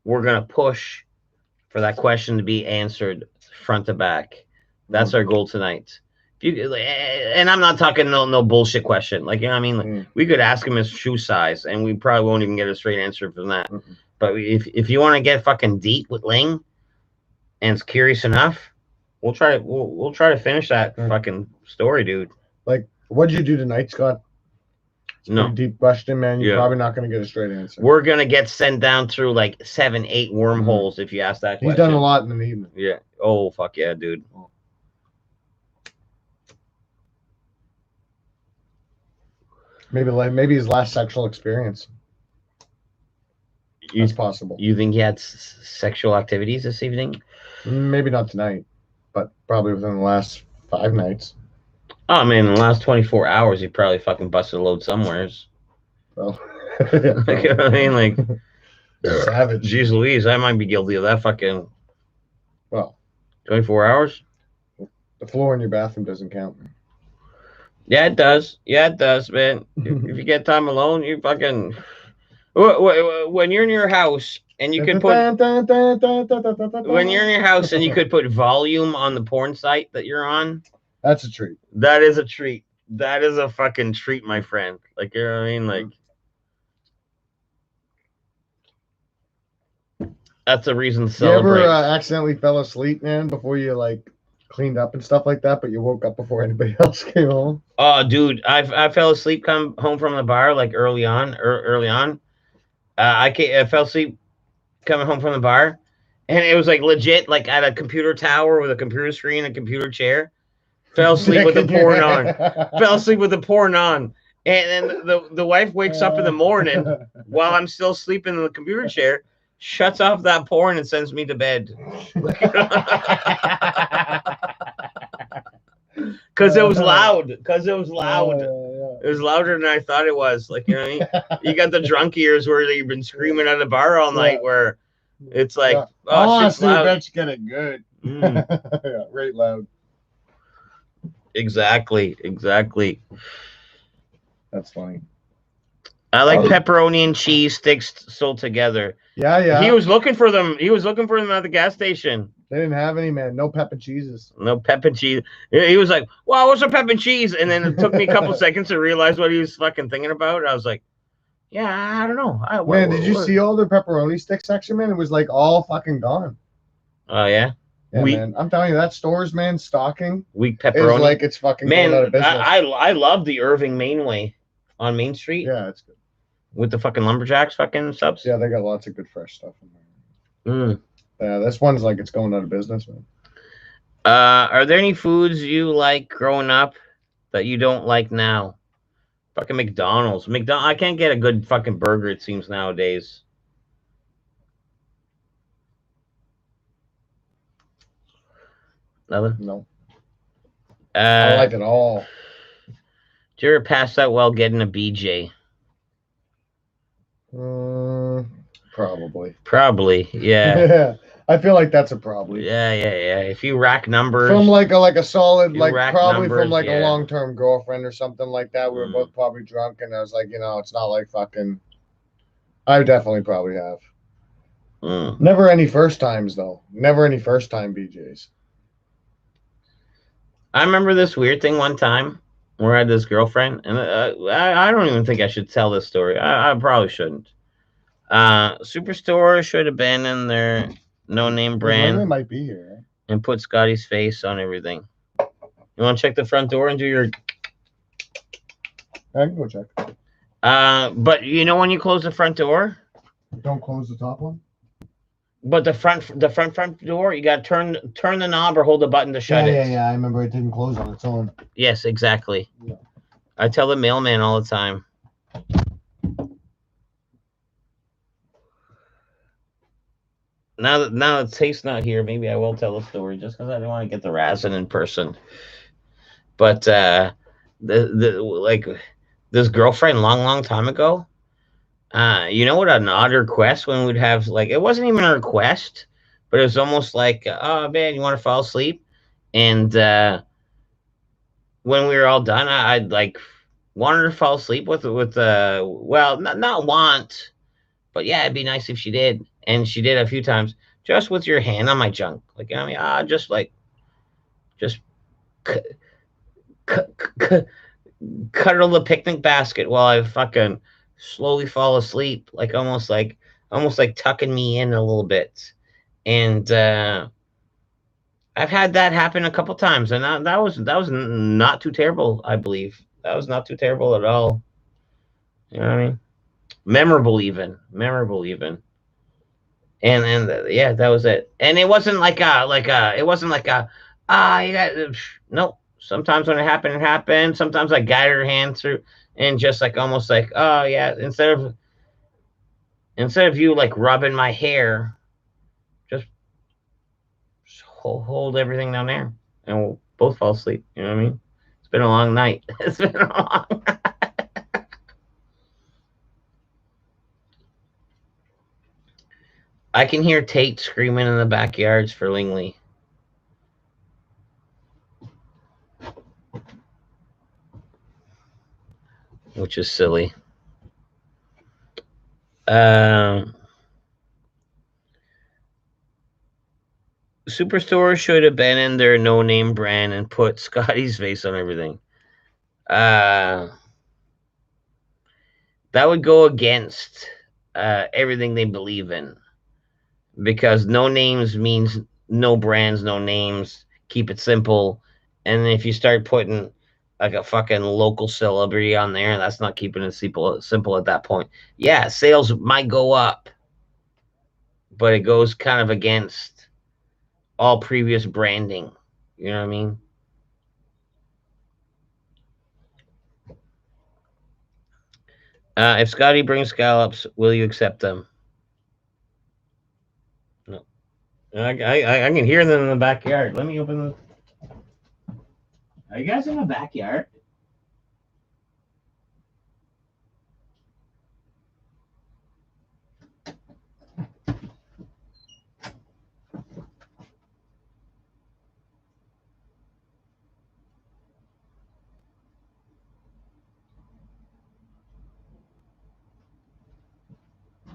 we're gonna push for that question to be answered front to back. That's our goal tonight. And I'm not talking no bullshit question. Like, you know what I mean? Like, we could ask him his shoe size, and we probably won't even get a straight answer from that. Mm-mm. But if you want to get fucking deep with Ling, and it's curious enough, we'll try to finish that fucking story, dude. Like, what'd you do tonight, Scott? It's a No. pretty deep question, man. You're Yeah. probably not going to get a straight answer. We're gonna get sent down through like 7-8 wormholes if you ask that question. He's done a lot in the evening. Yeah. Oh fuck yeah, dude. Maybe his last sexual experience. You, That's possible. you think he had sexual activities this evening? Maybe not tonight, but probably within the last 5 nights. Oh man, in the last 24 hours, he probably fucking busted a load somewheres. Well, Like, you know what I mean? Like, savage. geez Louise, I might be guilty of that fucking Well, 24 hours. the floor in your bathroom doesn't count. Yeah, it does. Yeah, it does, man. If you get time alone, you fucking When you're in your house and you could put when you're in your house and you could put volume on the porn site that you're on, That's a treat. that is a treat. That is a fucking treat, my friend. Like, you know what I mean? Like, that's a reason to You ever celebrate. accidentally fell asleep, man, before you like cleaned up and stuff like that, but you woke up before anybody else came home? Oh, dude, I fell asleep come home from the bar like early on. I fell asleep coming home from the bar, and it was like legit, like at a computer tower with a computer screen, a computer chair. Fell asleep with the porn on. Fell asleep with the porn on, and then the wife wakes up in the morning while I'm still sleeping in the computer chair, shuts off that porn and sends me to bed. Because it was loud. Because it was loud. It was louder than I thought it was. Like, you know what I mean? You got the drunk ears where you've been screaming at the bar all night where it's like, oh, shit's loud. Bet you get it good. Yeah, right loud. Exactly. That's funny. I like pepperoni and cheese sticks sold together. Yeah. He was looking for them. He was looking for them at the gas station. They didn't have any, man. No pep and cheeses. No pep and cheese. He was like, "Wow, what's a pep and cheese?" And then it took me a couple seconds to realize what he was fucking thinking about. I was like, "Yeah, I don't know." Man, did you see all their pepperoni stick section, man? It was like all fucking gone. Oh yeah. Yeah, man. I'm telling you, that stores, man, stocking weak pepperoni. Is like it's fucking going out of business. I love the Irving Mainway on Main Street. Yeah, it's good. With the fucking lumberjacks fucking subs. Yeah, they got lots of good fresh stuff in there. Yeah, this one's like it's going out of business, man. Are there any foods you like growing up that you don't like now? Fucking McDonald's. I can't get a good fucking burger, it seems, nowadays. Nothing? No. I don't like it all. Did you ever pass out while getting a BJ? Probably, yeah. I feel like that's a probably. Yeah. If you rack numbers from like a solid, like probably numbers, from like a long-term girlfriend or something like that. We were both probably drunk, and I was like, it's not like fucking. I definitely probably have. Never any first times though. Never any first time BJs. I remember this weird thing one time where I had this girlfriend, and I don't even think I should tell this story. I probably shouldn't. Superstore should have been in their no-name brand. They might be here. And put Scotty's face on everything. You want to check the front door and do your... I can go check. But you know when you close the front door? Don't close the top one? But the front door, you got to turn the knob or hold the button to shut it. Yeah. I remember it didn't close on its own. Yes, exactly. Yeah. I tell the mailman all the time. Now that Tate's not here, maybe I will tell the story just because I don't want to get the razzing in person. But like this girlfriend long time ago. You know what an odd request when we'd have like it wasn't even a request, but it was almost like, oh man, you want to fall asleep? And when we were all done, I'd like wanted her to fall asleep with well, not want, but yeah, it'd be nice if she did. And she did a few times, just with your hand on my junk. Like, I mean, just cuddle the picnic basket while I fucking slowly fall asleep, like almost like tucking me in a little bit. And I've had that happen a couple times, and that was not too terrible. I believe that was not too terrible at all. You know what I mean? Memorable even. And yeah, that was it. And it wasn't it wasn't like you got no. Sometimes when it happened. Sometimes I guided her hand through and just like almost like, oh yeah, instead of you like rubbing my hair, just hold everything down there and we'll both fall asleep. You know what I mean? It's been a long night. It's been a long night. I can hear Tate screaming in the backyards for Lingley. Which is silly. Superstore should have been in their no-name brand and put Scotty's face on everything. That would go against everything they believe in, because no names means no brands, no names. Keep it simple. And if you start putting like a fucking local celebrity on there, that's not keeping it simple at that point. Yeah, sales might go up, but it goes kind of against all previous branding. You know what I mean? If Scotty brings scallops, will you accept them? No. I can hear them in the backyard. Let me open the. Are you guys in the backyard?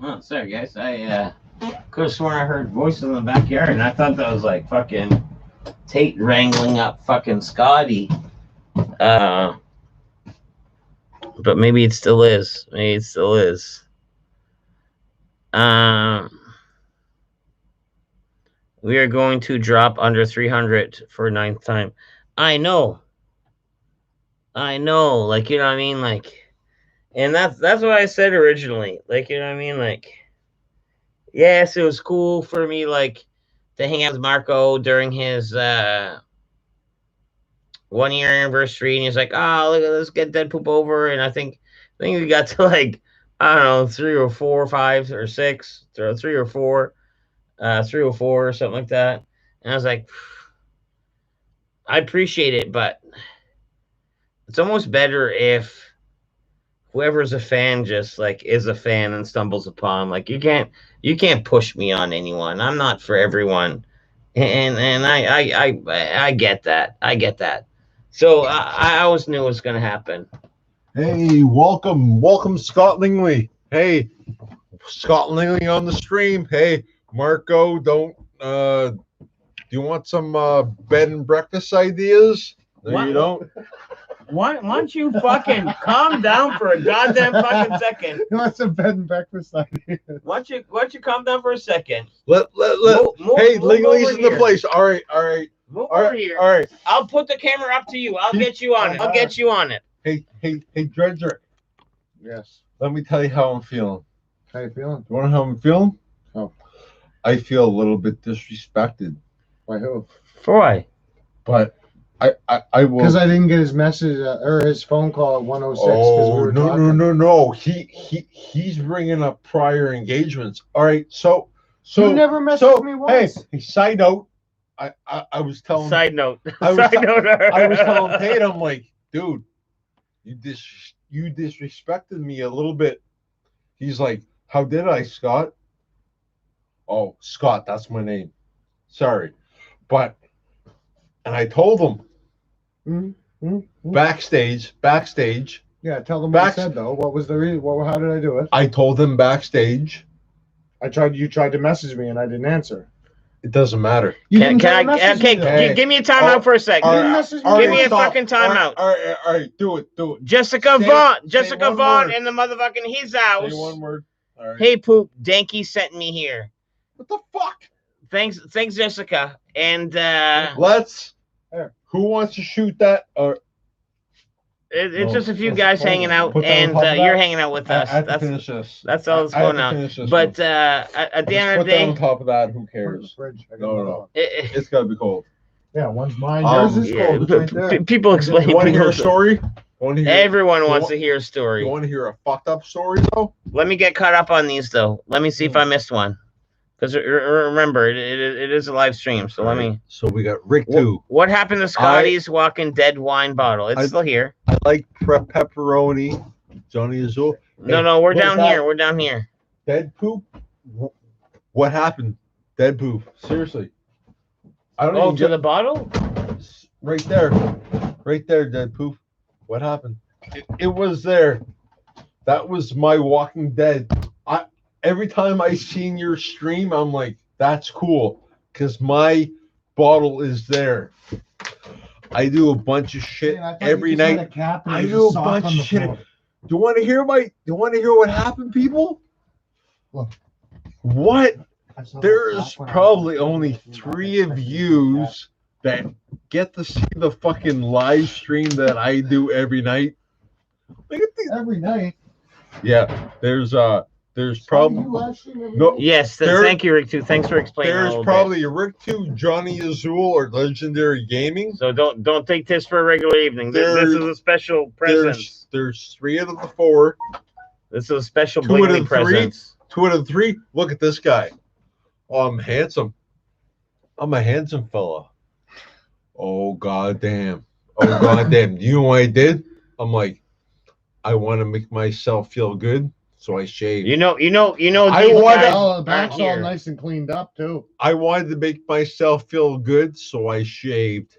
Oh, sorry guys. I could have sworn I heard voices in the backyard, and I thought that was like fucking Tate wrangling up fucking Scotty. But maybe it still is. Maybe it still is. We are going to drop under 300 for 9th time. I know. Like, you know what I mean? Like, and that's what I said originally. Like, you know what I mean? Like, yes, it was cool for me, like, to hang out with Marco during his 1-year anniversary, and he's like, "Oh, look, let's get Dead Poop over." And I think we got to like, I don't know, 3 or 4 or 5 or 6, or 3 or 4, 3 or 4 or something like that. And I was like, I appreciate it, but it's almost better if whoever's a fan just like is a fan and stumbles upon. Like, you can't push me on anyone. I'm not for everyone, and I get that. I get that. So I always knew it was going to happen. Hey, welcome, Scott Lingley. Hey, Scott Lingley on the stream. Hey, Marco, do you want some bed and breakfast ideas? No, What? you don't. Why don't you fucking calm down for a goddamn fucking second? What's a bed and breakfast idea? Why don't you calm down for a second? Let. Move Hey, Lingley's over in the here. place. All right. Move All over right, here. all right. I'll put the camera up to you. I'll get you on it. Hey, Dredger. Yes. Let me tell you how I'm feeling. How you feeling? You want to know how I'm feeling? Oh. I feel a little bit disrespected, By who? For why? but I will. Because I didn't get his message or his phone call at 1:06. Oh, no. He's bringing up prior engagements. All right, so You never messaged me once. Hey, side note, I was telling Side note. I was Side note. I was telling Tate, I'm like, dude, you disrespected me a little bit. He's like, how did I, Scott? Oh, Scott, that's my name. Sorry, and I told him backstage. Yeah, tell them what I said though. What was the reason? How did I do it? I told them backstage. You tried to message me and I didn't answer. It doesn't matter. Can I? Okay, give me a timeout for a second. Give me a fucking timeout. All right, do it. Jessica say one Vaughn word. in the motherfucking his house. Say one word. All right. Hey, Poop, Danky sent me here. What the fuck? Thanks, Jessica. And Let's. Who wants to shoot that? Or it's No, just a few let's guys hanging out, put that on and top of you're that. hanging out with us. I have to That's finish this. all that's I have going to on. finish this But one. at the end of Put the that on day, top of that. Who Put it in the cares? fridge. I got No. another one. It's gotta be cold. Yeah, one's mine. Um, Yours is yeah, cold. It's right there. people explain. You want to hear people- a story? Everyone you wants want- to hear a You story. want to hear a fucked up story though? Let me get caught up on these though. Let me see if I missed one. Because remember, it is a live stream. So let me. So we got Rick too. What happened to Scotty's walking dead wine bottle? It's still here. I like pepperoni. Johnny Azul. No, we're what down about- here. We're down here. Dead poop. What happened? Dead poop. Seriously. I don't Oh, even to the bottle? right there, dead poop. What happened? It was there. That was my Walking Dead. every time I seen your stream, I'm like, that's cool, because my bottle is there. I do a bunch of shit every night. I do a bunch of shit. Do you want to hear what happened, people? Look. What? There's probably only 3 of yous that get to see the fucking live stream that I do every night. Look at these. Every night. Yeah, there's probably no. Yes, thank you, Rick. Too. Thanks for explaining. There's probably Rick 2, Johnny Azul, or Legendary Gaming. So don't take this for a regular evening. This is a special present. There's 3 out of the 4. This is a special 2 out bling of 3. present. 2 out of 3. Look at this guy. Oh, I'm handsome. I'm a handsome fella. Oh goddamn. Oh goddamn. You know what I did? I'm like, I want to make myself feel good, so I shaved. You know. I These wanted- guys Oh, the back's aren't all here. nice and cleaned up too. I wanted to make myself feel good, so I shaved.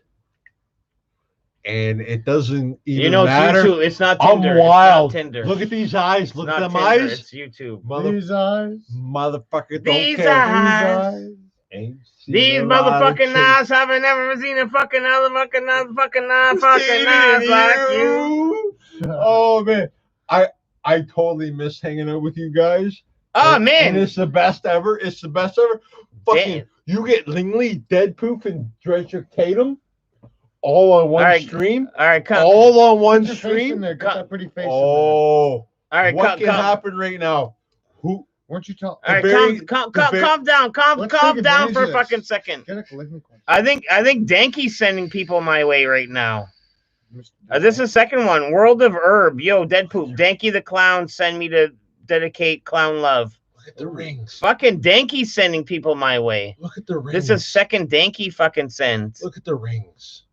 And it doesn't even You know, it's matter. YouTube. It's not I'm Tinder. wild. It's not Tinder. Look at these eyes. It's Look not at them Tinder, eyes. It's YouTube. These eyes. Motherfucker, don't These care. eyes. Ain't seen These a lot of motherfucking chicks. eyes haven't ever seen a fucking other fucking Seen eyes like you. you. Oh man, I totally miss hanging out with you guys. Oh And man, it's the best ever. It's the best ever. Fucking, Damn. you get Lingley, Deadpoop, and Dredger Tatum all on one All right, stream. all right, come. All on one Put your face in stream. there. Get that pretty face in there. Oh, All right, what come. can happen right now? Who? Weren't you telling? All right, very- calm very- down, Let's calm take down for a advantage of fucking this. second. Get a collision course. I think Danky's sending people my way right now. This is the second one. World of Herb. Yo, Deadpoop. Danky the Clown send me to dedicate Clown Love. Look at the rings. Fucking Danky's sending people my way. Look at the rings. This is second Danky fucking sends. Look at the rings.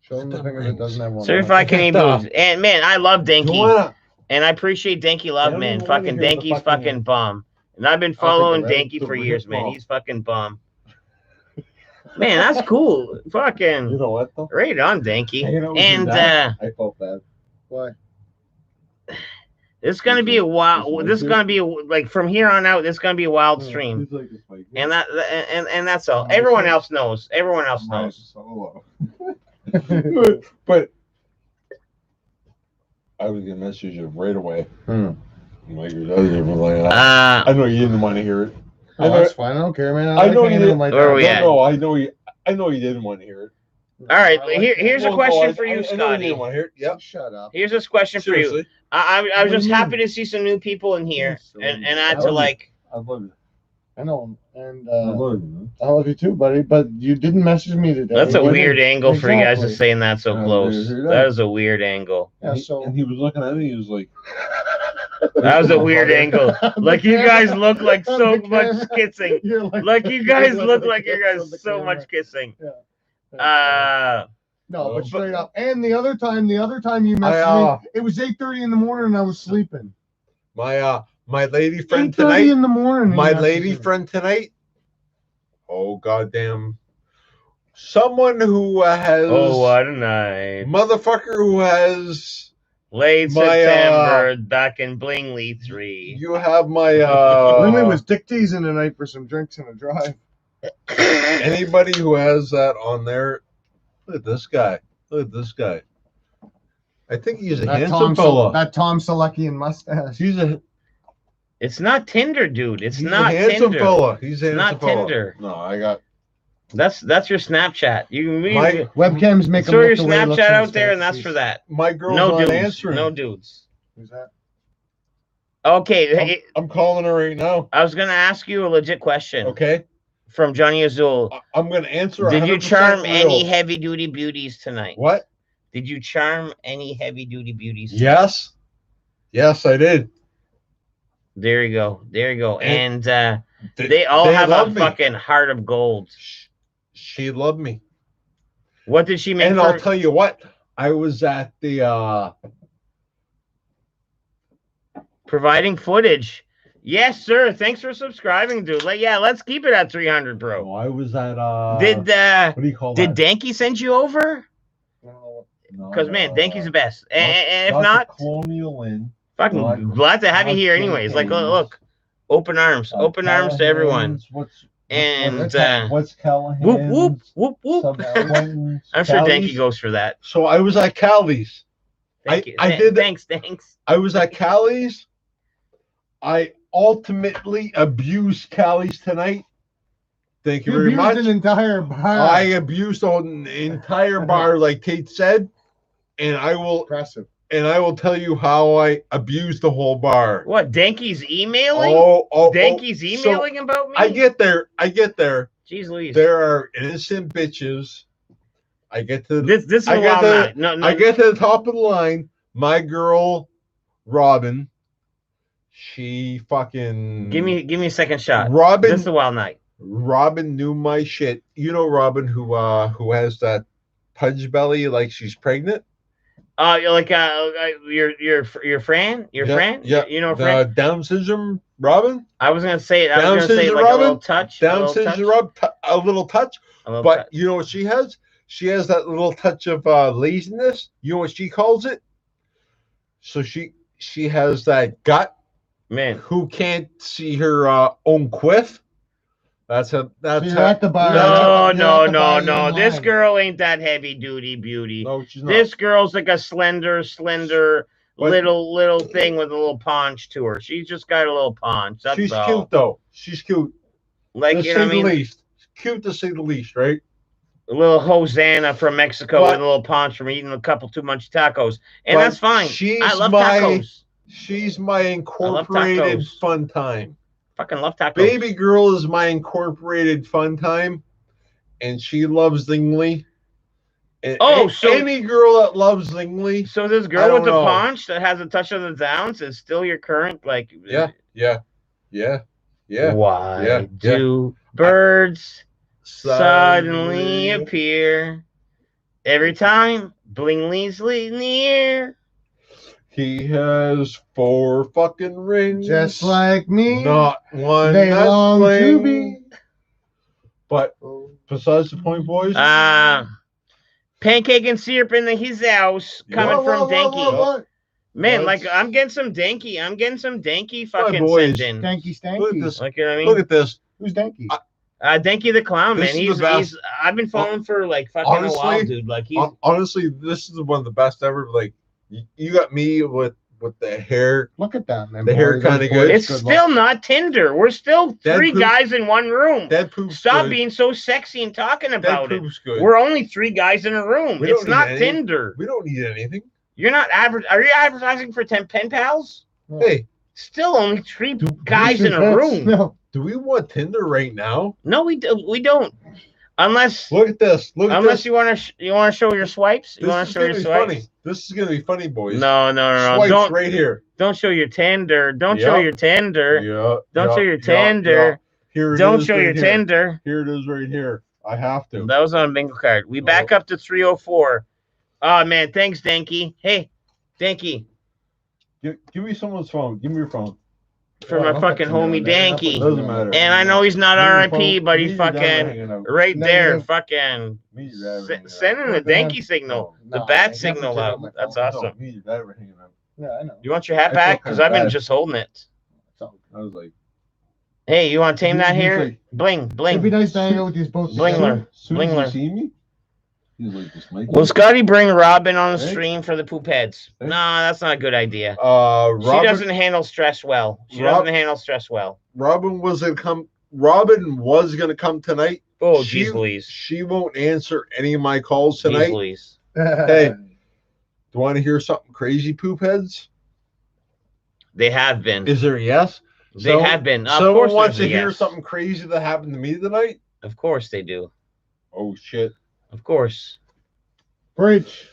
Show him the the finger that rings. doesn't have one. Certified Look at Canadian the- boobs. And man, I love You Danky. wanna? And I appreciate Danky Love, I don't man. even wanna Fucking hear the Danky's fucking- fucking bomb. And I've been I'll take following the red, Danky the for red years, man. ball. He's fucking bomb. Man, that's cool. You Fucking know what though? right on, Danky. Hanging out with And your dad, I felt bad. Why? this is gonna be a wild. This is gonna be like from here on out. This is gonna be a wild stream. He's like this, like, And and that's all. Everyone else knows. Everyone else knows. But I was gonna message you right away. Hmm. Like, I know you didn't want to hear it. I Oh, know, that's fine. I don't care, man. I like know hanging you out did- with my Where are we dad. at? no, I know you didn't want to hear it. All right, I like here's a Well, no, question I- for I you, know Scotty. didn't want to hear it. Yep. Shut up. Here's this question for you. Seriously. I was What do just you happy mean? to see some new people in here, and I had I to love like. I love you. I know, and I love you. I love you too, buddy. But you didn't message me today. That's a What do you- weird angle for you guys to Exactly. saying that so Yeah, close. hear that? That is a weird angle. Yeah, so And he was looking at me. He was like, That was a weird angle. Like you guys look like so The much camera. kissing. You're Like you guys look like you on guys the so camera. much kissing. No, Oh, but straight up. And the other time you messaged me, it was 8:30 in the morning and I was sleeping. my lady friend 8:30 tonight. in the morning. My you messaged lady me. friend tonight. Oh goddamn! Someone who has Oh, what a night. motherfucker who has Late My, September, back in Blingley 3. you have my Lily was dick teasing tonight for some drinks and a drive. anybody who has that on there. Look at this guy. Look at this guy. I think he's a handsome fella. That Tom Seleckian mustache. He's a It's not Tinder, dude. It's he's not a handsome Tinder. fella. He's a handsome not fella. Tinder. No, I got That's your Snapchat. You can My- Webcams make him throw your look the way he looks Snapchat on out there, his and that's face. for that. my girl's No not dudes. answering. No dudes. Who's that? Okay, hey, I'm calling her right now. I was gonna ask you a legit question Okay, from Johnny Azul. I'm gonna answer. Did you 100% charm real. any heavy duty beauties tonight? What? Did you charm any heavy duty beauties? Yes. Yes, I did. There you go. There you go. And And they all have a love me. fucking heart of gold. She loved me. What did she make And for? I'll tell you what, I was at the Providing footage. Yes, sir. Thanks for subscribing, dude. Let's keep it at 300, bro. I was at Did what do you call did that? Danky send you over? No, Because man, Danky's the best. And if the not, Colonial Inn. fucking no, I- glad to have you here anyways. Like, look, Open arms to everyone. What's And what's Callahan's? whoop whoop whoop whoop. Quentin's, I'm sure Denki Callie's? goes for that. So I was at Callie's. Thank you. I did that. Thanks. I was at Callie's. I ultimately abused Callie's tonight. Thank you You very abused much. an entire bar. I abused an entire bar, like Tate said, and I will Impressive. tell you how I abused the whole bar. What? Denki's emailing? Denki's So emailing about me? I get there. Jeez Louise. There are innocent bitches. I get to This is I a get wild the- night. No. I get to the top of the line. My girl, Robin, she fucking Give me a second shot. Robin. This is a wild night. Robin knew my shit. You know Robin who has that pudge belly like she's pregnant. You're like your friend? Your friend? Yeah. You know a friend? The Down syndrome Robin? I was gonna say it. I Down was gonna say syndrome like a Robin? little touch. Down syndrome a little touch. A little But touch. you know what she has? She has that little touch of laziness. You know what she calls it? So she has that gut Man. who can't see her own quiff. That's So how. you're at the bar. No. This girl ain't that heavy duty beauty. No, she's not. This girl's like a slender, But- little thing with a little paunch to her. She's just got a little paunch. That's She's all. cute though. She's cute. Like, To you know say what I the mean? least. Cute to say the least, right? A little Hosanna from Mexico But- with a little paunch from eating a couple too much tacos. And But that's fine. she's I love my- tacos. She's my incorporated tacos. fun time. Fucking love tacos. Baby girl is my incorporated fun time, and she loves Zingli. And So- any girl that loves Zingli, So this I girl don't with the know. paunch that has a touch of the downs is still your current, like, yeah. Why yeah. do birds suddenly appear every time Blingley's near? He has 4 fucking rings, Just like me. not one. They that's long to bling. be. But besides the point, boys. Pancake and syrup in his house coming What, from what, Denki. what? Man, What? like I'm getting some Denki My fucking boys. sent in. Stanky Look at Stanky. this. Like, you know what I mean? Look at this. Who's Stanky? Denki the clown, This man. is the best. I've been following for like fucking a while, Honestly, dude. Like he's Honestly, this is one of the best ever. Like you got me with the hair. Look at that, man. The hair Boy, kinda those good. boys it's good still luck. not Tinder. We're still Dead three poop. guys in one room. Dead poop's Stop good. being so sexy and talking Dead about it. poop's good. We're only 3 guys in a room. We It's don't need not any. Tinder. We don't need anything. You're not Are you advertising for 10 pen pals? Hey, Still only 3 Do- guys in a That's- room. No. do we want Tinder right now? No, we don't. Unless Look at this. Look at this. you want to show your swipes. You This want is to show gonna your be swipes? funny. This is gonna be funny, boys. No. Swipes Don't right here. don't show your Tinder. Don't show Yep. your Tinder. Yeah. Don't yeah, show your yeah, Tinder. yeah. Here it Don't is show right your here. Tinder. Here it is right here. I have to. That was on a bingo card. We back up to 304. Oh man, thanks, Denki. Hey, Denki, Give me someone's phone. Give me your phone. for my I'm fucking homie Danky. Doesn't matter. And I know he's not Give me your RIP, phone. but Me he's and your dad were fucking hanging out. right there, Negative. fucking Me and your dad were hanging out. sending the What the heck? Denki signal, No, the I bat have to signal turn out. on my That's phone. awesome. No, me and your dad were hanging out. Yeah, I know. You want your hat I back? feel Because kinda I've been bad. just holding it. It's all good. I was like, Hey, you want to tame that He's here? like- Bling, It'd be bling. nice to hang out with these both. Blingler. soon as Blingler. you see me, he's like this. Mike. Will Scotty bring Robin on the Hey. stream for the poop heads? Hey. Nah, that's not a good idea. She Robin, doesn't handle stress well. She Rob- doesn't handle stress well. Robin was gonna come. Robin was gonna come tonight. Oh, She- geez Louise. She won't answer any of my calls Jeez tonight. Louise. Hey. Do you want to hear something crazy, poop heads? They have been. Is there a yes? They have been. Of Someone course wants to there's a hear yes. something crazy that happened to me tonight? Of course they do. Oh shit! Of course. Preach.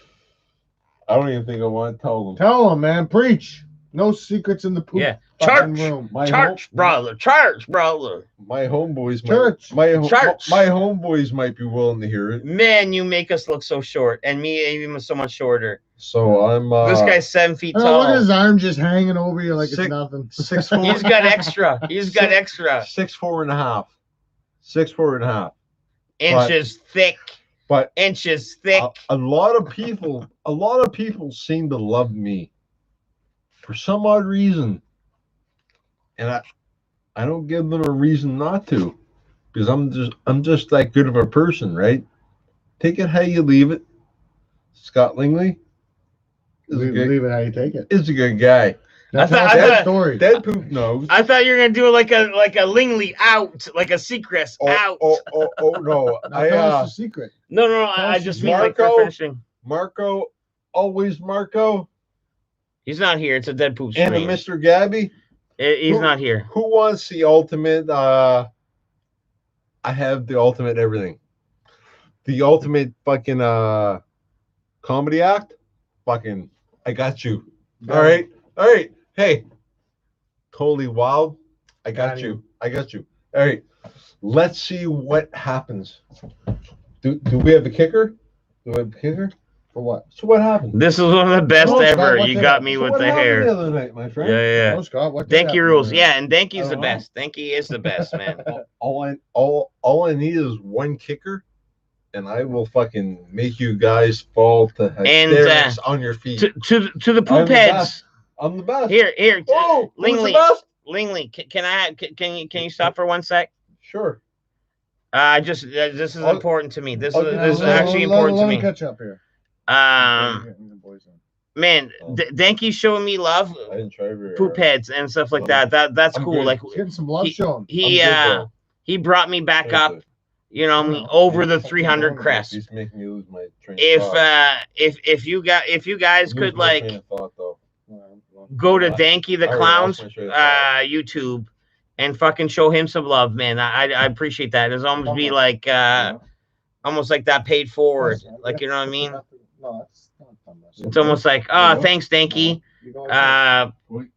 I don't even think I want to tell them. Tell them, man. Preach. No secrets in the poop Yeah. fucking Church. room. My Church, brother. Church, brother. My homeboys, Church. my Church. my homeboys might be willing to hear it. Man, you make us look so short, and me even so much shorter. So I'm. This guy's 7 feet Oh, look at tall. his arm just hanging over you like it's Sick. nothing. 6'4". He's got extra. He's got extra 6'4.5". 6'4.5". inches thick. But Inches thick. a lot of people seem to love me for some odd reason, and I don't give them a reason not to, because I'm just that good of a person, right? Take it how you leave it. Scott Langley is a good, Leave it how you take it. is a good guy. I Tell thought- us I that thought- story. Dead poop knows. I thought you were gonna do like a Lingley out, like a Seacrest out. Oh no! Now tell us the secret. No, Tell I us just the mean like for Marco. finishing. Marco, always Marco, He's not here. It's a dead poop and a stream. Mr. Gabby. He's Who- not here. Who wants the ultimate? I have the ultimate everything. The ultimate fucking comedy act. Fucking, I got you. All right. Hey, totally wild. I got you. I got you. All right. Let's see what happens. Do we have a kicker? Do we have a kicker? For what? So what happened? This is one of the best No, it's not ever. what You they- got me So with what the happened hair. the other night, my friend? Yeah. Oh, Scott, what did Denki happen rules. there? Yeah, and I Denki's the don't know. best. Denki is the best, man. All I need is one kicker, and I will fucking make you guys fall to hysterics on your feet. To the I'm poop the heads. best. I'm the best. Here, Oh, who's the Lingley. best? Lingley, can you stop for 1 sec? Sure. This is I'll- important to me. This I'll is get this is this- actually important to Let him me. catch up here. Man, Denki's showing me love, I didn't try very poop hard. heads and stuff like that. That's I'm cool. good. Like He's getting some love shown. he I'm good, he brought me back Thank up. you. You know, No, over the fucking 300 going crest. He's making me lose my train If of thought. if you guys Lose could my like train of thought, though. go to What? Danky the I already Clown's lost my train of thought. YouTube and fucking show him some love, man. I appreciate that. It's almost be like almost like that paid forward. Like, you know what I mean? No, it's not fun. It's almost like, oh, thanks, Danky.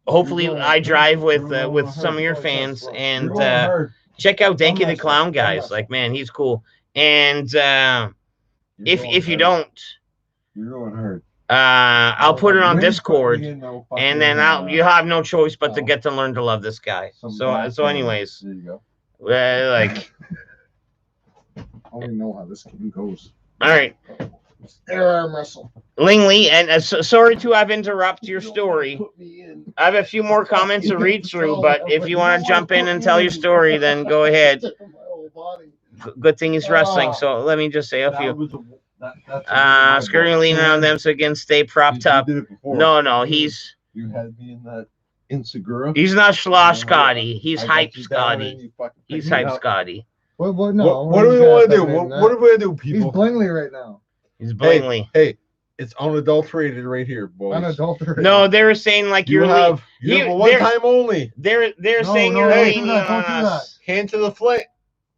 Hopefully I drive with some of your fans and You're going hard. check out Danky the not Clown, sure. guys. I'm not Like, man, he's cool. And You're if going you hard. don't, You're going hard. I'll put it on You ain't Discord. putting me in no And then fucking, you have no choice but to no. get to learn to love this guy. some So background. anyways, There you go. like, I don't even know how this game goes. all right, Air arm wrestle. Lingley, and sorry to have interrupted your story. Put me in. I have a few more comments to read through, but if you want to jump in and tell your story, then go ahead. My whole body. Good thing he's wrestling. So let me just say a That few. was that's Skirting leaning on them so again stay propped You up. did it before. No, he's You had me in that Insegura. not Schloss Scotty. He's I got hype you down Scotty. and you fucking He's picked me hype up. Scotty. What? No. What do we he's got want to do? better than What that. are we going to do, He's people? Blingley right now. He's blingly. Hey, it's unadulterated right here, boys. Unadulterated. No, they were saying like you you're have you- a one they're- time only. they're No, saying no, you're don't do leaning that, on don't do us. Hand to the flame.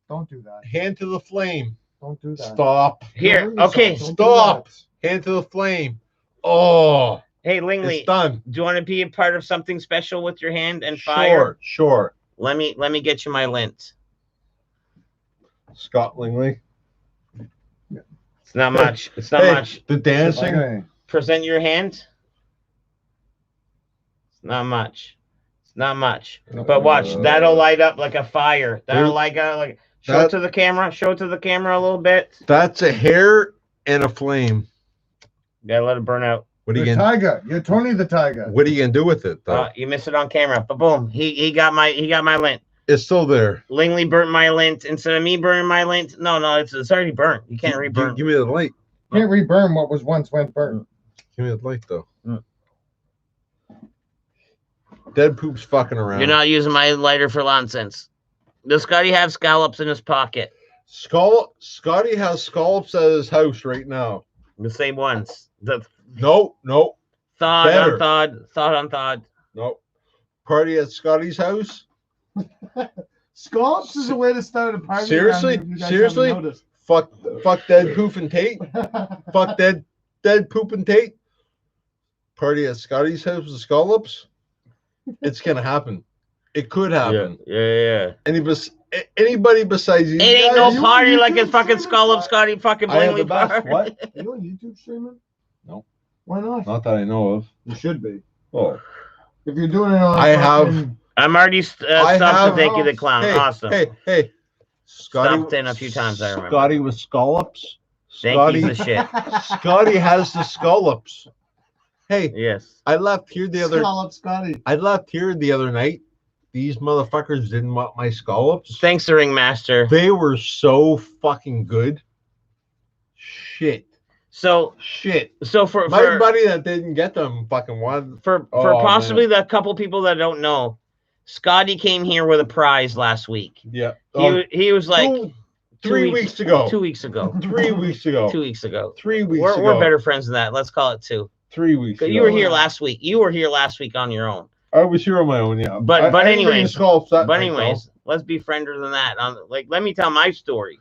Don't do that. Hand to the flame. Don't do that. Stop. Here, Don't do okay. yourself. Don't do Stop. that. Hand to the flame. Oh, Hey, Lingley, it's done. do you want to be a part of something special with your hand and fire? Sure. Let me get you my lint. Scott Langley. It's not much. It's not Hey, much. the dancing. Okay. Present your hand. It's not much. It's not much. But watch, that'll light up like a fire. That'll like show it That- to the camera. Show it to the camera a little bit. That's a hair and a flame. Gotta let it burn out. What are You're you gonna Tiger. You're Tony the Tiger. What are you gonna do with it though? You missed it on camera. But boom, he got my lint. It's still there. Lingley burnt my lint instead of me burning my lint. No, it's already burnt. You can't reburn. Give me the light. Can't reburn what was once went burnt. Give me the light though. Mm. Dead poop's fucking around. You're not using my lighter for nonsense. Does Scotty have scallops in his pocket? Scotty has scallops at his house right now. The same ones. The No. thawed, Better. unthawed, thawed, unthawed. Party at Scotty's house. Scallops is a way to start a party. Seriously? around here, if you guys Seriously? haven't noticed. Fuck dead poop and Tate. Fuck dead poop and Tate. Party at Scotty's house with scallops. It's gonna happen. It could happen. Yeah. Anybody besides you. It ain't guys, no party like it's YouTube fucking streaming? scallop Scotty fucking I have the Blingley best. party. What? You on YouTube streaming? No. Why not? Not that I know of. You should be. Oh. If you're doing it on I have- fucking- I'm already I stumped have- to thank you the clown. Hey, Awesome. Hey. Stumped in a few times, I remember. Scotty with scallops. Thank you Scotty, the shit. Scotty has the scallops. Hey, Yes. I left here the other. Scallop Scotty. I left here the other night, these motherfuckers didn't want my scallops. Thanks, the ringmaster. They were so fucking good. Shit. So for My buddy that didn't get them fucking wanted. for Oh, possibly the couple people that don't know, Scotty came here with a prize last week. Yeah. He was like 3 weeks ago. 2 weeks ago. 3 weeks ago. 2 weeks ago. 3 weeks We're ago. better friends than that. Let's call it 2. 3 weeks ago. You were here last week. You were here last week on your own. I was here on my own, yeah. But I didn't bring the anyways, scallops that But night, anyways, let's be friender than that. Let me tell my story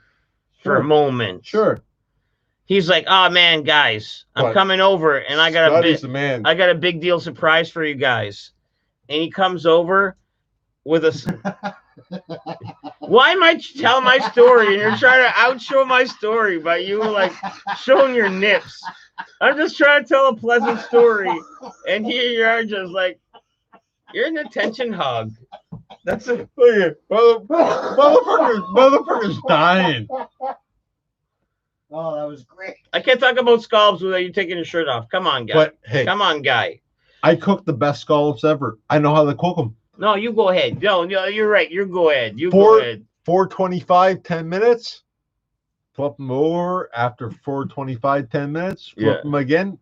for Sure. a moment. Sure. He's like, "Oh man, guys, I'm What? coming over, and I got Scotty's the man. I got a big deal surprise for you guys." And he comes over with a. Why am I telling my story and you're trying to outshow my story by you like showing your nips? I'm just trying to tell a pleasant story, and here you are, just like you're an attention hog. That's it. Look at motherfuckers dying. Oh, that was great. I can't talk about scallops without you taking your shirt off. Come on, guy. But hey, Come on, guy. I cook the best scallops ever. I know how to cook them. No, you go ahead. No, you're right. You go ahead. You Four- go ahead. 425, 10 minutes. Flip them over after 425, 10 minutes. Flip Yeah. them again.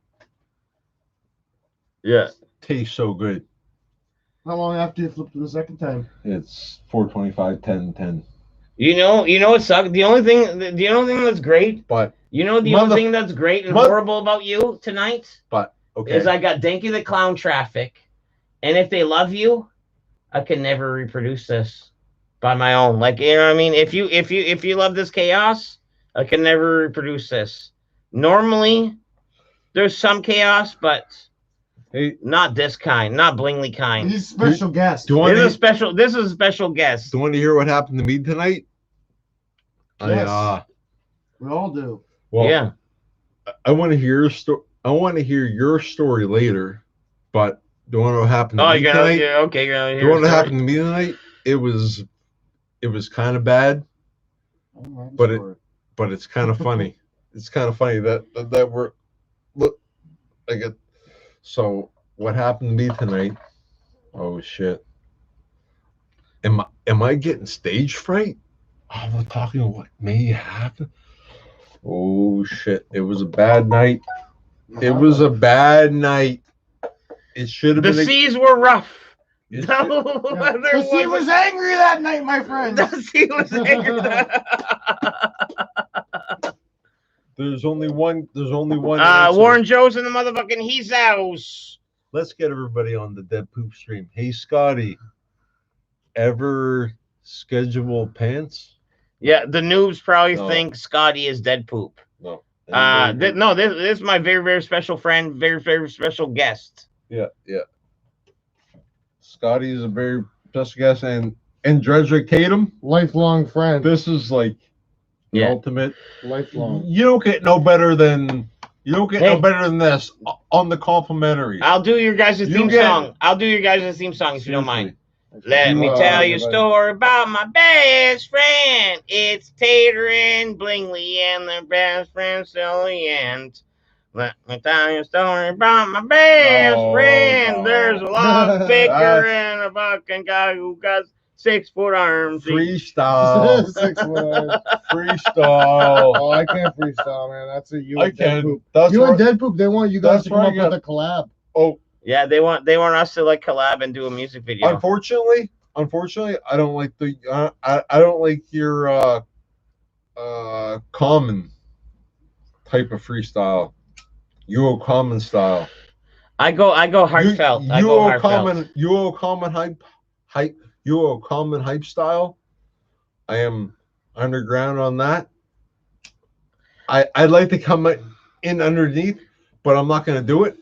Yeah. Tastes so good. How long after you flipped it the second time? It's 425, 10, 10. You know what sucks? The only thing that's great, But the only thing that's great and horrible about you tonight okay. is I got Denki the Clown traffic, and if they love you, I can never reproduce this by my own. Like, you know what I mean? If you love this chaos, I can never reproduce this. Normally, there's some chaos, but Hey, not this kind, not blingly kind. He's a special guest. do you want This is to special. This is a special guest. hear what happened to me tonight? Yes. We all do. Well, Yeah. I want to hear your story. I want to hear your story later, but do you want to know what happened to Oh, me you're gonna tonight? okay. You're gonna Do hear you want to a know what story. happened to me tonight? It was kind of bad, but it's kind of funny. It's kind of funny that we're look. I get so what happened to me tonight? Oh shit! Am I getting stage fright? Oh, we're talking what may happen. Oh shit! It was a bad night. It was a bad night. It should have The been. seas were rough. It No, Yeah. there The sea was angry that night, my friend. The sea was angry. There's only one. There's only one. Warren Joe's in the motherfucking he's house. Let's get everybody on the Dead Poop stream. Hey, Scotty, ever schedule pants? Yeah, the noobs probably No. think Scotty is dead poop. No. This is my very, very special friend, very, very special guest. Yeah. Scotty is a very special guest, and Dredrick Tatum. Lifelong friend. This is like the Yeah. ultimate. Lifelong. You don't get no better than no Hey. better than this on the complimentary. I'll do your guys' You theme get- song. I'll do your guys' theme song if you don't mind. Let me You, tell you a everybody. story about my best friend. It's Tater and Blingley and their best friend Silly and let me tell you a story about my best Oh, friend. no. There's a lot thicker and a fucking guy who got 6 foot arms. Freestyle. 6 1. Freestyle. Oh, I can't freestyle, man. That's a you I and Dead can. Poop. That's You what, and Dead Poop, they want you guys that's to come where I up got- with a collab. oh, Yeah, they want us to like collab and do a music video. unfortunately, I don't like the I don't like your common type of freestyle. You go common style. I go heartfelt. I go heartfelt. You go common hype. You go common hype style. I am underground on that. I'd like to come in underneath, but I'm not gonna do it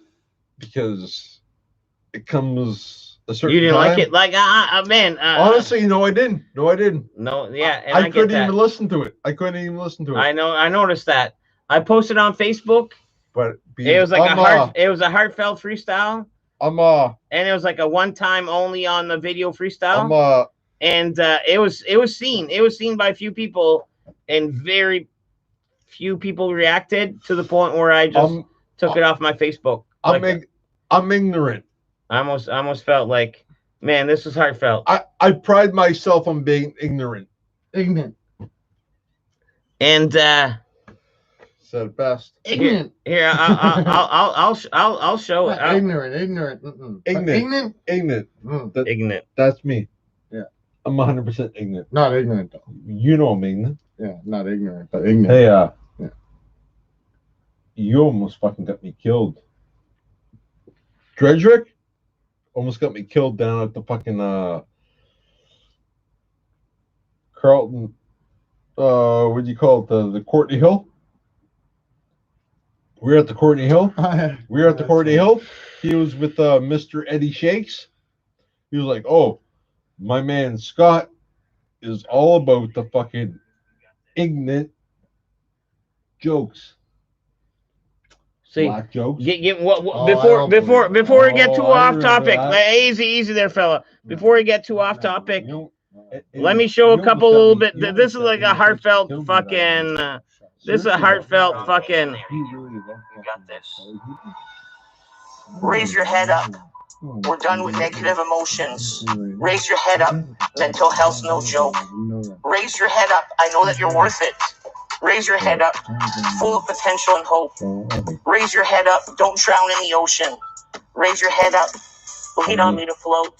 because it comes a certain You didn't time. like it, like man. Honestly, no, I didn't. No, I didn't. no, yeah, and I I get couldn't that. even listen to it. I couldn't even listen to it. I know. I noticed that. I posted on Facebook. But It was like it was a heartfelt freestyle, I'm and it was like a one-time only on the video freestyle. And it was seen. It was seen by a few people, and very few people reacted to the point where I just took it off my Facebook. I'm ignorant. I almost felt like Man, this is heartfelt. I pride myself on being ignorant. Ignorant. And Said it best. Ignorant. here, I'll show it. Not ignorant. Ignorant. Ignorant. Ignorant. Mm. Ignorant. That's me. Yeah. I'm 100% ignorant. Not ignorant though. You know I'm ignorant. Yeah, not ignorant, but ignorant. Hey, Yeah. you almost fucking got me killed. Dredrick almost got me killed down at the fucking Carlton. What do you call it? The Courtney Hill. We were at the Courtney Hill. We were at the Courtney Hill. He was with Mr. Eddie Shakes. He was like, "Oh, my man Scott is all about the fucking ignorant jokes, See, black jokes." get what Oh, I before don't before believe before we get Oh, too I off remember topic. that. Easy there, fella. Before we get too off topic, You know, let me show a couple little bit. This is like a heartfelt fucking. This is a heartfelt fucking. You got this. Raise your head up. We're done with negative emotions. Raise your head up. Mental health's no joke. Raise your head up. I know that you're worth it. Raise your head up. Full of potential and hope. Raise your head up. Don't drown in the ocean. Raise your head up. Wait on me to float.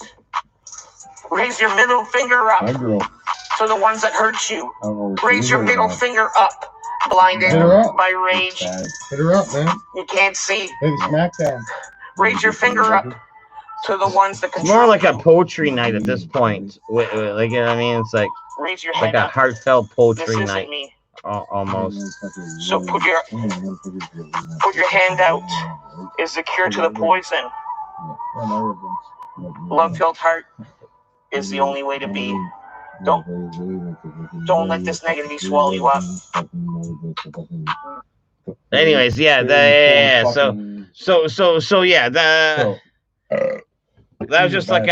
Raise your middle finger My up girl. to the ones that hurt you. I don't know what Raise she's your right middle now. finger up. Blinded Hit her up. by rage. Bad. Hit her up, man. You can't see. Hey, SmackDown. Raise your finger up to the ones that It's control more like a you. poetry night at this point. Like you know what I mean, it's like Raise your like head a up. heartfelt This poetry isn't night, me. almost. So put your hand out. Is the cure to the poison. Love-filled heart is the only way to be. Don't let this negativity swallow you up. Anyways, yeah, so yeah, that was just like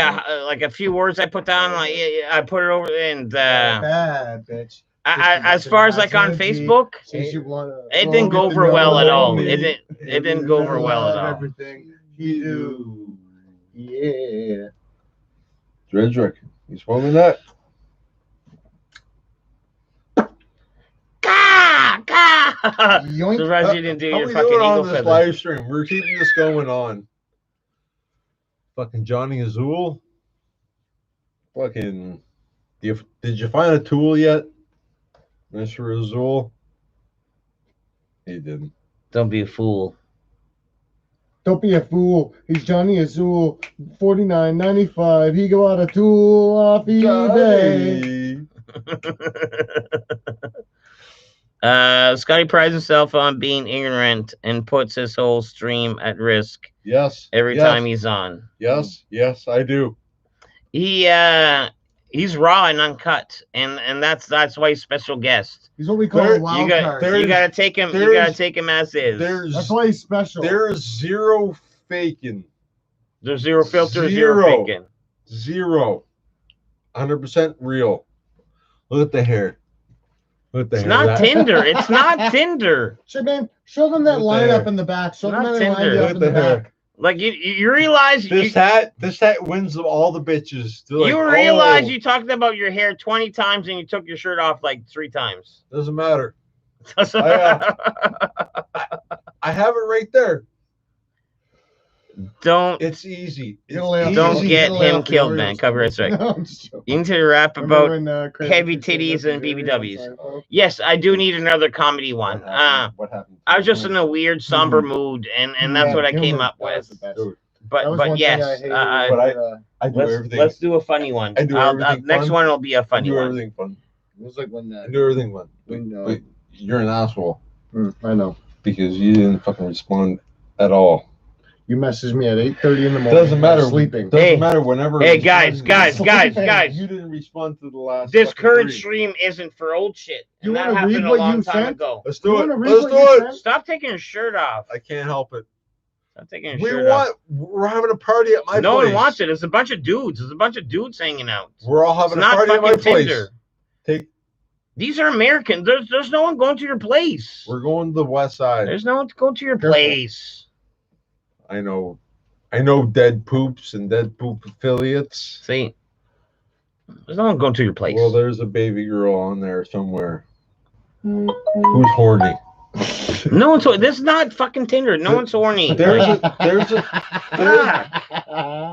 a few words I put down. Like I put it over, and Bad bitch. as far as like on Facebook, it didn't go over well at all. It didn't go over well at all. Everything you do. Yeah. Dredrick, you smoking that? Yoink. Surprised you didn't do How your we fucking doing eagle on this feather. live stream? We're keeping this going on. Fucking Johnny Azul. Fucking. Did you find a tool yet, Mr. Azul? He didn't. Don't be a fool. Don't be a fool. He's Johnny Azul, $49.95. He got a tool off eBay. Scotty prides himself on being ignorant and puts his whole stream at risk Yes. every yes, time he's on. Yes, I do. He's raw and uncut, and that's why he's special guest. He's what we call There- a wild card. You gotta take him. You gotta take him as is. That's why he's special. There's zero faking. There's zero filter, Zero. zero faking. Zero. 100% real. Look at the hair. Look at the It's hair. not That- Tinder. It's not Tinder. So, man, show them that Look line there. up in the back. Show Not them that Tinder. line Look up at in the the hair. back. Like you realize This hat wins all the bitches. They're like, you realize "Oh, you talked about your hair 20 times and you took your shirt off like 3 times. doesn't matter. I have it right there. Don't It's easy. It's You'll laugh. easy. don't Easy. get You'll him laugh killed, for man. yours. Cover his right. No, I'm just joking. You need to rap Remember about when, Crazy heavy Rich said titties that and to BBWs. Jerry on Seinfeld? Yes, I do need another comedy one. What happened? I was just in a weird, somber mood, and that's Yeah, what I humor, came up that was with. the best. Dude, That was But one yes, thing I hated, But I I do everything. let's do a funny one. I do everything Next fun. one will be a I funny do one. everything fun. it was like when I do everything fun. But you're an asshole I know. because you didn't fucking respond at all. You messaged me at 8:30 in the morning. Doesn't matter. I'm sleeping. Doesn't Hey. matter whenever. Hey, it's guys, done. guys, You didn't respond to the last. This fucking current 3. stream isn't for old shit. You And that wanna read happened a what long you time sent? ago. Let's You do it. wanna read Let's what do you it. sent? Stop taking your shirt off. I can't help it. Stop taking your We shirt off. we're having a party at my No place. one wants it. It's a bunch of dudes. There's a bunch of dudes hanging out. We're all It's having a not party at my fucking place. Tinder. Take. These are American. There's no one going to your place. We're going to the west side. There's no one to go to your Careful. place. I know. I know Dead Poops and Dead Poop affiliates. See, there's no one going to your place. Well, there's a baby girl on there somewhere. Who's horny? No one's. This is not fucking Tinder. No one's horny. There's Like,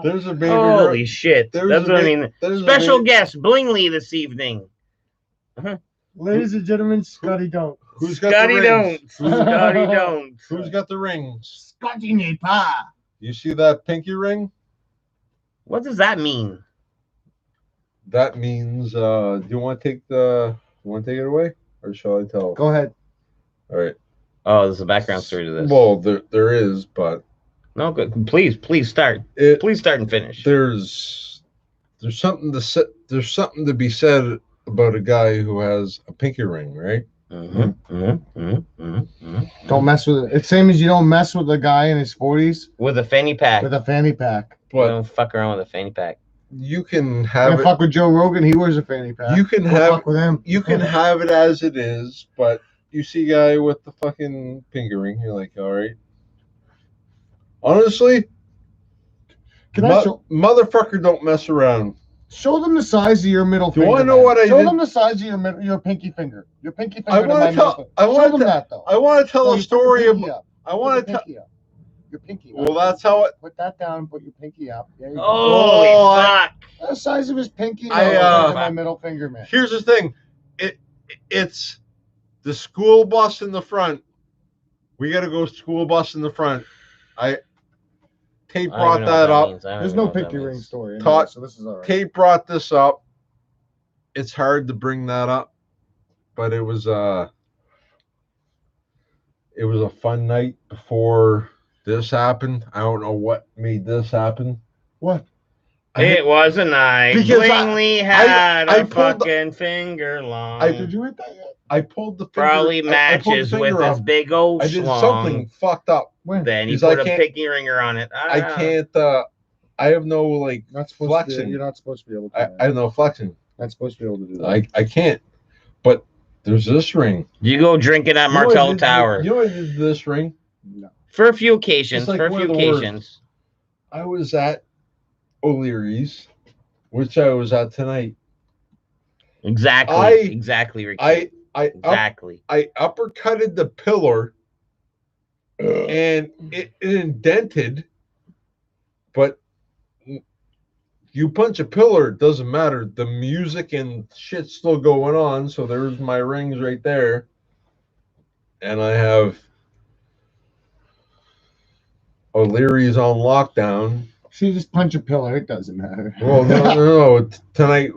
there's a baby holy girl. shit. There's That's a what I ba- mean. there's a Special ba- guest Blingley this evening. Ladies and gentlemen, Scotty don't. Who's got Scotty the rings? don't. Scotty don't. Who's got the rings? Scotty Napa. You see that pinky ring? What does that mean? That means do you want to take it away? Or shall I tell? Go ahead. All right. Oh, there's a background story to this. Well, there is, but No, good. Please start. it Please start and finish. there's something to be said about a guy who has a pinky ring, right? Don't mess with it. It's same as you don't mess with a guy in his 40s With a fanny pack. with a fanny pack. But Don't fuck around with a fanny pack. you can You have it. fuck with Joe Rogan, he wears a fanny pack. You can Go have fuck with him. you can have it as it is, but you see a guy with the fucking pinky ring, you're like, all right. Honestly, Can I motherfucker don't mess around. show them the size of your middle Do you finger? wanna know man. what I Show did? them the size of your pinky finger. Your pinky finger. I to wanna my middle tell- finger. I wanna Show them tell- that though. I want to tell No, a you put story your pinky about. up. I Put want to your tell. pinky up. Your pinky. Well, up. that's how it. Put that down. Put your pinky up. There you go. Holy Oh, fuck. The size of his pinky. I, to my middle finger, man. Here's the thing. It's the school bus in the front. We got to go school bus in the front. Tate I don't brought even know that what up. means. I don't There's even no know what that pinky ring means. story. Anyway, Taught- so this is all right. Tate brought this up. It's hard to bring that up, but it was a fun night before this happened. I don't know what made this happen. What? It was a night. Because Blingley had I a pulled the- fucking finger long. Did you hit that yet? I pulled the finger, Probably I pulled the matches with finger his up. big old I did schlong. something fucked up. When? Then he Because I put a can't- pinky ringer on it. I can't. I have no like Not supposed flexing. to. You're not supposed to be able to. I have no flexing. Not supposed to be able to do that. I can't. But there's this ring. You go drinking at You know what I Martello did- Tower. You know what I did to this ring? No. For a few occasions. It's like For a one few of the worst. occasions. I was at O'Leary's, which I was at tonight. Exactly. Exactly, Ricky. Exactly. I uppercutted the pillar and it indented, but you punch a pillar, it doesn't matter. The music and shit's still going on, so there's my rings right there. And I have O'Leary's on lockdown. She just punch a pillar. It doesn't matter. Well, no. Tonight,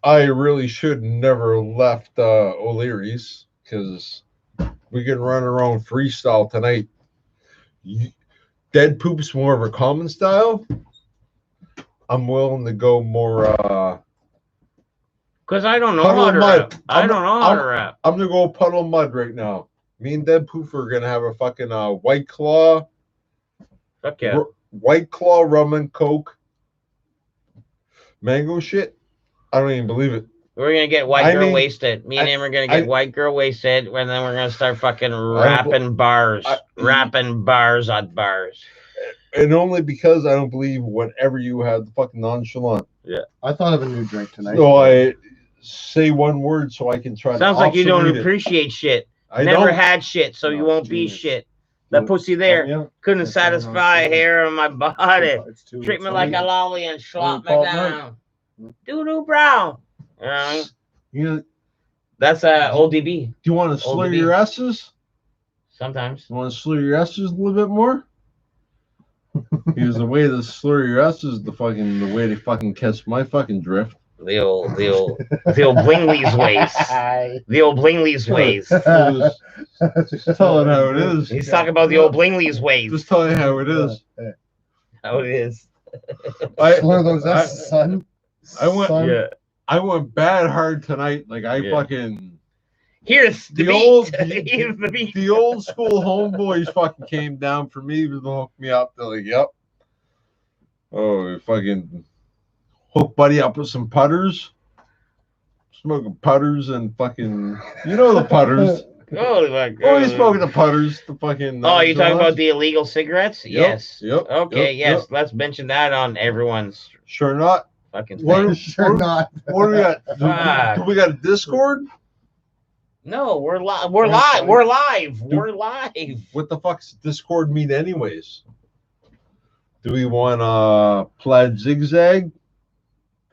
I really should never left O'Leary's because we can run our own freestyle tonight. Dead Poop's more of a common style. I'm willing to go more. Because I don't know Puddle how to mud. rap. I don't know how to rap. I'm gonna go Puddle Mud right now. Me and Dead Poop are gonna have a fucking White Claw, Fuck yeah. White Claw rum and Coke, mango shit. I don't even believe it. We're gonna get white I girl mean, wasted. Me and him are gonna get I- white girl wasted, and then we're gonna start fucking rapping bars, rapping bars on bars. And only because I don't believe whatever you have the fucking nonchalant. I thought of a new drink tonight. So I say one word so I can try Sounds to like you don't obsolete it. appreciate shit. I Never don't. had shit, so you No, won't be genius. shit. That pussy there Yeah. couldn't That's what I'm satisfy saying. hair on my body. It's too- Treat me it's like a only- lolly and slop me Paul down. Doo-doo brown. You know what I mean? You That's ODB. do you want to slur ODB. your S's? Sometimes. You want to slur your S's a little bit more? Here's the way to slur your S's, the way to fucking catch my fucking drift. The old Blingley's ways. The old Blingley's ways. Just telling how it is. He's talking about the old Blingley's ways. Just telling you how it is. How it is. Slur those I- S's, son. I went- Son. Yeah. I went bad hard tonight. Like I Yeah. fucking Here's the The beat. old- Here's the beat. the old school homeboys fucking came down for me to hook me up. They're like, yep. Oh, fucking hook buddy up with some putters. Smoking putters and fucking, you know the putters. Holy fuck. Oh, you smoking the putters, the fucking. Oh, you talking about Johns? the illegal cigarettes? Yep, Yes. yep, Okay, yep, yes. yep. Let's mention that on everyone's Sure not. fucking What- thing. Sure not. What do we got? Fuck. Do we got a Discord? No, we're live. We're Yeah, live. fine. We're live. We're live. What the fuck's Discord mean, anyways? Do we want plaid zigzag?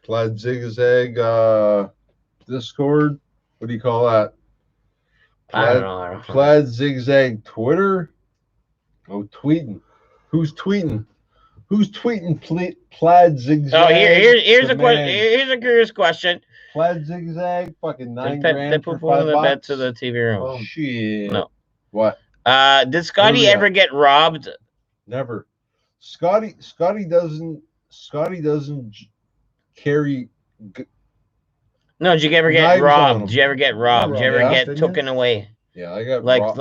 Plaid zigzag Discord? What do you call that? I don't know. I don't know. Plaid zigzag Twitter? Oh, tweeting. Who's tweeting? Who's tweeting plaid zigzag? Oh, here's a demand? question. Here's a curious question. Plaid zigzag, fucking Did 9 grand for put in the bed $5. to the TV room? Oh, Shit. No. What? Did Scotty we at? ever get robbed? Never. Scotty doesn't carry. No, did you ever get Knives on robbed? him. Did you ever get robbed? Did you ever Yeah, get didn't you? taken away? Yeah, I got Like robbed.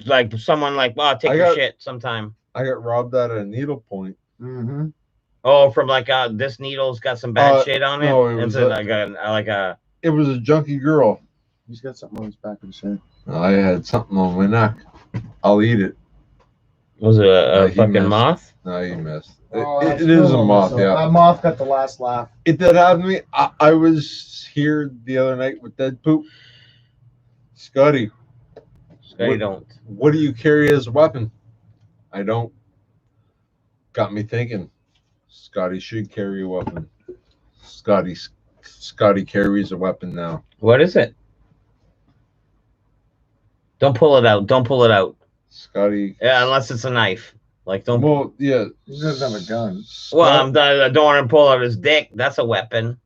like someone like, oh, take I your got- shit sometime. I got robbed at a needlepoint. Mm-hmm. Oh, from like this needle's got some bad shit on it. no, it It's was like a It was a junkie girl. He's got something on his back of his head. I had something on my neck. I'll eat it. was it a he fucking missed. moth? No, you missed. Oh, It that's is a cool. moth, So yeah. That moth got the last laugh. It did happen to me. I was here the other night with dead poop. Scotty, Scotty What- don't. what do you carry as a weapon? I don't. Got me thinking. Scotty should carry a weapon. Scotty carries a weapon now. What is it? Don't pull it out. Don't pull it out. Scotty. Yeah, unless it's a knife. Like don't. Well, yeah. He doesn't have a gun. Well, I don't want to pull out his dick. That's a weapon.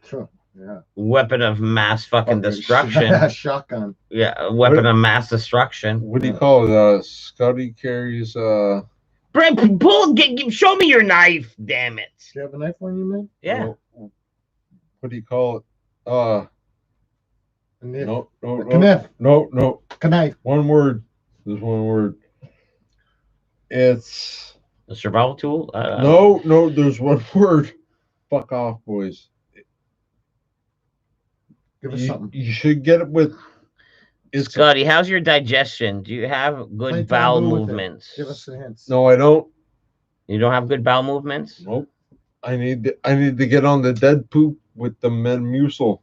Sure. Yeah. Weapon of mass fucking Fucking destruction. Shotgun. Yeah, a weapon of mass destruction. What do you call it? Scotty carries. Brent, show me your knife. Damn it. Do you have a knife on you, man? Yeah. What do you call it? A No. knife. No. Knife. One word. There's one word. It's A survival tool. no. There's one word. Fuck off, boys. Give us something. You should get it with. It's Scotty, how's your digestion? Do you have good Play bowel taboo with it. movements? Give us the hints. no, I don't. You don't have good bowel movements? Nope. I need to get on the dead poop with the Metamucil.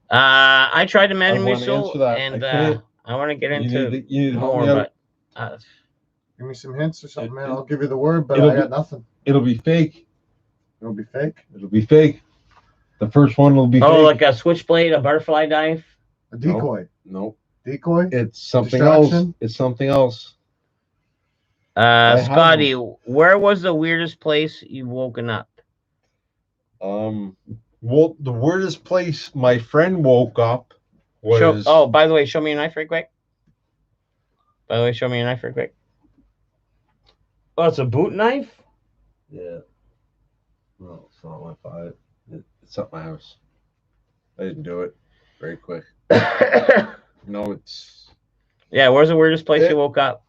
I tried the I wanna Metamucil, answer that. and I can't. I want to get You into need to help more, me out. but Give me some hints or something, man. It- I'll give you the word, but it'll I got be- nothing. It'll be fake. It'll be fake. It'll be fake. The first one will be oh, fake. like a switchblade, a butterfly knife. A decoy. Nope. Decoy. It's something else. Distraction? It's something else. I have Scotty, where was the weirdest place you've woken up? Well, the weirdest place my friend woke up was. Oh, by the way, show me your knife right quick. By the way, show me your knife right quick. Oh, it's a boot knife? Yeah. No, it's not my five. It's at my house. I didn't do it very quick. No, it's. Yeah, where's the weirdest place It- you woke up?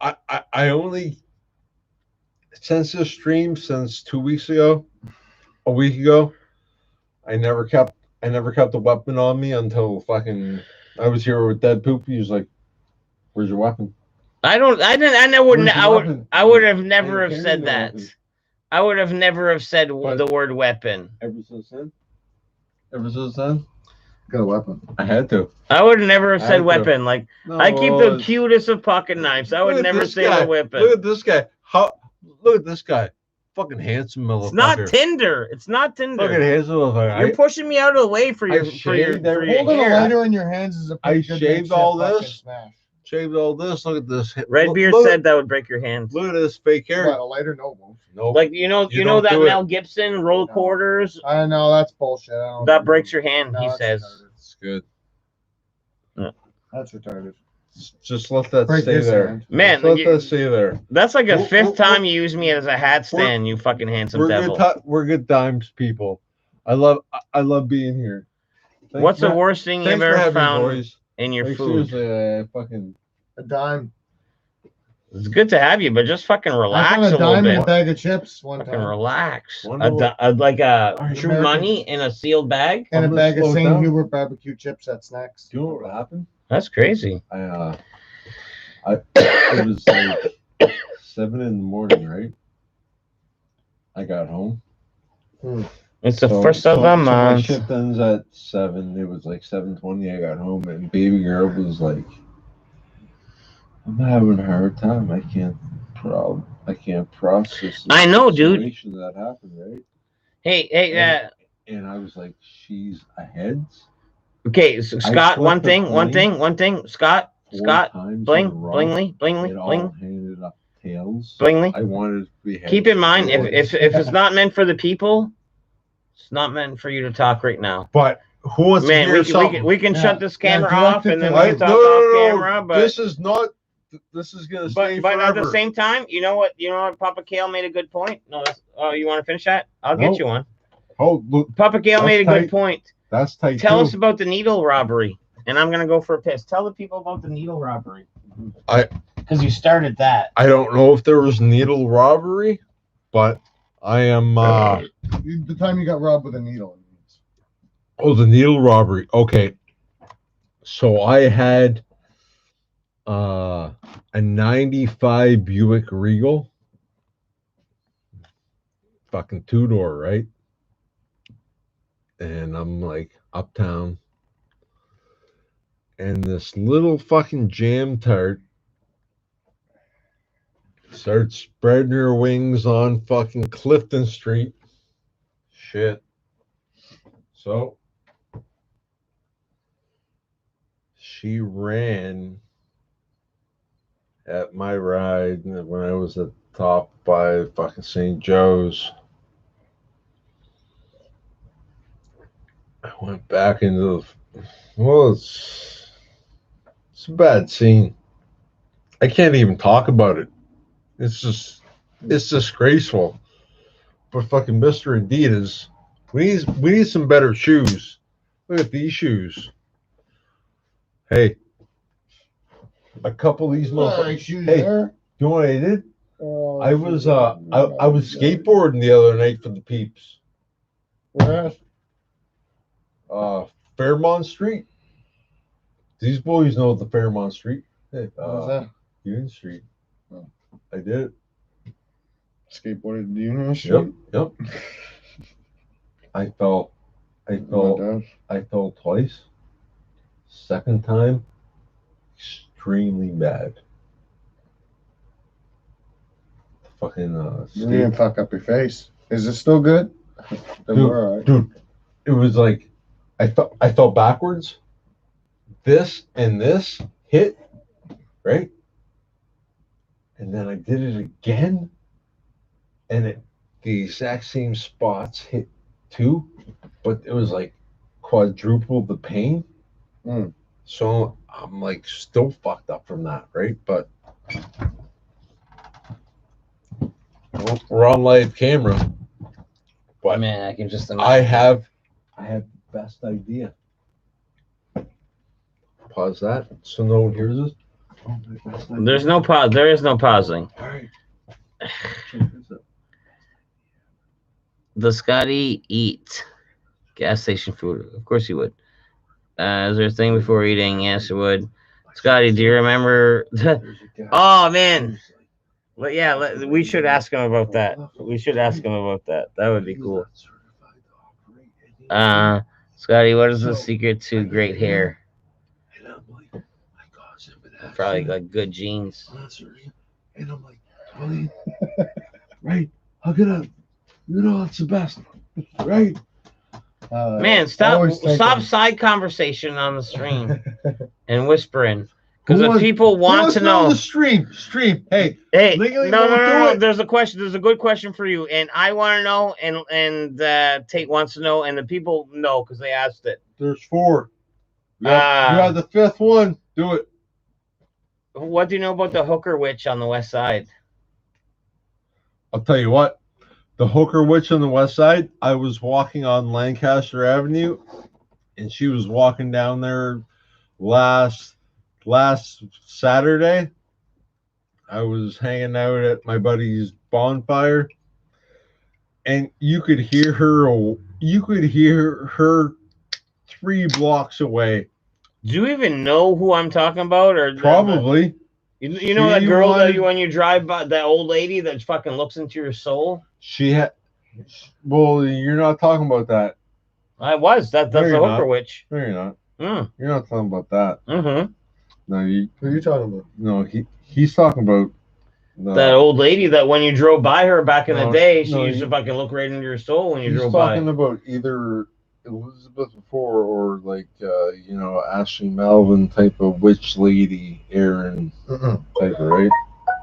I only since this stream since 2 weeks ago, a week ago, I never kept a weapon on me until fucking I was here with Dead Poop. He was like, "Where's your weapon?" I would have never have carry said no that. weapon. I would have never have said But- the word weapon. Ever since then, Got a weapon. I had to. I would never have I said had to. weapon. Like I keep the cutest of pocket knives. I would Look at never this say guy. the weapon. Look at this guy. Look at this guy. Fucking handsome motherfucker. It's not Tinder. It's not Tinder. Fucking handsome motherfucker. You're pushing me out of the way for your shaved every- Holding a hair. lighter in your hands is a pretty good shaved makeshift all fucking this. Smash. Shaved all this. Look at this. Redbeard look, said that would break your hands. Look at this fake hair. What, a lighter? No, won't. Nope. Like you know don't that do it. Mel Gibson roll No. quarters I know that's bullshit. I don't that breaks your hand. No, He that's says. retarded. It's good. That's retarded. Just let that Break stay his there. hand. Man, Just let you- that stay there. That's like a We're- fifth we're- time you use me as a hat stand. You fucking handsome devil. We're good times, people. I love being here. Thanks What's the for- worst thing you've Thanks for ever having me, found boys. in your Like, food? seriously, I fucking. A dime. It's good to have you, but just fucking I relax found a a little dime in a bit. bag of chips one Fucking time. relax. Wonder what- Like a Alright, true American- money in a sealed bag. And a I'm gonna bag of slow St. down. Hubert barbecue chips at Snacks. Do you know what happened? That's crazy. It was like 7 in the morning, right? I got home. It's the first of the my month. shift ends at 7. It was like 7:20. I got home, and baby girl was like, "I'm having a hard time. I can't process this I know, dude. situation that happened, right?" Hey, And I was like, "She's ahead." okay, so Scott, flipped one a thing, Scott, 4 times bling, in a row. blingly, It all bling, handed up tails. blingly. I wanted to be heads. Keep in mind, if it's not meant for the people, it's not meant for you to talk right now. But who wants to Man, hear we something? can Yeah. shut this Yeah, camera direct off it and then to we him. can talk off camera. But This is not. This is gonna stay but forever. at the same time, you know what? Papa Kale made a good point. No, you want to finish that? I'll Nope. get you one. Oh, look, Papa Kale That's made a good tight. point. that's tight. Tell too. us about the needle robbery, and I'm gonna go for a piss. Tell the people about the needle robbery. Because you started that. I don't know if there was needle robbery, but I am. The time you got robbed with a needle. Oh, the needle robbery. Okay. So I had a 95 Buick Regal. Fucking 2-door, right? And I'm like uptown. And this little fucking jam tart starts spreading her wings on fucking Clifton Street. Shit. So she ran at my ride when I was at the top by fucking St. Joe's. I went back into the. Well, it's a bad scene. I can't even talk about it. It's disgraceful. But fucking Mr. Adidas, we need some better shoes. Look at these shoes. Hey, a couple of these motherfuckers. Shoes Hey, there. you know what I did? Oh, I was skateboarding the other night for the peeps. Where? Fairmont Street. These boys know the Fairmont Street. Hey, What was that? Union Street. Oh. I did it. Skateboarded the Union Street. Yep. I fell twice. Second time, extremely bad. Fucking You didn't fuck up your face. Is it still good? Dude, it was like I fell backwards. This and this hit, right? And then I did it again, and the exact same spots hit too, but it was like quadruple the pain. So I'm like still fucked up from that, right? But we're on live camera. But Man, I can just imagine. I have the best idea. Pause that so no one hears us. There's no pause. There is no pausing. All right. Does Scotty eat gas station food? Of course he would. Is there a thing before eating? Yes, it would. Scotty, do you remember? Oh man. Well, yeah, we should ask him about that. That would be cool. Scotty, what is the secret to great hair? Probably like good genes. And I'm like, Tony, right? How could I? You know, it's the best, right? Man, stop side conversation on the stream and whispering. Because if people want to know the stream. Hey, hey, legally no. won't do it. There's a question. There's a good question for you, and I want to know, and Tate wants to know, and the people know because they asked it. There's 4. You have the 5th one. Do it. What do you know about the hooker witch on the west side? I'll tell you what. The hooker witch on the west side. I was walking on Lancaster Avenue, and she was walking down there last Saturday. I was hanging out at my buddy's bonfire, and you could hear her 3 blocks away Do you even know who I'm talking about, or Probably. You know that She girl that wanted- when you drive by, that old lady that fucking looks into your soul? She had. Well, you're not talking about that. I was. That's No, the you're hooker not. witch. No, you're not. Mm. You're not talking about that. Mm-hmm. No, Who are you talking about? No, he's talking about That old lady that when you drove by her back in the No, day, she no, used to fucking look right into your soul when you He's drove talking by. about either Elizabeth before or like Ashley Melvin type of witch lady, Aaron type of, right?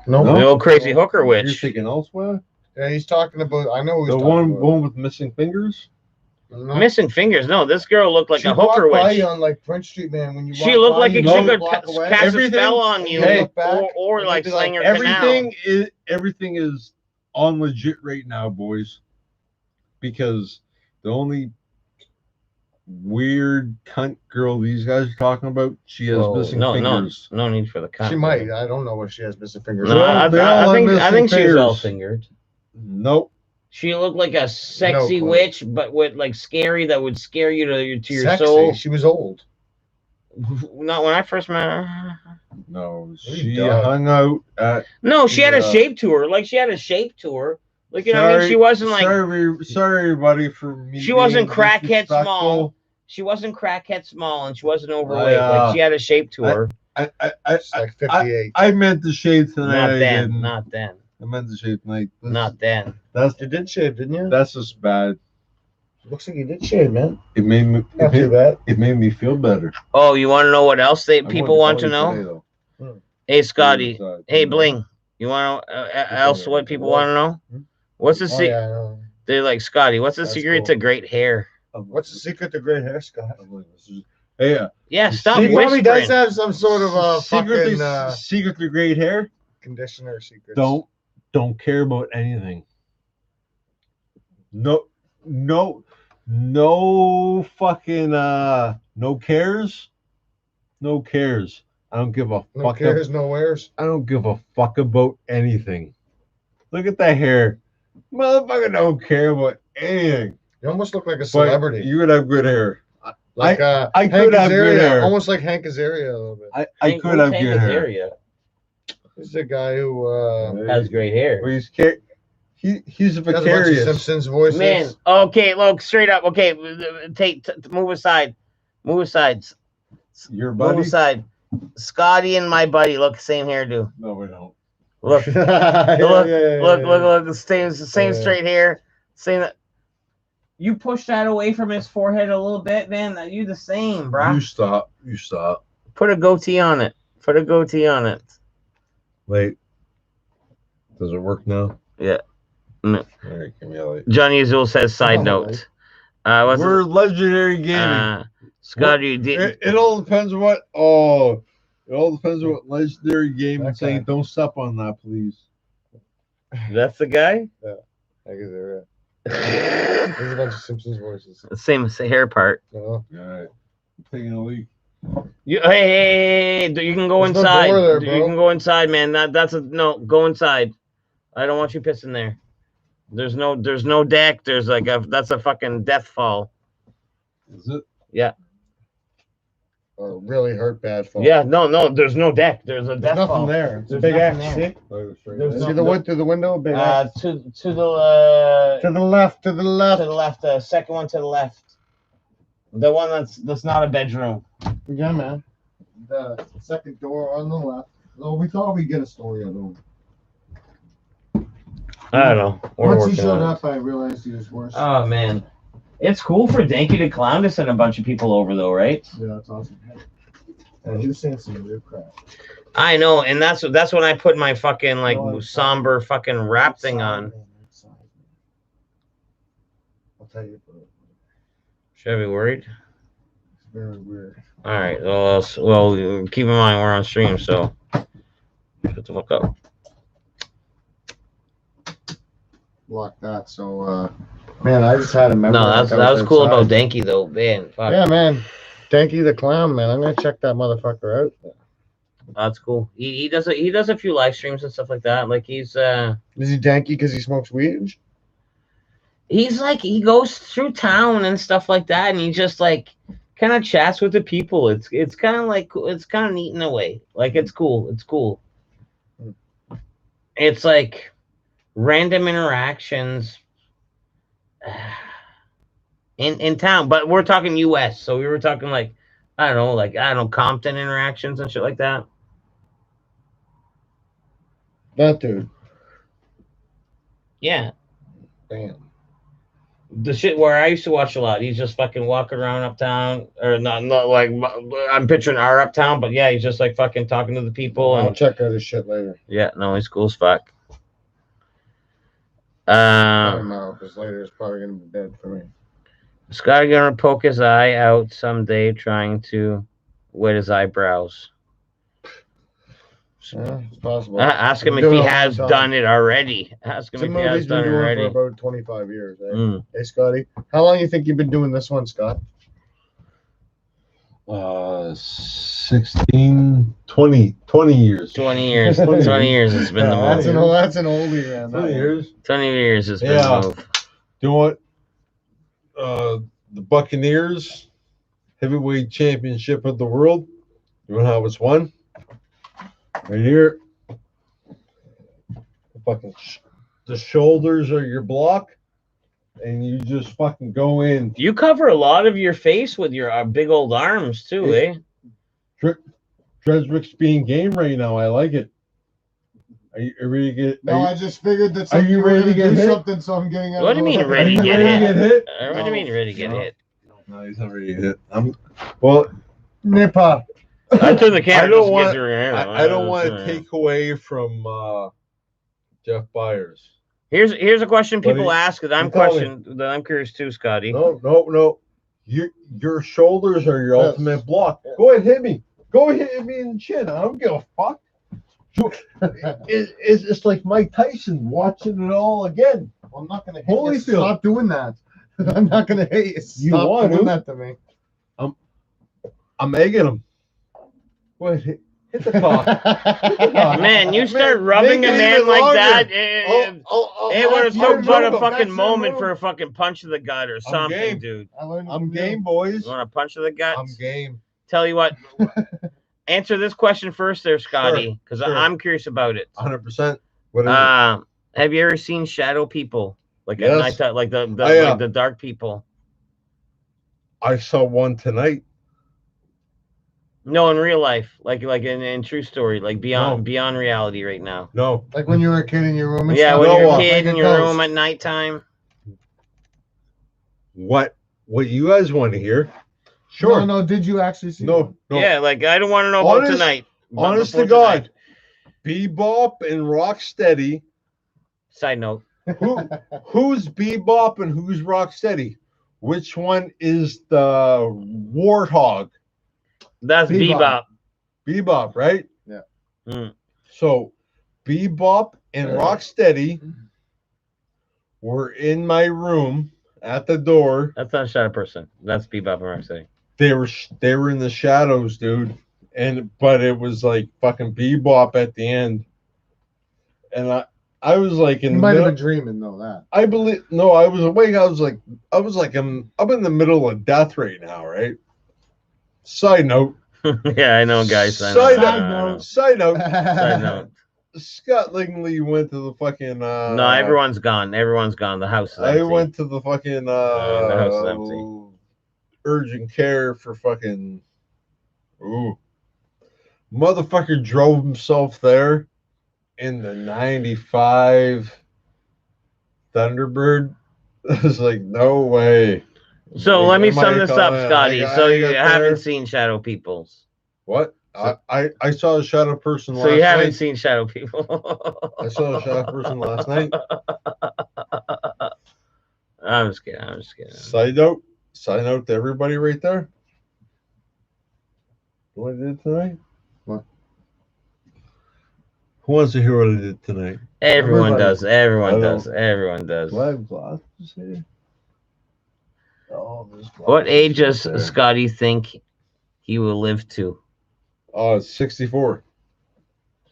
No, The old crazy hooker You're witch. thinking elsewhere. Yeah, he's talking about. I know who he's The talking about. one with missing fingers. No. Missing fingers. No, this girl looked like She a hooker walked by witch. you on like Prince Street, man. When you She walk looked by, like you she know could to walk away. cast a Everything- spell on you, Hey, look back, or and like they'd be like, sling her canal. Everything is on legit right now, boys. Because the only weird cunt girl these guys are talking about, she has Whoa, missing no fingers. need for the cunt. She might. I don't know if she has missing fingers. No, I They all have I think missing she was all fingers. fingered. Nope. She looked like a sexy clue. witch, but with like scary that would scare you to your Sexy. soul. She was old. Not when I first met her. No, you she done? hung out at. No, she had a Yeah. shape to her. Like she had a shape to her. Like you know what I mean? She wasn't like sorry, everybody, for me. She wasn't being crackhead disrespectful. small. She wasn't crackhead small, and she wasn't overweight. I, like she had a shape to her. I She's like 58. I meant to shave tonight. Not I then. didn't. Not then. I meant to shave tonight. Not then. That's You did shave, didn't you? that's just bad. Looks like you did shave, man. It made me. Not too bad. It made me feel better. Oh, you want to know what else I people want wanted to call you know? today, though. Hey, Scotty. It was, Hey, Bling. You want to else what people want to know? What's the Oh, secret? yeah, I know. They're like Scotty. What's the That's secret cool. to great hair? What's the secret to great hair, Scott? Hey, Yeah, The stop He probably does whispering. have some sort of a fucking secret to great hair. conditioner secret. Don't care about anything. No fucking no cares. No cares. I don't give a No fuck. cares, no wears. I don't give a fuck about anything. Look at that hair. Motherfucker don't care about anything. You almost look like a But celebrity. you would have good hair. Like I Hank could have good Azaria, hair. almost like Hank Azaria a little bit. I Hank- could have who's good Hank hair. Azaria? This is a guy who Has great hair. Well, he's does he's a bunch of vicarious. Simpsons voices. Man, okay, look straight up. Okay, move aside. Move aside. Your Move buddy? aside. Scotty and my buddy look same hairdo. No, we don't. Look, Yeah, look, yeah, yeah, look, yeah. look, the same Yeah. straight hair. Same. You push that away from his forehead a little bit, man. That you the same, bruh. You stop. You stop. Put a goatee on it. Put a goatee on it. Wait. Does it work now? Yeah. No. All right, give me a light. Johnny Azul says side Oh, note. What's We're legendary gaming. Scotty? Did, It all depends on what. Oh, it all depends on what legendary gaming Okay. saying. Don't step on that, please. that's the guy. Hank Azaria. There's a bunch of Simpsons voices. Same hair part. You know? All right, I'm taking a leak. Hey, you can go There's no inside. door there, You bro. can go inside, man. That's a no. Go inside. I don't want you pissing there. There's no deck. There's like that's a fucking death fall. Is it? Or really hurt bad fall. Yeah, no. There's no deck. There's a There's death nothing fall. there. It's a There's big nothing X. there. See? There's See no- the wood through the window? Big X. To the To the left. To the left. to the left. The second one to the left. The one that's not a bedroom. Yeah, man. The second door on the left. Oh, we thought we'd get a story out of him. I don't know. We're Once he working showed on it. up, I realized he was worse. Oh man, it's cool for Danky the Clown to send a bunch of people over though, right? Yeah, that's awesome. And he was saying some real crap. I know, and that's when I put my fucking like No, it's somber fucking rap thing on. I'll tell you, bro. Should I be worried? It's very weird. All right. Well, keep in mind we're on stream, so shut the fuck up. Block that. So, man, I just had a memory. No, like that I was cool outside. about Danky though, man. Fuck. Yeah, man. Danky the Clown, man. I'm gonna check that motherfucker out. That's cool. He does a few live streams and stuff like that. Like he's Is he danky because he smokes weed? like he goes through town and stuff like that, and he just like kind of chats with the people. It's kind of like it's kind of neat in a way. Like it's cool. It's cool. It's like random interactions in town, but we're talking U.S. So we were talking like I don't know, Compton interactions and shit like that. That dude. Yeah. Damn. The shit where I used to watch a lot. He's just fucking walking around uptown, or not like I'm picturing our uptown, but yeah, he's just like fucking talking to the people. I'll And check out his shit later. yeah, no, he's cool as fuck. I don't know, because later it's probably gonna be dead for me. Scotty gonna poke his eye out someday, trying to wet his eyebrows. Yeah, it's possible. Ask him Been if doing he it a long has time. done it already. Ask him Some if he has movies been done it doing already. for about 25 years. Eh? Mm. Hey, Scotty, how long you think you've been doing this one, Scott? 16, 20 years. 20 years. 20 years it's been the That's move. that's an oldie, man. 20 years. 20 years it's been Yeah. the move. You know what? The Buccaneers heavyweight championship of the world. You know how it's won? Right here. The shoulders are your block, and you just fucking go in. You cover a lot of your face with your big old arms too, eh? Dresrick's being game right now. I like it. Are you ready to get? No, I just figured that Are you you were ready to gonna get do hit? something, so I'm getting out. What do you mean of the ready to way. get hit? hit? What do you mean ready to get No. hit? No, he's not ready to hit. Well, Nipper. I took the camera. I don't just want- get through your hand. I don't want to take away from Jeff Byers. Here's a question people Buddy, ask that I'm you tell me. questioning that I'm curious too, Scotty. No. Your shoulders are your Yes. ultimate block. Go ahead, hit me. Go ahead, hit me in the chin. I don't give a fuck. It's like Mike Tyson watching it all again. Well, I'm not gonna hate you. Holyfield. Stop doing that. I'm not gonna hate you. You Stop want doing to. that to me. I'm egging him. Go ahead, hit the cock. Man, you start rubbing make a it man even like longer. that. I'll It would have knock took you but a over. fucking That's moment right, for a fucking punch to the gut or something, game. dude. I learned it I'm from you. game, boys. You want a punch to the gut? I'm game. Tell you what. Answer this question first, there, Scotty, because sure. I'm curious about it. 100%. What is it? Have you ever seen shadow people, like at Yes. night time, like the yeah. like the dark people? I saw one tonight. No, in real life, like in true story, like No. beyond reality right now. No. Like when you were a kid in your room. And Yeah, stuff? when you're a Noah. kid Like in a your ghost. room at nighttime. What you guys want to hear? Sure. No. Did you actually see? No. one? Yeah, like I don't want to know about Honest- tonight. but Honest before to God, tonight. Bebop and Rocksteady. Side note. Who's Bebop and who's Rocksteady? Which one is the warthog? That's Bebop. Bebop. Bebop, right? Yeah. Mm. So Bebop and Rocksteady were in my room at the door. That's not a shadow person. That's Bebop and Rocksteady. They were in the shadows, dude. But it was like fucking Bebop at the end. And I was like in You the might have middle, been dreaming though. That. I believe no, I was awake. I was like I'm in the middle of death right now, right? Side note. Yeah, I know, guys. I know. Side I know. Side note. Side note. Scott Lingley went to the fucking No, everyone's gone. Everyone's gone. The house is empty. I went to the fucking the house is empty. urgent care for fucking motherfucker drove himself there in the 95 Thunderbird. I was like, no way. So let me Am I sum this up, calling- Scotty. I So you got haven't there. seen Shadow Peoples. What? I saw a shadow person So last you haven't night. seen Shadow People. I saw a shadow person last night. I'm just kidding. I'm just kidding. Side note to everybody right there. What I did tonight? What? Who wants to hear what I did tonight? Everyone Everybody. does. Everyone I does. don't- Everyone does. Do I have glasses here? Oh, there's What glasses age does right there. Scotty think he will live to? Oh, it's 64.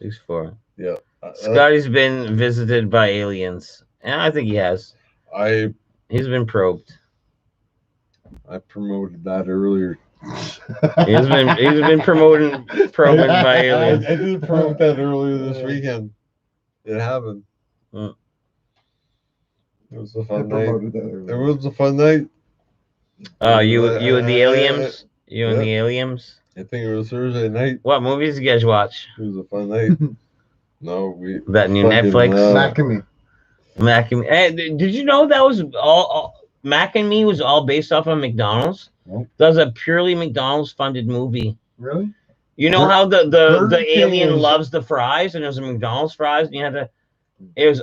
64. Yeah. Scotty's been visited by aliens. And I think he has. I He's been probed. promoted that earlier He's been promoting by I aliens. did promote that earlier this weekend. It happened. Mm. It was a I fun night. promoted that It earlier. was a fun night. Oh, you and the aliens? You and Yeah. the aliens? I think it was Thursday night. What movies you guys watch? It was a fun night. No, we That new fucking, Netflix? Mac and me. Mac and Me. Hey, did you know that was all Mac and Me was all based off of McDonald's? Nope. That was a purely McDonald's funded movie. Really? You know Bur- how the Burger King alien is- loves the fries, and it was a McDonald's fries, and you had to. It was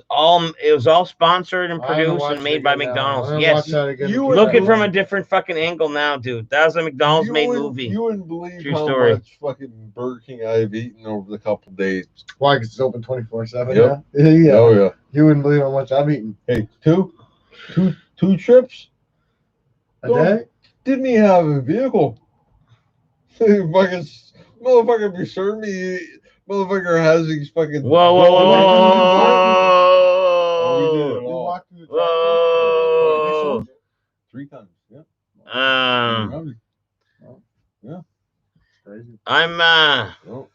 all sponsored and I haven't produced watched and it made by again now. McDonald's. I'm gonna Yes. watch that again You to would keep Look it that from a going. different fucking angle now, dude. That was a McDonald's made movie. You wouldn't believe True how story. much fucking Burger King I've eaten over the couple days. Why? 'Cause it's open 24/7. Yep. Yeah. Yeah. Oh yeah. You wouldn't believe how much I've eaten Hey, two trips. a Don't- day. Didn't he have a vehicle? Fucking motherfucker be serving me. Motherfucker has these fucking. Whoa, whoa, whoa, Oh, we did whoa, it You all. walked through the whoa. drive-thru? 3 times. Yeah. Crazy. I'm Well,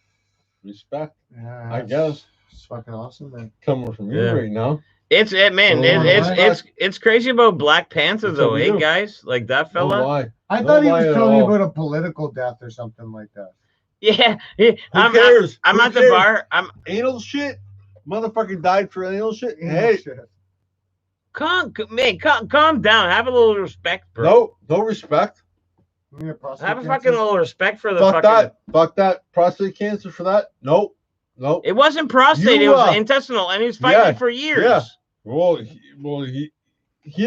respect. Yeah, I it's- guess. It's fucking awesome, man. Coming from you Yeah. right now. it's it man, Oh, it's crazy about Black Panther It's though, a eh, real- guys? Like that Oh fella. my. I Don't thought he lie was at telling you all. about a political death or something like that. Yeah. Who cares? I'm Who at the cares? bar. I'm Anal shit. Motherfucker died for anal shit. You know, Hey, shit. calm down. Have a little respect, bro. no respect. You mean a prostate Have a cancer? fucking little respect for the Fuck fucking. that. Prostate cancer for that. Nope. It wasn't prostate. You, It was uh, intestinal, and he was fighting yeah, it for years. yeah. Well, he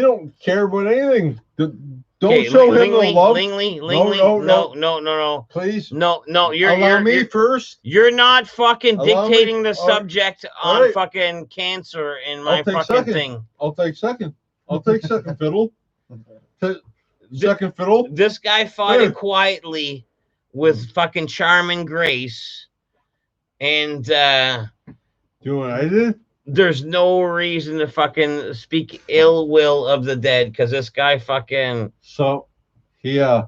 don't care about anything. Don't Okay, show him no love, Lingley, no. no. please. No, Allow me first. you're not fucking Allow me- dictating the all right. subject on All right. fucking cancer in I'll my take fucking second. thing. I'll take second fiddle. Second fiddle. This guy fought Good. it quietly with fucking charm and grace, and You know what I did? there's no reason to fucking speak ill will of the dead because this guy fucking. So he died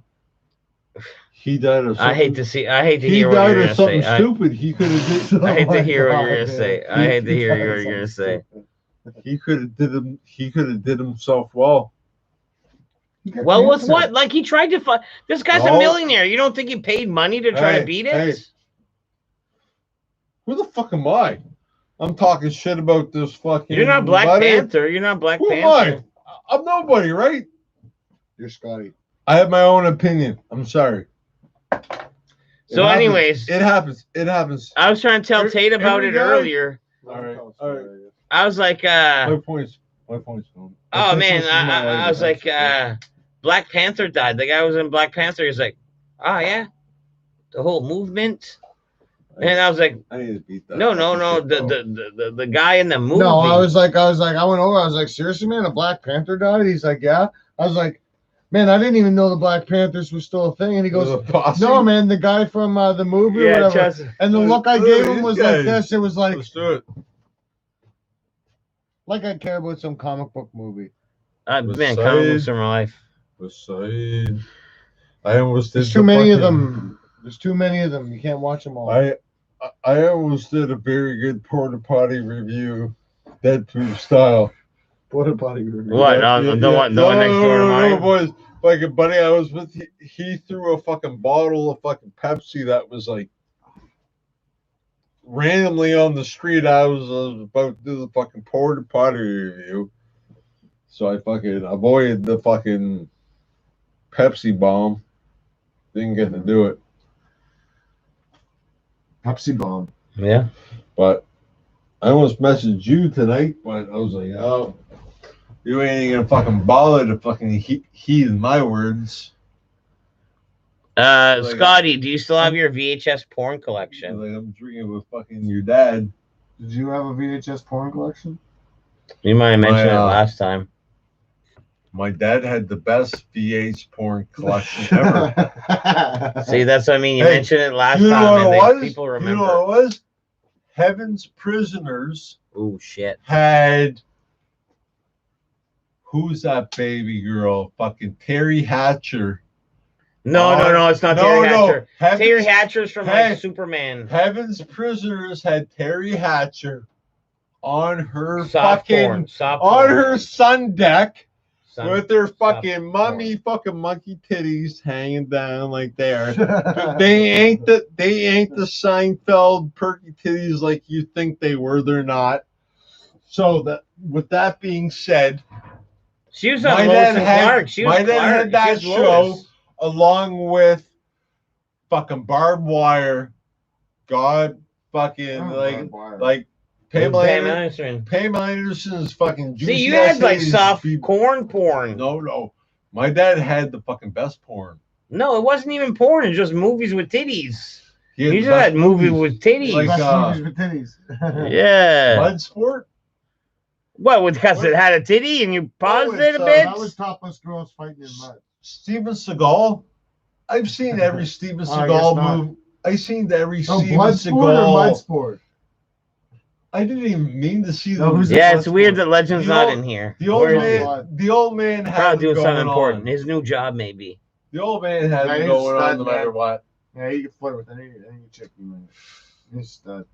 of something. I hate to He hear what died you're of gonna something say. I stupid. He could have did. hate Oh to my hear what God, you're gonna man. say. I hate to hear what you're gonna say. He could have did him. He could have did himself well. You got Well, with cancer. what? Like he tried to fight. This guy's a No. millionaire. You don't think he paid money to try to Hey, beat it? hey. Who the fuck am I? I'm talking shit about this fucking. You're not Black buddy. Panther. You're not Black Who am Panther. I? I'm nobody, right? You're Scotty. I have my own opinion. I'm sorry. So, happens. anyways, It happens. It happens. I was trying to tell Every- Tate about every it guy- earlier. All right. I was like, My points. My points. Man. oh man, I was like, Black Panther died. The guy was in Black Panther. He's like, oh yeah, the whole movement. And I was like, I need to beat that. no, fucking shit, bro. the guy in the movie. No, I went over. I was like, seriously, man, a Black Panther died? He's like, yeah. I was like, man, I didn't even know the Black Panthers was still a thing. And he Was goes, it posse? no, man, the guy from the movie or yeah, whatever. just, And the look I gave him was like These this. It was like Let's do it. I care about some comic book movie. man, Beside- comic books are my life. Beside, I almost did. There's too many of them. There's too many of them. You can't watch them all. I almost did a very good porta potty review, Deadpool style. What a body review. What? The one next door to mine? boys. Like a buddy I was with, he threw a fucking bottle of fucking Pepsi that was like randomly on the street. I was about to do the fucking porta potty review, so I fucking avoided the fucking Pepsi bomb. Didn't get to do it, Pepsi bomb. Yeah. but I almost messaged you tonight. But I was like, oh, you ain't gonna fucking bother to fucking heed my words. Like- Scotty, do you still have your VHS porn collection? Like I'm drinking with fucking your dad. Did you have a VHS porn collection? You might have mentioned it My, last time. My dad had the best VH porn collection ever. See, that's what I mean. You Hey, mentioned it last you know time, and what it was? people You remember. know what it was? Heaven's Prisoners Oh shit! had who's that baby girl? Fucking Terry Hatcher No, it's not No, Terry no. Hatcher. Terry Hatcher's from Hey. like Superman. Heaven's Prisoners had Terry Hatcher on her Soft fucking porn. Soft on porn. her sun deck Son- with their soft fucking mummy porn. fucking monkey titties hanging down like there. They ain't the Seinfeld perky titties like you think they were. They're not. So that with that being said, She was My on dad Lois and had- Clark. She was my dad Clark. had that She was show. Lois. along with fucking barbed wire, God fucking like Pamela Pam Anderson. Anderson. Pamela Anderson's fucking juicy. See, you had like essays soft be- corn porn. No. My dad had the fucking best porn. No, it wasn't even porn. It's just movies with titties. He had You the just best had movies movies. with titties. Like, Best uh, movies with titties. Yeah. Bloodsport? What? Because it had a titty and you paused it a it's, bit? That was topless girls fighting in mud. Steven Seagal? I've seen every Steven I guess Seagal not. movie. I've seen every Oh, Steven Bloodsport or Seagal. Mudsport? I didn't even mean to see No, them. who's Yeah, Bloodsport? it's weird that Legend's The not old- in here. The old Where is man- he? Blood. the old man had Probably it doing going something important. on. His new job, maybe. The old man had Yeah, it he's going on stud, no man. matter what. Yeah, he can flirt with any chick you want. He's stud.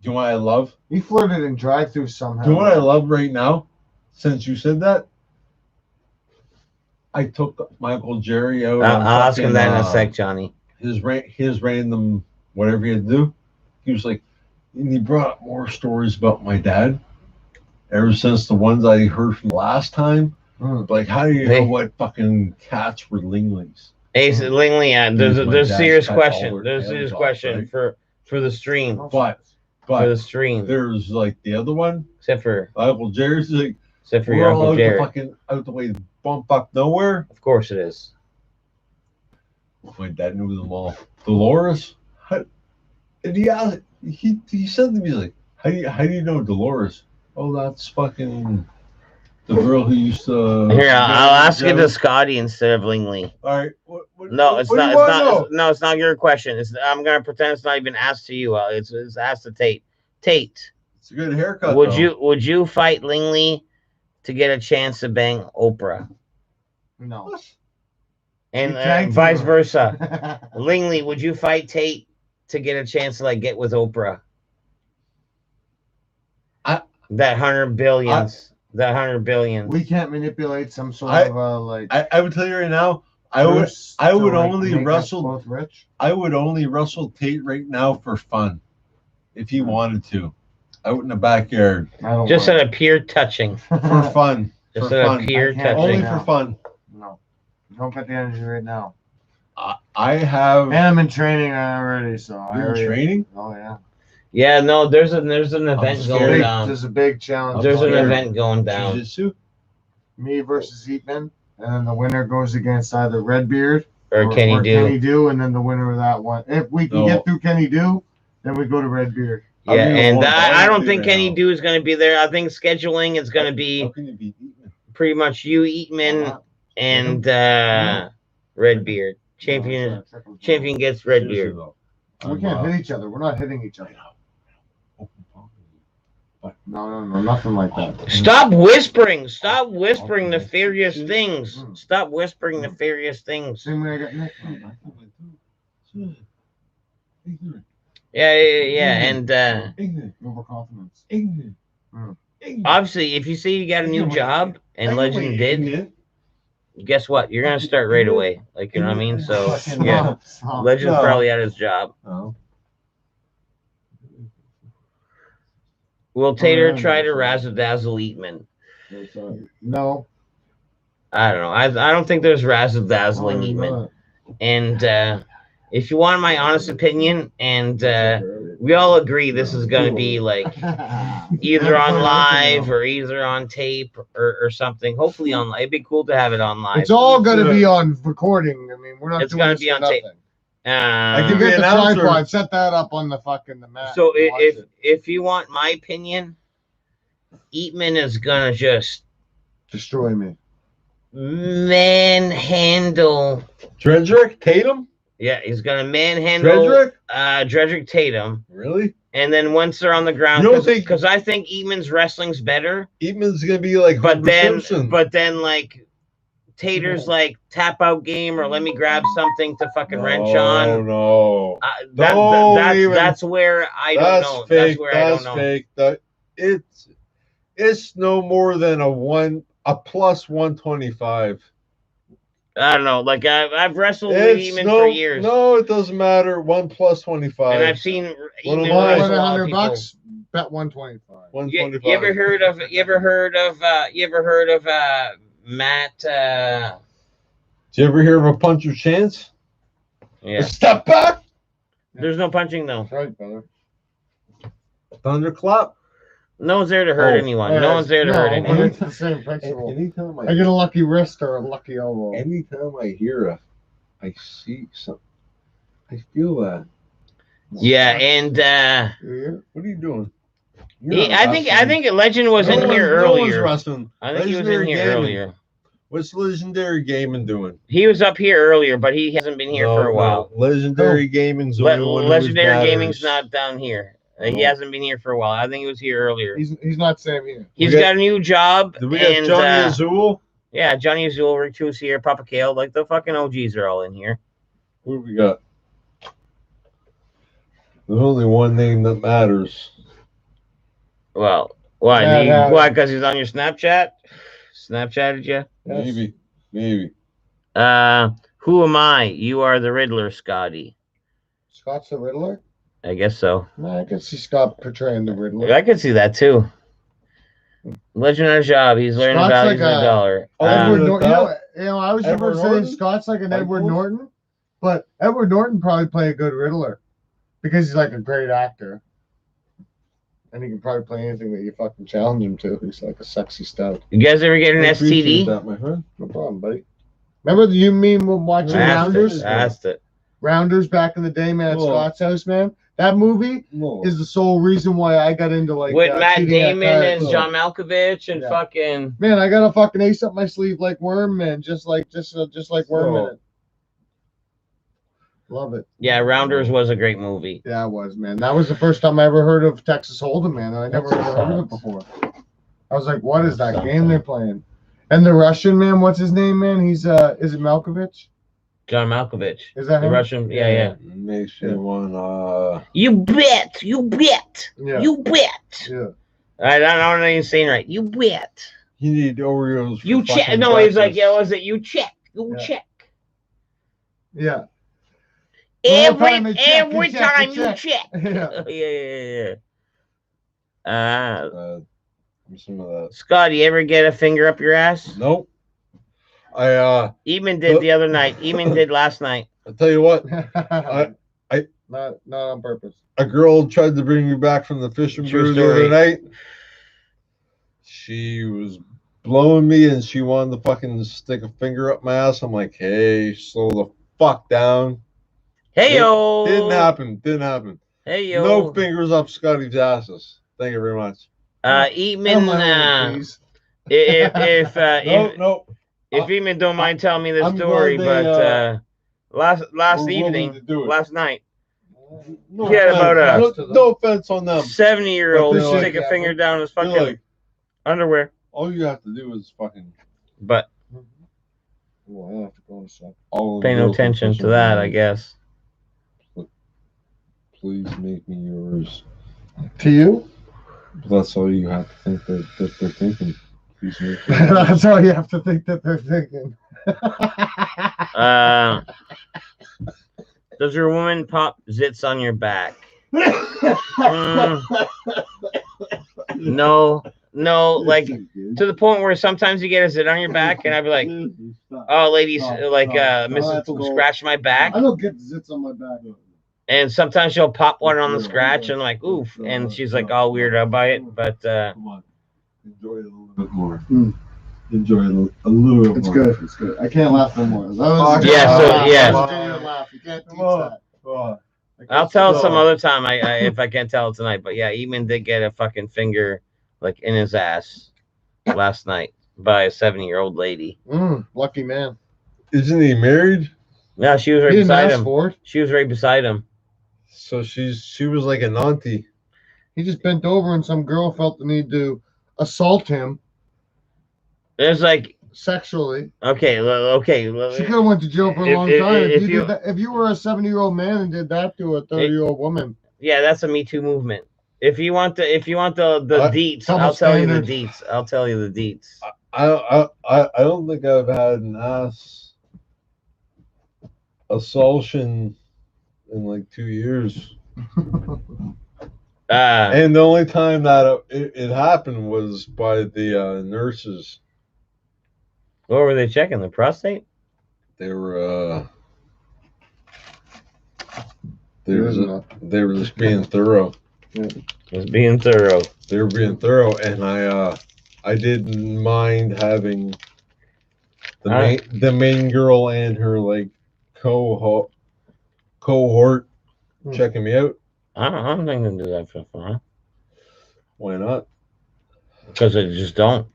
You know what I love? He flirted in drive-through somehow. Do you know what I love right now? Since you said that, I took Michael Jerry out. on I'll ask him fucking, that in a sec, Johnny. His random whatever he had to do. He was like, and he brought up more stories about my dad. Ever since the ones I heard from last time, Mm. like how do you Hey. know what fucking cats were Lingley's? Hey, so Lingley, there's a My there's a dad's serious cut question. all their There's a tails serious off, question right? for the stream. But For the stream. there's like the other one, Except for Michael Jerry's like your we're all Uncle out Jared. the fucking out the way bump up nowhere. Of course it is. My dad knew them all. Dolores, how, and he said to me like, how do you know Dolores? Oh, that's fucking the girl who used to. Here, I'll ask it to Scotty instead of Lingley. All right. No, it's what do not. you It's wanna not. know? No, it's not your question. I'm gonna pretend it's not even asked to you. It's asked to Tate. Tate, It's a good haircut. would though. you fight Lingley to get a chance to bang Oprah, No. and You tagged vice her. versa? Lingley, would you fight Tate to get a chance to like get with Oprah? That 100 billions. That 100 billions. We can't manipulate some sort I- of like. I would tell you right now. I would Bruce I to, would like, only make us wrestle- both rich. I would only wrestle Tate right now for fun, if he wanted to, out in the backyard I don't Just want at a peer touching. for fun. Just for at fun. a peer I can't Only touching. right for fun. No. Don't put the energy right now. I have. And I'm in training already, so I You're in already. training. Oh yeah. Yeah, no, there's an event scared. going Big, down. there's a big challenge. There's an going on. event going down. Jiu-jitsu. Me versus Eatman, and then the winner goes against either Redbeard Or Kenny Do. Kenny Do, and then the winner of that one. If we can No. get through Kenny Do, then we go to Redbeard. I'll Yeah, be the and one I don't fighting think right Kenny now. Do is going to be there. I think scheduling is going to How be can you beat Eatman? pretty much you, Eatman, and Redbeard. Champion gets Redbeard. Seriously, though. We can't hit each other. We're not hitting each other. No, nothing like that. Stop whispering. Stop whispering nefarious things. Stop whispering nefarious things. Same way I got Nick. Yeah. And Overconfidence. obviously, if you say you got a new job and Legend did, guess what? You're going to start right away. Like, you know what I mean? So, yeah. Stop. Legend's No. probably at his job. Oh. Will Tater yeah, try to no. razzle dazzle Eatman? No. I don't know. I don't think there's razzle dazzling Eatman. And if you want my honest opinion, and we all agree this is going to be like either on live or either on tape or something. Hopefully on live. It'd be cool to have it on live. It's all going to be on recording. I mean, we're not It's doing gonna this be for on tape. nothing. I You can Uh, be get the announcer. tripod, set that up on the fucking the mat. so and watch if it. if you want my opinion, Eatman is gonna just Destroy me. manhandle. Dredrick Tatum. Yeah, he's gonna manhandle Dredrick. Dredrick Tatum. Really? And then once they're on the ground, You don't think- because I think Eatman's wrestling's better, Eatman's gonna be like but Homer then Simpson. like Tater's like tap out game or let me grab something to fucking wrench on. No, That's even- that's where I don't that's know. fake. That's where I don't know. Fake. It's no more than a plus 125. I don't know. Like I've wrestled with It's Eamon for years, No, it doesn't matter. 1 plus 25. and I've seen One of Eamon mine. wrestle a lot of $100 people. bucks. Bet 125. You 125. ever heard of? You ever heard of Matt? Did you ever hear of a puncher chance? Yeah. Step back. There's no punching though. That's right, brother. Thunderclap. No one's there to hurt Oh, anyone. No one's there to hurt but anyone. it's the same principle. Anytime I get a lucky wrist or a lucky elbow. anytime I see something, I feel that. Yeah, and Yeah. What are you doing? I think Legend was in here No one's earlier. wrestling. I think he was in Legendary here Gaming. earlier. What's Legendary Gaming doing? He was up here earlier, but he hasn't been here for a while. Legendary Gaming's the only one who Legendary matters. Gaming's not down here. He hasn't been here for a while. I think he was here earlier. He's not Sam here. He's We got- got a new job. Did we got and, Johnny Azul? yeah, Johnny Azul, Rick Truce here, Papa Kale. Like the fucking OGs are all in here. Who do we got? There's only one name that matters. Well, why? Yeah, Why? Because he's on your Snapchat? Snapchatted you? Yes. Maybe. Who am I? You are the Riddler, Scotty. Scott's the Riddler? I guess so. No, I can see Scott portraying the Riddler. I could see that too. Legend on a job. He's learning Scott's values like in a dollar. Edward Um, Norton. I was Edward about to say Norton? Scott's like an Like Edward who? Norton, but Edward Norton probably play a good Riddler because he's like a great actor. And he can probably play anything that you fucking challenge him to. He's like a sexy stout. You guys ever get an I appreciate STD? that, my friend. No problem, buddy. Remember you mean when watching I Rounders? asked it. Rounders back in the day, man, at Whoa. Scott's house, man. That movie No. is the sole reason why I got into like With Matt cheating at Damon cards. and John Malkovich and Yeah. fucking. Man, I got a fucking ace up my sleeve like Worm, man. Just like Worm in it. Love it. Yeah, Rounders was a great movie. Yeah, it was, man. That was the first time I ever heard of Texas Hold'em, man. I never ever heard of it before. I was like, what is that game they're playing? And the Russian man, what's his name, man? He's is it Malkovich? John Malkovich. Is that The him? Russian. Yeah. Makes you want You bet. You bet. Yeah. You bet. Yeah. I don't know what he's saying right. You bet. you need Oreos. for You check. fucking No, he's like, breakfast. yeah, was it? You check. You Yeah. check. Yeah. Every time they check, every they check, time they you check. check. Yeah. Yeah. Give me some of that. Scott, you ever get a finger up your ass? Nope. I Eamon did the other night. Eamon did last night. I'll tell you what. not on purpose. A girl tried to bring me back from the fishing True brew the story. other night. She was blowing me and she wanted to fucking stick a finger up my ass. I'm like, hey, slow the fuck down. Hey yo. Didn't happen. Hey yo. No fingers up Scotty's asses. Thank you very much. Eamon. Please. If No. Eamon don't mind telling me the I'm story, glad they, but last were willing evening, to do it. last night, No Yeah, offense. about no offense on them. 70-year-old But they're stick like, a finger down his They're fucking like, underwear. all you have to do is fucking. But Well, I have to go in a sec. All pay no attention to that, I guess. Please make me yours. To you? That's all you have to think that they're thinking. Please make me yours. That's all you have to think that they're thinking. Does your woman pop zits on your back? Mm, no, like to the point where sometimes you get a zit on your back, and I'd be like, "Oh, ladies, like Mrs. that's Poop cool. scratched my back," I don't get zits on my back. and sometimes she'll pop one on the scratch, and like, "Oof," and she's like all weirded out by it, but Come on. Enjoy it a little bit more. Mm. Enjoy it a little bit It's more. good. It's good. I can't laugh no more. Yeah, so, yeah. You can't teach Come on. that. Oh, I'll tell it some other time. I if I can't tell it tonight, but yeah, Eamon did get a fucking finger like in his ass last night by a 70-year-old lady. Lucky man. isn't he married? No, she was He right didn't beside ask him. for it. She was right beside him. So she was like an auntie. He just bent over and some girl felt the need to assault him. There's like sexually. Okay, okay. She could have went to jail for a If- long if- time. If, if you you- did that, if you were a 70-year-old man and did that to a 30-year-old woman, Yeah, that's a Me Too movement. If you want the deets, double I'll tell you the standard. deets. I'll tell you the deets. I don't think I've had an ass assaultion in like 2 years. And the only time that it happened was by the nurses. What were they checking? The prostate? They were they were just being thorough. Was being thorough. They were being thorough, and I didn't mind having the main girl and her like cohort checking me out. I don't think they do that for fun. Why not? Because they just don't.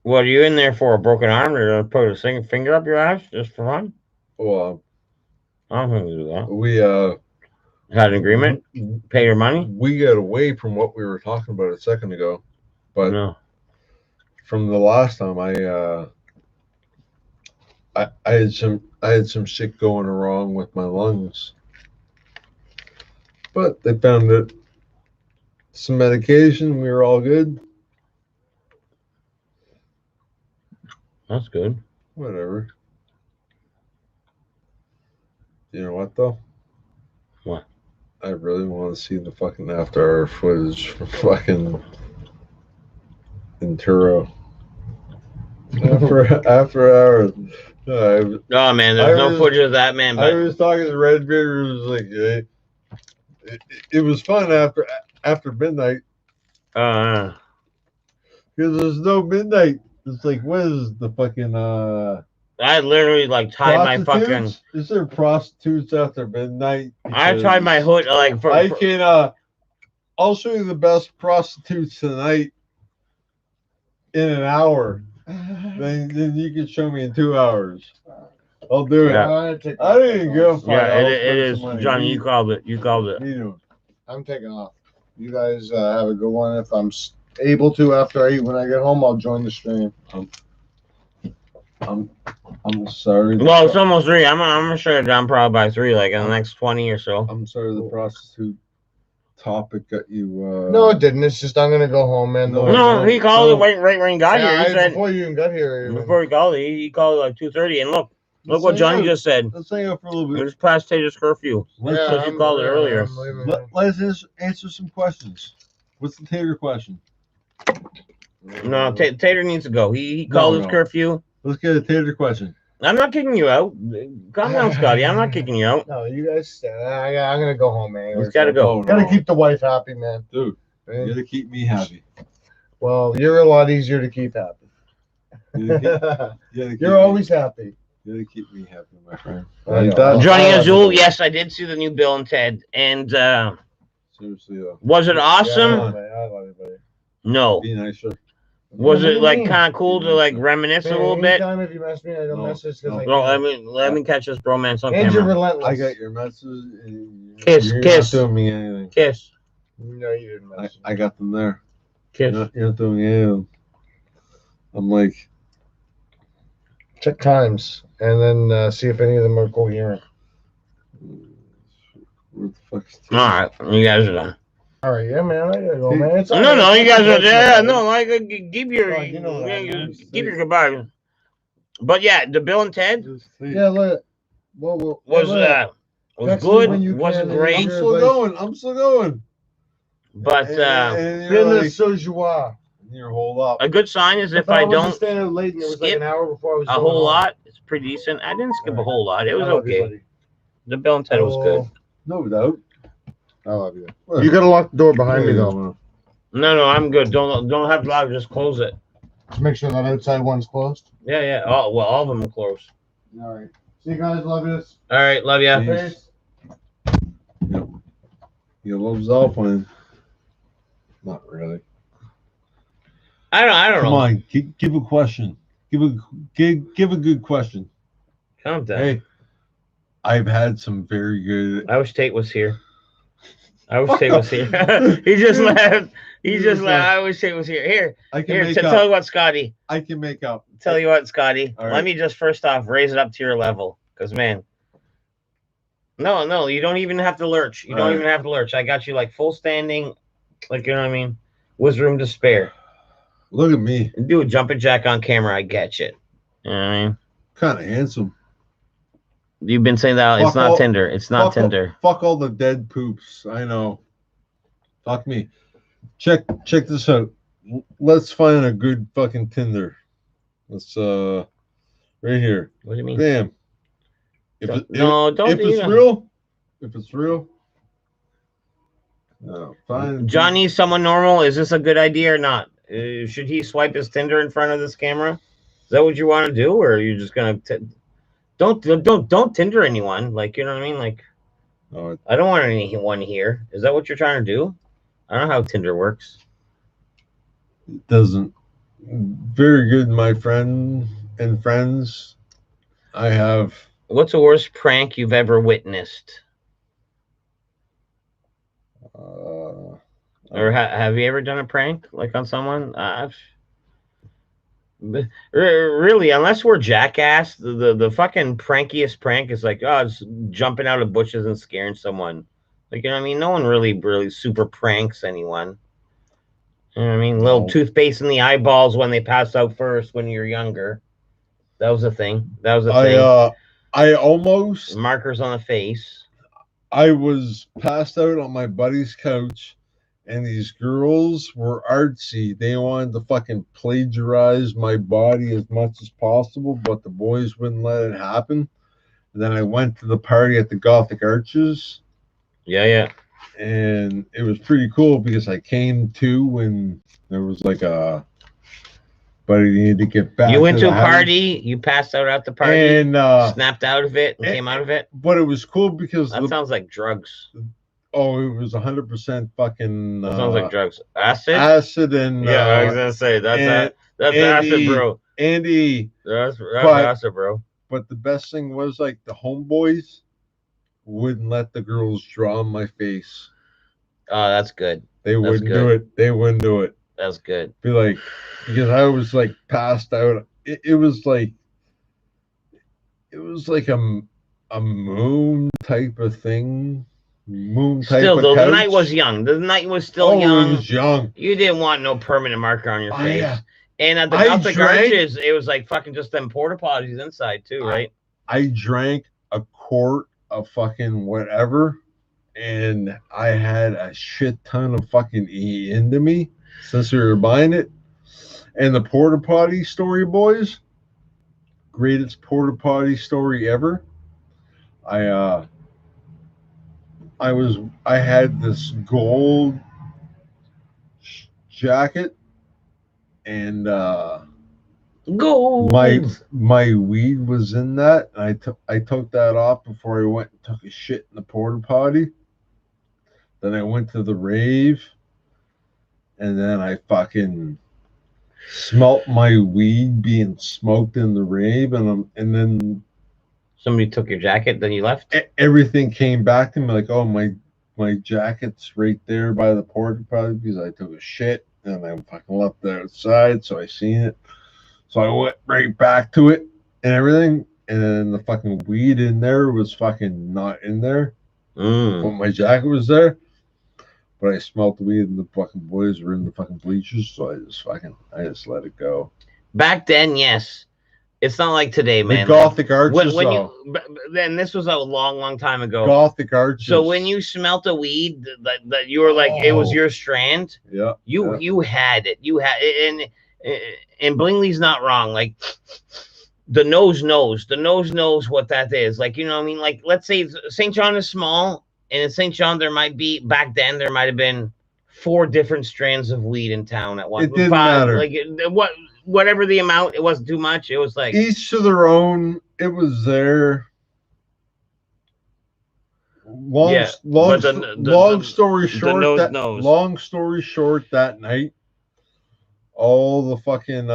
What are you in there for? A broken arm? Or to put a finger up your ass just for fun? Well, I don't think they do that. we Had an agreement? Pay your money? we got away from what we were talking about a second ago, but No. from the last time I had some shit going wrong with my lungs, but they found it. Some medication, we were all good. That's good. Whatever. You know what though? What? I really want to see the fucking after-hour footage from fucking Inturo. After hours. Oh man, I there's no was- footage of that man. I But was talking to Redbeard. It was like it was fun after midnight because there's no midnight. It's like what is the fucking I literally like tied my fucking. prostitutes? Is there prostitutes after midnight? I tied my hood like for. I can I'll show you the best prostitutes tonight in an hour. Then you can show me in 2 hours. I'll do it. Yeah. I didn't even go. Yeah, it is, Johnny. You called it. You called it. I'm taking off. You guys have a good one. If I'm able to after I eat when I get home, I'll join the stream. I'm sorry. Well, it's almost 3. I'm gonna shut it down probably by 3, like in the next 20 or so. I'm sorry the prostitute topic got you. No, it didn't. It's just I'm gonna go home, man. No, he called it right when he got here. He said before you even got here. before he called it, he called it like 2:30. And look what Johnny just said. Let's hang out for a little bit. It's past Tater's curfew. Because you called it earlier. Let's answer some questions. What's the Tater question? No, Tater needs to go. He called his no. curfew. Let's get a Tater question. I'm not kicking you out. Calm down, Scotty. I'm not kicking you out. No, you guys stay. I'm gonna go home, man. He's gotta go. Oh, Gotta no. keep the wife happy, man. Dude, you gotta keep me happy. Well, you're a lot easier to keep happy. You gotta keep You're always happy. You gotta keep me happy, my friend. I know. That- Johnny I- Azul, yes, I did see the new Bill and Ted. And Seriously, was it awesome? Yeah, I love you, buddy. No. be nicer. Was What do it you like mean? kind of cool to like reminisce a little bit? Anytime if you mess me, I don't No. message No. because No, let me catch this bromance on and you're camera. relentless. I got your message. Kiss, You're kiss. not doing me anything. Kiss, No, you didn't message. I got them there. kiss. You're not doing anything. I'm like, Check times and then see if any of them are coherent. where the fuck's All right, you guys are done. All right, yeah, man, I gotta go, man. It's all No, right. no, you guys are there. No, like give your Oh, you know that, man. give your goodbye. But yeah, the Bill and Ted Yeah, look. Well, was Text me good, when you wasn't can, and great, I'm you're still like- going. I'm still going. but and you're, Finish like, so joie. you're hold up. a good sign is if I I was don't staying out late and it was like skip an hour before I was a going whole home. lot, it's pretty decent. I didn't skip a whole lot. It was I love you, okay. buddy. The Bill and Ted was good. No doubt. I love you. You gotta lock the door behind me though. No, I'm good. Don't have to lock. Just close it. Just make sure that outside one's closed. Yeah. All of them are closed. All right. See you guys. Love you. All right, love ya. Yeah. Peace. You love Zalpine. Not really. I don't Come know. on, give a question. Give a good question. Calm down. Hey, I've had some very good. I wish Tate was here. I wish Shay was here. He just left. He just left. left. I wish Shay was here. Here, I can here. make Tell you up. what, Scotty. I can make up. Tell you what, Scotty. All Let right. me just first off raise it up to your level, because man. No, you don't even have to lurch. You don't All right. even have to lurch. I got you like full standing, like you know what I mean. Was room to spare. Look at me, Do a jumping jack on camera. I get you. You know what I mean? kind of handsome. You've been saying that it's Fuck not all- Tinder. It's not Tinder. Fuck all the dead poops. I know. Fuck me. Check this out. Let's find a good fucking Tinder. Let's right here. What do you mean? Bam. If Don't- it, no, don't if do it's that. real, if it's real. No, fine. John needs someone normal. Is this a good idea or not? Should he swipe his Tinder in front of this camera? Is that what you want to do, or are you just gonna don't Tinder anyone? Like you know what I mean? Like Oh, I don't want anyone here. Is that what you're trying to do? I don't know how Tinder works. it doesn't. Very good, my friend and friends. I have. What's the worst prank you've ever witnessed, Uh, or have you ever done a prank like on someone? Really, unless we're jackass, the fucking prankiest prank is like, oh, it's jumping out of bushes and scaring someone. Like, you know what I mean? No one really super pranks anyone. You know what I mean? Little No. toothpaste in the eyeballs when they pass out first when you're younger. That was a thing. That was a thing. I almost. Markers on the face. I was passed out on my buddy's couch, and these girls were artsy. They wanted to fucking plagiarize my body as much as possible, but the boys wouldn't let it happen. And then I went to the party at the Gothic Arches, Yeah. and it was pretty cool because I came to when there was like a. But I needed to get back. You went to a the house. party. You passed out at the party. and Snapped out of it and and- came out of it. but it was cool because That sounds like drugs. it was 100% fucking That sounds like drugs. Acid? acid and Yeah, I was gonna say that's and that's Andy- acid, bro. Andy. That's but- acid, bro. But the best thing was like the homeboys wouldn't let the girls draw on my face. Oh, that's good. They wouldn't do good. it. They wouldn't do it. That's good. Be like, because I was like passed out. It was like a moon type of thing. Moon type Still, of though, the couch. night was young. The night was still Oh, young. it was young. You didn't want no permanent marker on your Oh, face. yeah. And at the I Gothic drank- Arches, it was like fucking just them porta potties inside too, right? I drank a quart of fucking whatever, and I had a shit ton of fucking E into me since we were buying it. And the porta potty story, boys, greatest porta potty story ever. I had this gold jacket, and Go. my weed was in that. And I took that off before I went and took a shit in the porta potty. Then I went to the rave, and then I fucking smelt my weed being smoked in the rave, and then Somebody took your jacket, then you left. everything came back to me like, oh, my jacket's right there by the porta potty because I took a shit and I fucking left it outside, so I seen it. So I went right back to it and everything, and then the fucking weed in there was fucking not in there, Mm. but my jacket was there. But I smelled the weed, and the fucking boys were in the fucking bleachers, so I just let it go. Back then, yes. It's not like today, man. The Gothic Arches, when though. then this was a long time ago. Gothic Arches. So when you smelt a weed that you were like it was Oh. your strand, yeah, you had it. You had it, and Blingley's not wrong. Like the nose knows what that is. Like, you know what I mean? Like, let's say St. John is small, and in St. John there might have been 4 different strands of weed in town at once. It didn't matter. Like whatever the amount, it wasn't too much. It was like each to their own. It was there. Long but the story short, nose knows. long story short, that night, all the fucking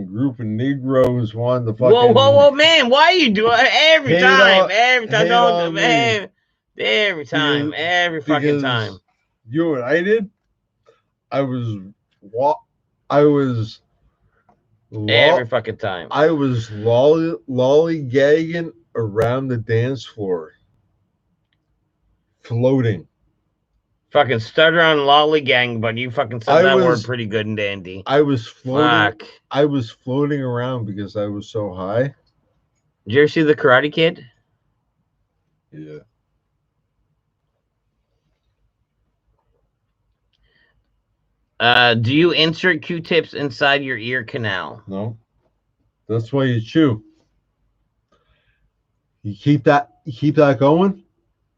group of Negroes wanted to fucking whoa, man! Why you do it every Hate time? on- Every time, hate don't on me. man. Every time, Because- every fucking because time. You know what I did? I was I was Every fucking time. I was lollygagging around the dance floor, floating. Fucking stutter on lollygang, but you fucking said I that word was- pretty good and dandy. I was floating. Fuck. I was floating around because I was so high. Did you ever see The Karate Kid? Yeah. Do you insert Q-tips inside your ear canal? No. That's why you chew. You keep that going.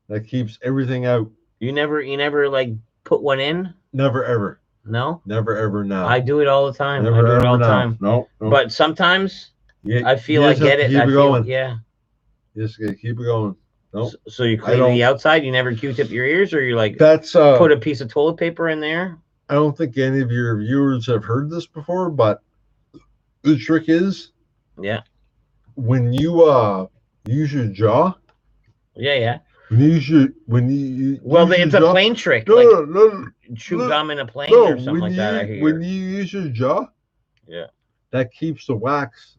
That keeps everything out. You never like put one in? Never ever. No? Never ever now. I do it all the time. Never I do it ever all the now. time. No. But sometimes you, I feel you I just have get to it. Keep I it feel, going. yeah. You just gotta keep it going. Nope. So you I clean don't- the outside, you never Q-tip your ears, or you like That's put a piece of toilet paper in there? I don't think any of your viewers have heard this before, but the trick is Yeah. when you use your jaw, Yeah. when you Well, use it's your a jaw, plane trick. no, Like no, chew no, gum in a plane no, or something like that, I hear. when you use your jaw, Yeah. that keeps the wax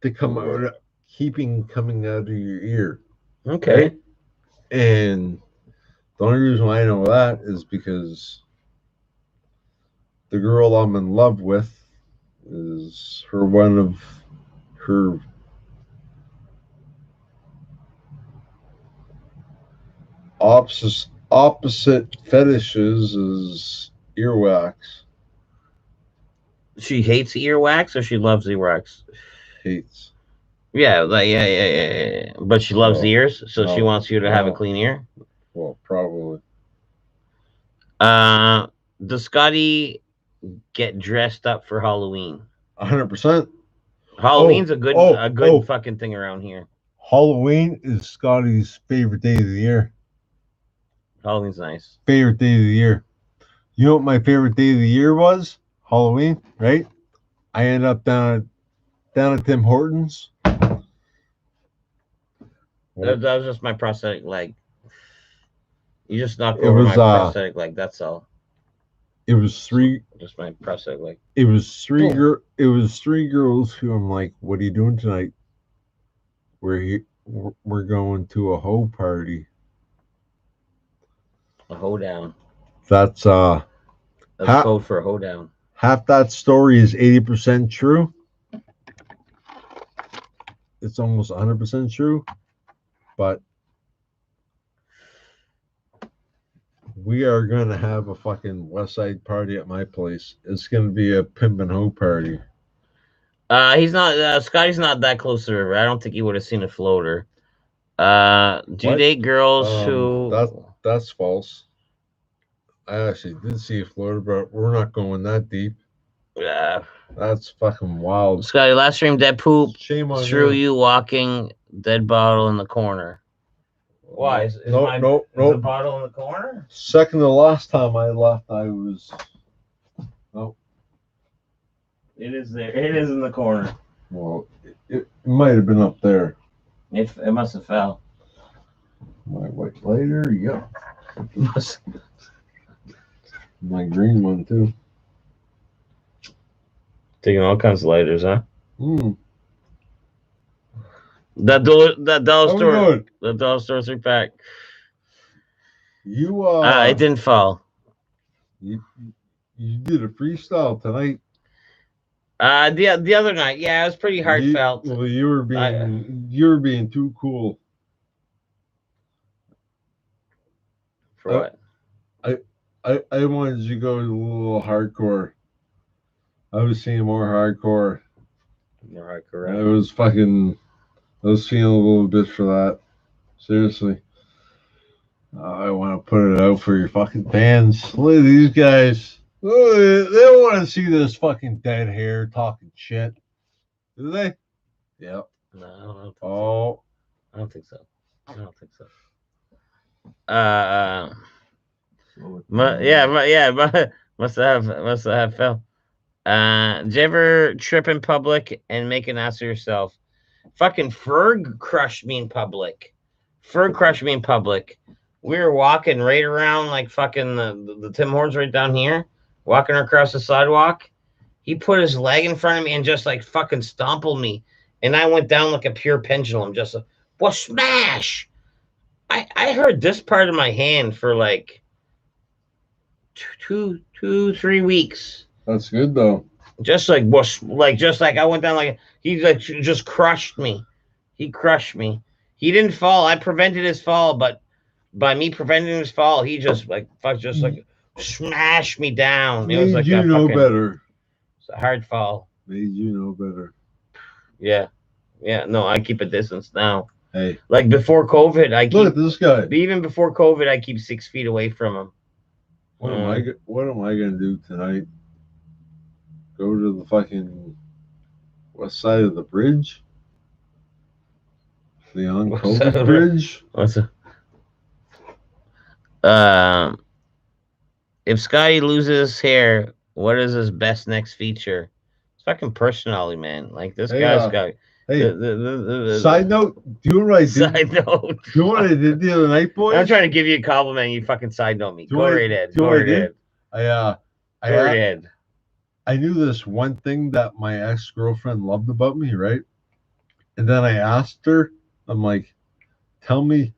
to come out, coming out of your ear. Okay. Right? And the only reason why I know that is because the girl I'm in love with is one of her opposite fetishes is earwax. She hates earwax or she loves earwax? Hates. Yeah, like yeah. But she loves No, ears, so she no, wants you to have a no. clean ear. Well, probably. Does Scotty get dressed up for Halloween? 100%. Halloween's a good oh. fucking thing around here. Halloween is Scotty's favorite day of the year. Halloween's nice. Favorite day of the year. You know what my favorite day of the year was? Halloween, right? I ended up down at Tim Hortons. That was just my prosthetic leg. You just knocked It over was, my prosthetic leg. That's all. It was three. Just my prosthetic leg. It was three. Cool. It was three girls who I'm like, "What are you doing tonight?" We're going to a hoe party. A hoedown. That's That's Ha- code for a hoedown. half that story is 80% true. It's almost 100% true, but we are gonna have a fucking West Side party at my place. It's gonna be a pimp and hoe party. He's not. Scotty's not that close to the river. I don't think he would have seen a floater. Do you What? date girls who? That's false. I actually did see a floater, but we're not going that deep. That's fucking wild. Scotty, last stream, dead poop. Shame on Through you walking, dead bottle in the corner. Why? Is No. the bottle in the corner? Second to last time I left, I was. It is there. It is in the corner. Well, it might have been up there. It must have fell. My white lighter, yeah. My green one too. Taking all kinds of lighters, huh? That dollar store. Good. The dollar store 3-pack. You It didn't fall. you did a freestyle tonight. The other night, yeah, it was pretty heartfelt. You were being too cool. For what? I wanted you to go a little hardcore. I was seeing more hardcore. More I hardcore. I was feeling a little bit for that. Seriously. I want to put it out for your fucking fans. Look at these guys. Oh, they don't want to see this fucking dead hair talking shit. Do they? Yep. No, I don't think so. Oh. I don't think so. Must have fell. Did you ever trip in public and make an ass of yourself? Fucking Ferg crushed me in public. Fur crushed me in public. We were walking right around like fucking the Tim Hortons right down here, walking across the sidewalk. He put his leg in front of me and just like fucking stompled me. And I went down like a pure pendulum, just a what smash. I heard this part of my hand for like 3 weeks. That's good though. Just like whoosh, just like I went down like he like just crushed me. He crushed me. He didn't fall. I prevented his fall, but by me preventing his fall, he just like smashed me down. It was like you know better. It's a hard fall. Made you know better. Yeah. No, I keep a distance now. Hey, like before COVID, I keep. Look at this guy. Even before COVID, I keep 6 feet away from him. What am I gonna do tonight? Go to the fucking west side of the bridge? The COVID bridge? What's it? If Scotty loses his hair, what is his best next feature? It's fucking personality, man. Like this guy's got. Hey, side note, do you know what I did? Side note. Do you know what I did the other night, boys? I'm trying to give you a compliment. And you fucking side note me. Go right ahead. Go right ahead. Go right ahead. I knew this one thing that my ex-girlfriend loved about me, right? And then I asked her, I'm like, tell me,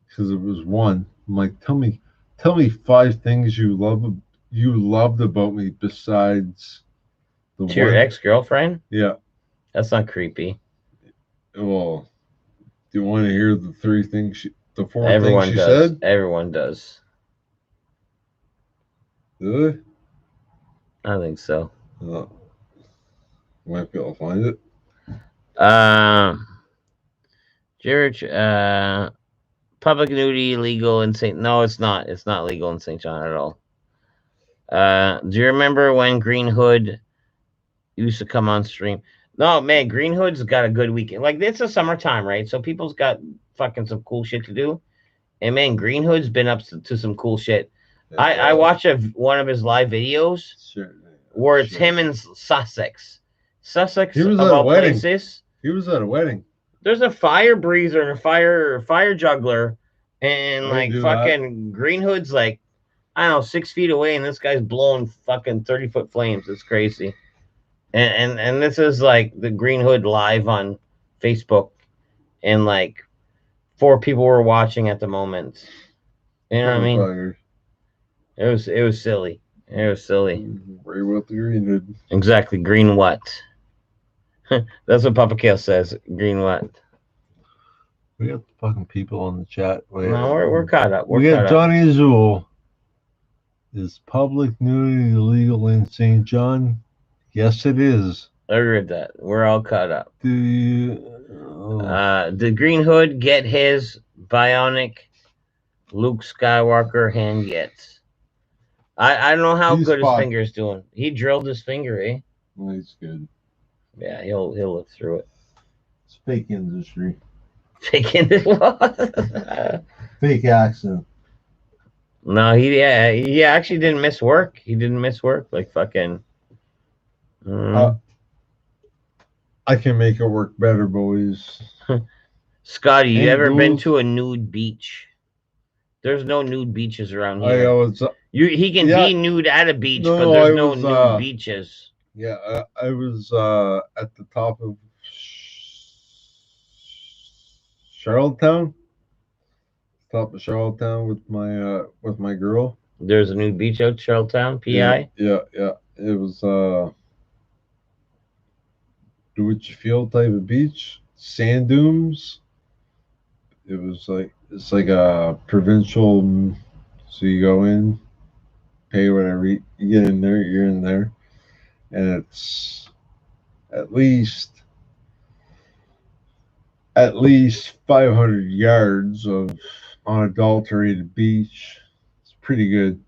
because it was one. I'm like, tell me 5 things you loved about me besides the to your ex-girlfriend? Yeah. That's not creepy. Well, do you want to hear the 4 things she said? Everyone does. Really? I think so. Might be able to find it. Jared, public nudity legal in St. No, it's not. It's not legal in St. John at all. Do you remember when Green Hood used to come on stream? No, man, Green Hood's got a good weekend. Like, it's the summertime, right? So people's got fucking some cool shit to do. And, man, Green Hood's been up to some cool shit. I watched one of his live videos where it's him in Sussex. Sussex, he was at a wedding. Places. He was at a wedding. There's a fire breather and a fire juggler. And, like, fucking Green Hood's, like, I don't know, 6 feet away. And this guy's blowing fucking 30-foot flames. It's crazy. And this is like the Green Hood live on Facebook, and like 4 people were watching at the moment. You know what I mean? It was silly. It was silly. Worry about the Green Hood. Exactly. Green what? That's what Papa Kale says. Green what? We got fucking people on the chat. No, we're caught up. We got Johnny Azul. Is public nudity illegal in St. John? Yes, it is. I read that. We're all caught up. Do you? Did Green Hood get his bionic Luke Skywalker hand yet? I don't know how good his finger's doing. He drilled his finger, eh? Well, he's good. Yeah, he'll live through it. It's fake industry. Fake industry. Fake accent. No, he actually didn't miss work. He didn't miss work. Like fucking. I can make it work better, boys. Scotty, you ever been to a nude beach? There's no nude beaches around here. He can be nude at a beach, but there's no nude beaches. Yeah, I was at the top of Charlottetown. Top of Charlottetown with my girl. There's a nude beach out Charlottetown, PI. Yeah. It was do what you feel type of beach, sand dunes. It was it's like a provincial, so you go in, pay whatever you get in there, you're in there, and it's at least 500 yards of unadulterated beach. It's pretty good.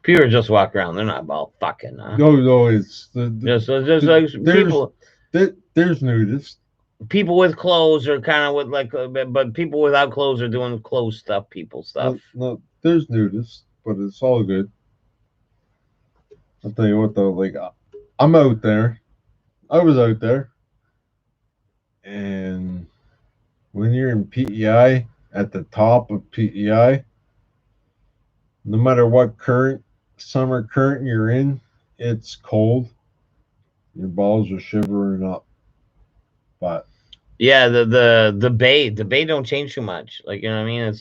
People just walk around; they're not all fucking. No, it's just like people. There's nudists. People with clothes are kind of with like, but people without clothes are doing clothes stuff. People stuff. No, there's nudists, but it's all good. I'll tell you what though, like I'm out there. I was out there, and when you're in PEI, at the top of PEI. No matter what summer current you're in, it's cold. Your balls are shivering up. But Yeah, the bay don't change too much. Like, you know what I mean?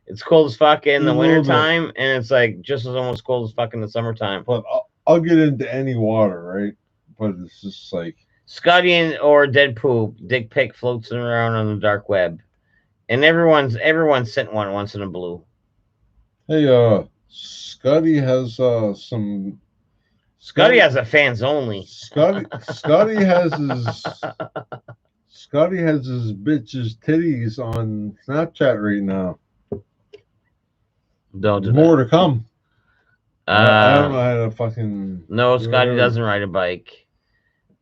It's cold as fuck in A the little winter bit. time, and it's like just as almost cold as fuck in the summertime. but I'll get into any water, right? But it's just like, Scotty or dead poop, dick pic floats around on the dark web, and everyone's sent one once in a blue. hey, Scotty has some. Scotty has a fans only. Scotty has his bitch's titties on Snapchat right now. Don't do More that. to come. I don't know Uh, how to fucking. no, do Scotty whatever. doesn't ride a bike.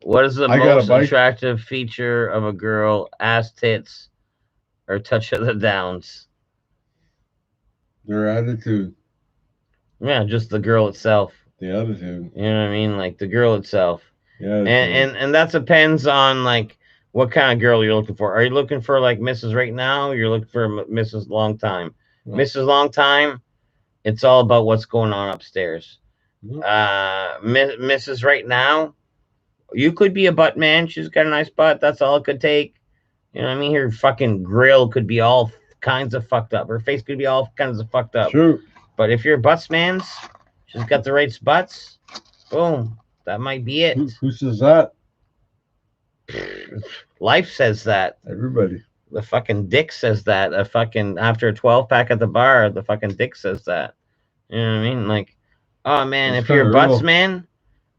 What is the I got a most bike. attractive feature of a girl? Ass, tits, or touch of the downs? Their attitude, Yeah, just the girl itself. the attitude. You know what I mean? Like the girl itself. Yeah. And that depends on like what kind of girl you're looking for. Are you looking for like Mrs. Right Now? Or you're looking for Mrs. Long Time. Yeah. Mrs. Long Time, it's all about what's going on upstairs. Yeah. Mrs. Right Now, you could be a butt man. She's got a nice butt. That's all it could take. You know what I mean? Her fucking grill could be all kinds of fucked up. Her face could be all kinds of fucked up. True. But if you're a butts man's, she's got the right butts. Boom. That might be it. Who says that? Life says that. Everybody. The fucking dick says that. A fucking after a 12-pack at the bar, the fucking dick says that. You know what I mean? Like, oh man, That's if you're a kinda butts real. man,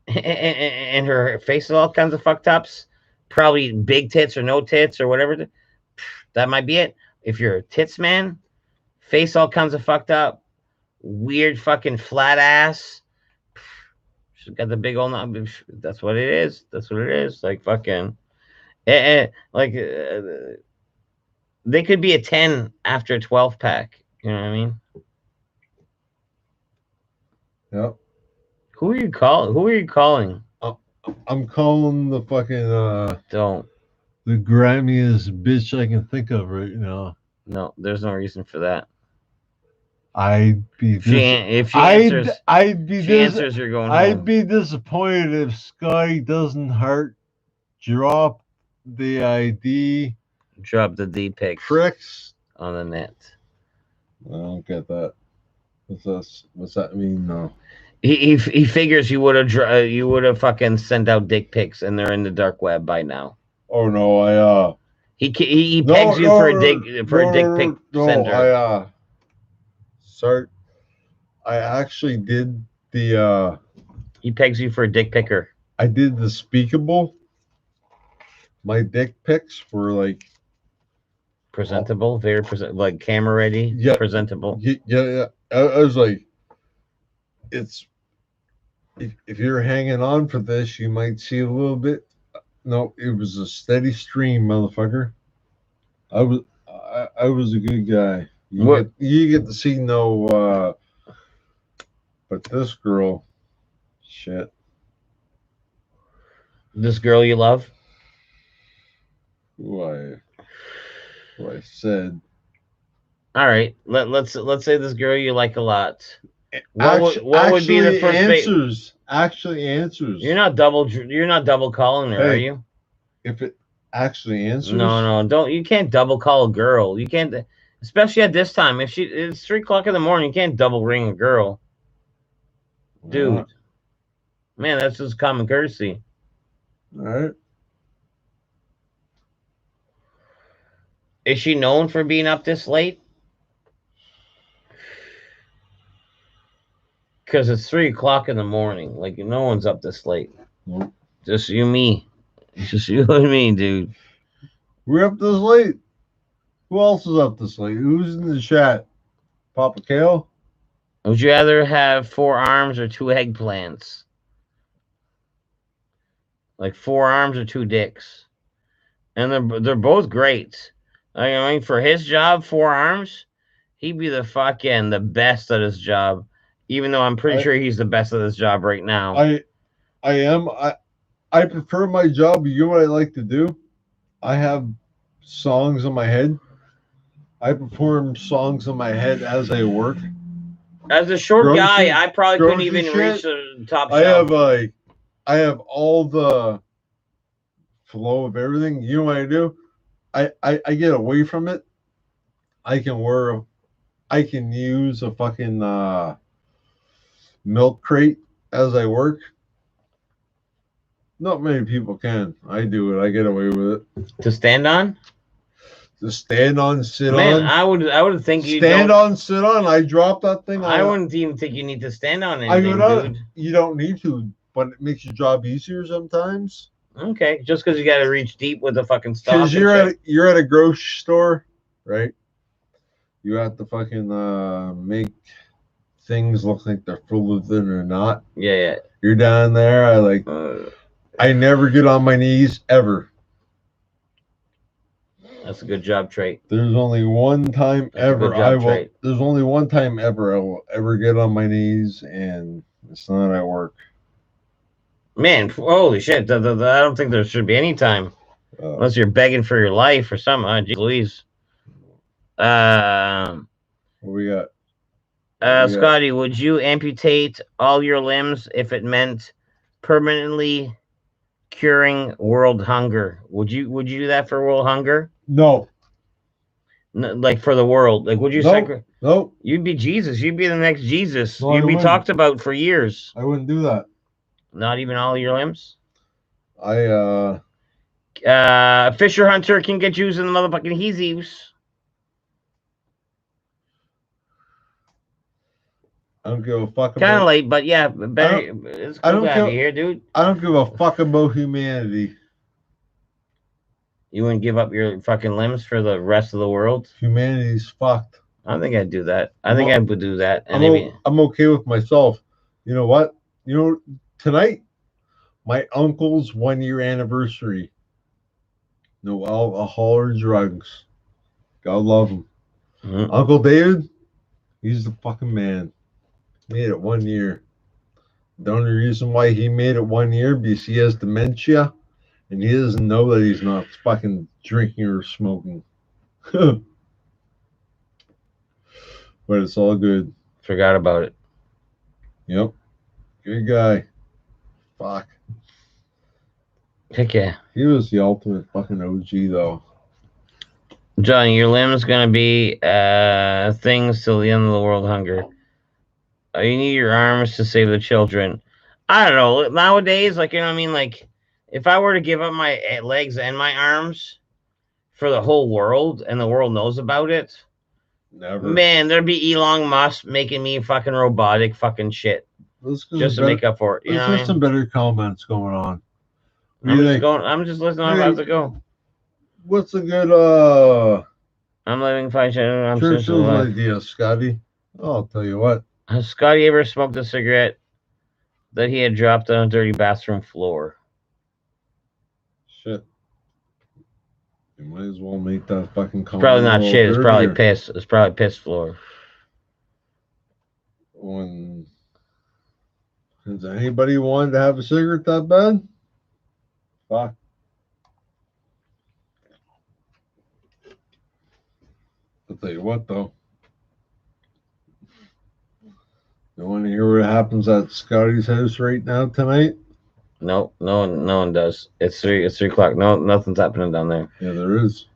and her face is all kinds of fucked ups, probably big tits or no tits or whatever, that might be it. If you're a tits man, face all kinds of fucked up, weird fucking flat ass. She's got the big old. That's what it is. That's what it is. Like fucking, like they could be a 10 after a 12-pack. You know what I mean? Yep. Who are you calling? Who are you calling? I'm calling the fucking Don't. the grimiest bitch I can think of right now. No, there's no reason for that. I'd be If she answers, I'd be she answers, you're going I'd home. be disappointed if Scotty doesn't drop the ID Drop the D pics tricks. on the net. I don't get that. What's that mean? No. He figures you would have fucking sent out dick pics and they're in the dark web by now. Oh no, He pegs you for a dick pic sender. Sorry. I actually did the He pegs you for a dick picker. I did the speakable. My dick pics were like Presentable, very like camera ready. Yeah. Presentable. yeah. I was like, it's if you're hanging on for this, you might see a little bit. No, it was a steady stream, motherfucker. I was a good guy. You get to see no but this girl, shit. This girl you love? Who I said. All right. Let's say this girl you like a lot. What would be the first answers? Actually answers. You're not double calling her, are Hey. you? If it actually answers. No, don't. You can't double call a girl. You can't, especially at this time. If it's 3:00 in the morning, you can't double ring a girl, dude. Man, that's just common courtesy. All right. Is she known for being up this late? Because it's 3:00 in the morning. Like no one's up this late. Nope. Just you, me. Just you and me, dude. We're up this late. Who else is up this late? Who's in the chat? Papa Kale? Would you rather have 4 arms or 2 eggplants? Like 4 arms or 2 dicks? And they're both great. I mean, for his job, 4 arms, he'd be the best at his job. Even though I'm pretty sure he's the best at his job right now. I prefer my job. You know what I like to do? I have songs in my head. I perform songs in my head as I work. As a short Grocery- guy, I probably couldn't grocery even shit, reach the top I shelf. have all the flow of everything. You know what I do? I get away from it. I can use a fucking milk crate as I work. Not many people can. I do it. I get away with it. To stand on? To stand on, sit Man, on. I would think you Stand don't. on, sit on. I drop that thing. I wouldn't even think you need to stand on I anything, go dude. down. You don't need to, but it makes your job easier sometimes. Okay, just because you got to reach deep with the fucking stuff. Because you're at a grocery store, right? You have to fucking make things look like they're full of them or not. Yeah. You're down there. I never get on my knees ever. That's a good job trait. There's only one time That's a good ever job I will. trait. There's only one time ever I will ever get on my knees, and it's not at work. Man, holy shit! I don't think there should be any time unless you're begging for your life or something. Jeez Louise. What we got? Scotty, would you amputate all your limbs if it meant permanently curing world hunger? Would you do that for world hunger? No. Like for the world? Like would you Nope. You'd be Jesus. You'd be the next Jesus. No, I You'd be wouldn't. talked about for years. I wouldn't do that. Not even all your limbs? I Fisher Hunter can get Jews in the motherfucking heezies. I don't give a fuck Kind of about. late, but yeah, better. It's I cool don't to have give- you here, dude. I don't give a fuck about humanity. You wouldn't give up your fucking limbs for the rest of the world? Humanity's fucked. I don't think I'd do that. I think I would do that. And I'm okay with myself. You know what? Tonight, my uncle's 1 year anniversary. No alcohol or drugs. God love him. Mhm. Uncle David, he's the fucking man. Made it 1 year. The only reason why he made it 1 year because he has dementia and he doesn't know that he's not fucking drinking or smoking. But it's all good. Forgot about it. Yep. Good guy. Fuck. Heck yeah. He was the ultimate fucking OG though. Johnny, your limbs gonna be things till the end of the world hunger. You need your arms to save the children. I don't know. Nowadays, like, you know what I mean? Like, if I were to give up my legs and my arms for the whole world and the world knows about it, Never. man, there'd be Elon Musk making me fucking robotic fucking shit just to make up for it. You know Let's what I have mean? some better comments going on. What do you think? I'm just listening. I'm about to go. What's a good I'm living fine. I'm Churchill's alive. idea, Scotty? I'll tell you what. Has Scotty ever smoked a cigarette that he had dropped on a dirty bathroom floor? Shit. You might as well make that fucking comment. Probably not a little shit. It's probably earlier. piss. It's probably piss floor. When has anybody wanted to have a cigarette that bad? Fuck. I'll tell you what though. You want to hear what happens at Scotty's house right now tonight? No one does. It's 3 o'clock. No, nothing's happening down there. Yeah, there is.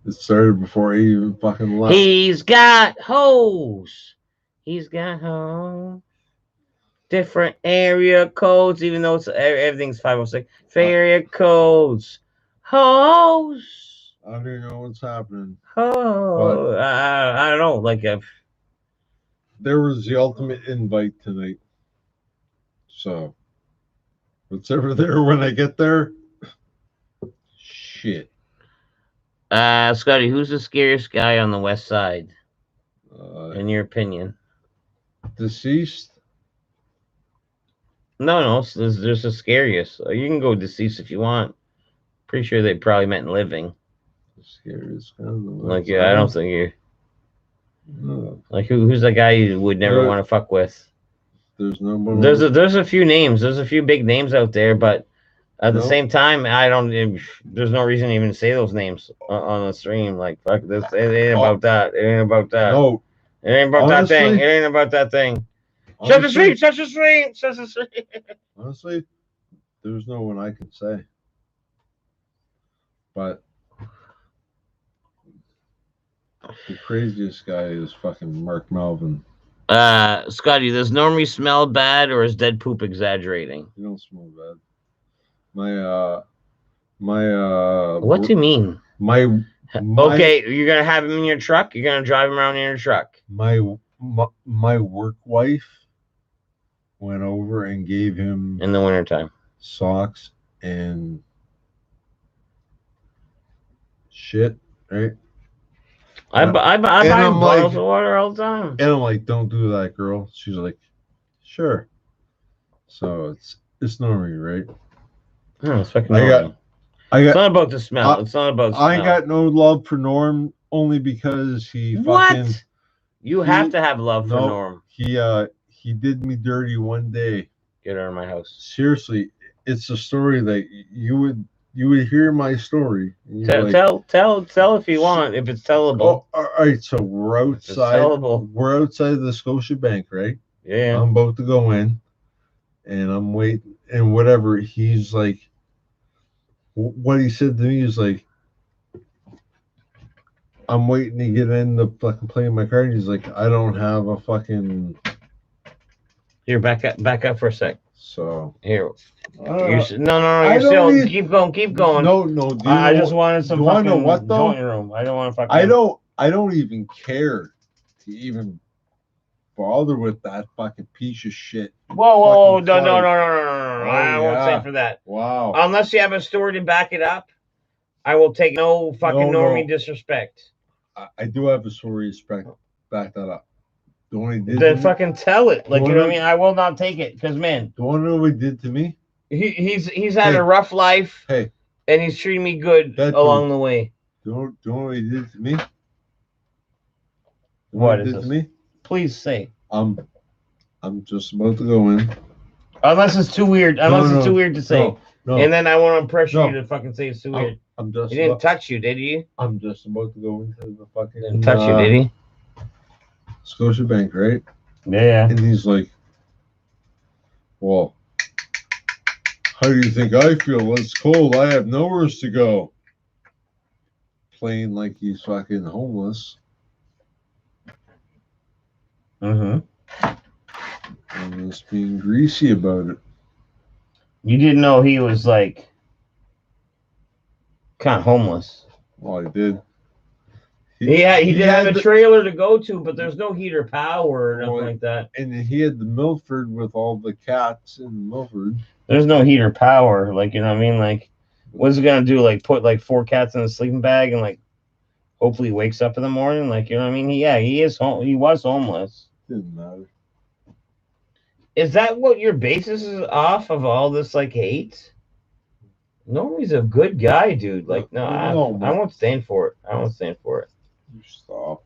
It started before he even fucking left. He's got hoes. He's got hoes. Different area codes, even though it's everything's 506. Area codes. Hoes. I don't even know what's happening. Hoes. I don't know. Like There was the ultimate invite tonight. So, what's ever there when I get there? Shit. Scotty, who's the scariest guy on the west side, in your opinion? Deceased? No, there's the scariest. You can go deceased if you want. Pretty sure they probably meant living. The scariest guy on the Like, west yeah, I don't side? think you're. No, Like, who's the guy you would never want to fuck with? there's no one. There's a few names. There's a few big names out there, but At the No. same time, I don't. There's no reason to even say those names on the stream. Like fuck this. It ain't about that. It ain't about that. No, It ain't about that thing. honestly- It ain't about that thing. Shut the honestly, stream. Shut the stream. Shut the stream. honestly, there's no one I can say. But the craziest guy is fucking Mark Melvin. Scotty, does Normie smell bad or is dead poop exaggerating? You don't smell bad. My What do you mean? my Okay, you're gonna have him in your truck. You're gonna drive him around in your truck. my work wife went over and gave him In the wintertime. socks and shit, right? I buy And I'm bottles like- of water all the time. And I'm like, don't do that, girl. She's like, sure. So it's Normie, right? It's fucking I got- normal. I It's got not about the smell. It's not about the I smell. got no love for Norm only because he fucking What? You have he- to have love for no. Norm. he did me dirty one day. Get out of my house. Seriously, it's a story that you would hear my story. And you'd be like, Tell if you want, if it's tellable. oh, all right. So we're It's outside. tellable. We're outside the Scotia Bank, right? Yeah. I'm about to go in, and I'm waiting, and whatever. He's like, what he said to me is like, I'm waiting to get in the fucking play my card. He's like, I don't have a fucking. Here, back up for a sec. So. Here. Uh, You're, no, I you're don't still need- keep going, keep going. No. Do you I know just wanted some you wanna fucking know what, though? joint room. I don't want to fucking. I don't even care to even bother with that fucking piece of shit. Whoa, fucking no, play. I won't say yeah. for that. Wow. Unless you have a story to back it up, I will take no fucking No. normie disrespect. I do have a story to back that up. The one he did. Then to me- fucking tell it. Like, you know what I Wanna- mean? I will not take it because, man, The one who he did to me. he's had Hey. a rough life Hey, and he's treating me good That along dude. the way. do you know what he did to me? What he is did this? to me? Please say. I'm just about to go in. Unless it's too weird. Unless no, it's too weird to say. No, And then I want to pressure No. you to fucking say it's too I'm, weird. I'm just He didn't about, touch you, did he? I'm just about to go into the fucking Didn't touch you, did he? Scotia Bank, right? Yeah. And he's like, well, how do you think I feel? It's cold. I have nowhere to go. Playing like he's fucking homeless. Mm-hmm. And just being greasy about it. You didn't know he was like kind of homeless. Well, I did. He did have a the- trailer to go to, but there's no heater power or nothing Well, like that. And he had the Milford with all the cats in Milford. There's no heater power. Like, you know what I mean? Like, what's it gonna do? Like, put like 4 cats in a sleeping bag and like hopefully he wakes up in the morning? Like, you know what I mean? He is home. He was homeless. Didn't matter. Is that what your basis is off of all this like hate? Normie's a good guy, dude. Like, no, I man. won't stand for it. I won't stand for it. You stop.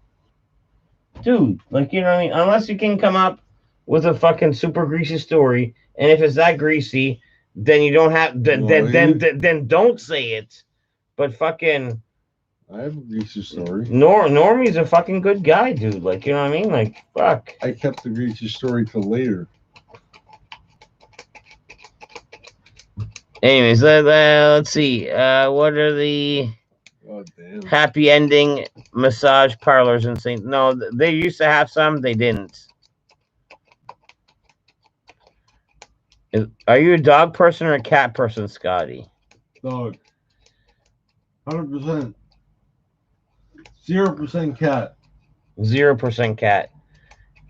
Dude, like, you know what I mean? Unless you can come up with a fucking super greasy story, and if it's that greasy, then you don't have then No, then don't say it. But fucking I have a greasy story. Normie's a fucking good guy, dude. Like, you know what I mean? Like, fuck. I kept the greasy story till later. Anyways, let's see. What are the God damn. happy ending massage parlors in St. No, they used to have some, they didn't. Are you a dog person or a cat person, Scotty? Dog. 100%. 0% cat. 0% cat.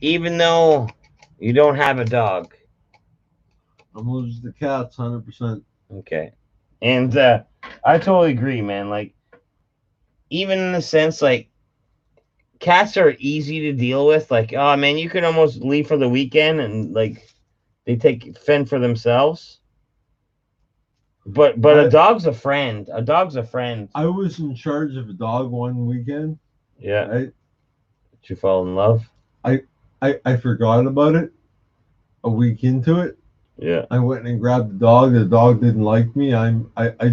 Even though you don't have a dog. I'm allergic to cats 100%. Okay. And I totally agree, man. Like, even in the sense, like, cats are easy to deal with. Like, oh, man, you can almost leave for the weekend and, like, they fend for themselves. But a dog's a friend. A dog's a friend. I was in charge of a dog one weekend. Yeah. Right? Did you fall in love? I forgot about it a week into it. Yeah. I went and grabbed the dog. The dog didn't like me. I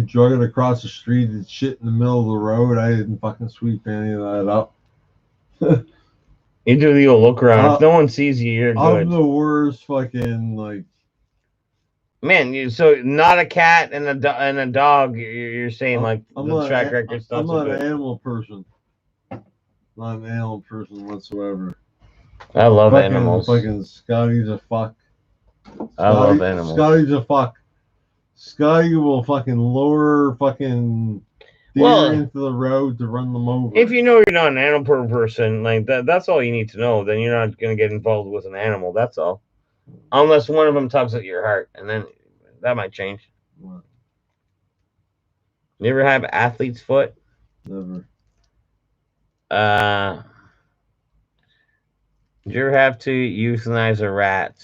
drug it across the street and shit in the middle of the road. I didn't fucking sweep any of that up. You do the old look around. If no one sees you, you're I'm good. the worst fucking like. Man, so not a cat and a dog. You're saying like I'm the not track an- record's not I'm so not an good. animal person. Not an animal person whatsoever. I love Fucking- animals. Fucking Scotty's a fuck. I love animals. Scotty's a fuck. Scotty will fucking lower fucking deer Well, into the road to run them over. If you know you're not an animal person, like that's all you need to know. Then you're not gonna get involved with an animal. That's all. Unless one of them tugs at your heart, and then that might change. What? You ever have athlete's foot? Never. Did you ever have to euthanize a rat?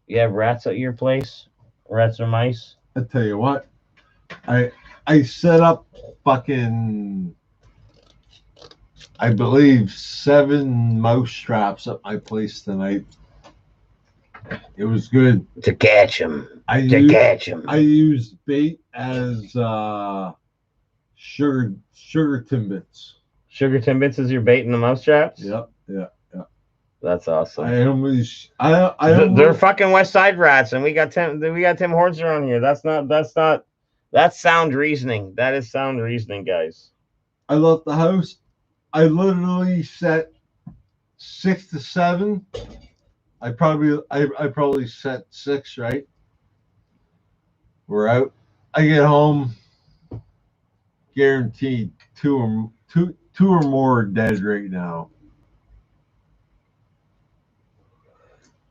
You have rats at your place? Rats or mice? I tell you what, I set up fucking, I believe 7 mouse traps at my place tonight. It was good. To catch them. I I used bait as sugar timbits. Sugar Timbits is your bait in the mouse traps? Yep. That's awesome. They're They're fucking West Side rats, and we got Tim Hortons around here. That's sound reasoning. That is sound reasoning, guys. I left the house. I literally set 6 to 7. I probably set 6, right? We're out. I get home. Guaranteed two or more are dead right now.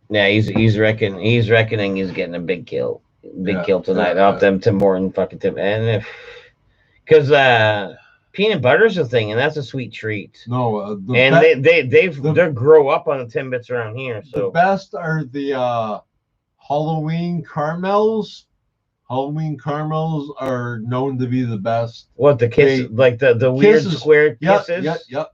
Yeah, he's reckoning he's getting a big kill. Kill tonight. Yeah. Off them Tim Horton fucking Tim, and if because peanut butter's a thing, and that's a sweet treat. No, they grow up on the Timbits around here. So the best are the Halloween caramels. Halloween caramels are known to be the best. what the kiss like the weird kisses. square kisses? Yep.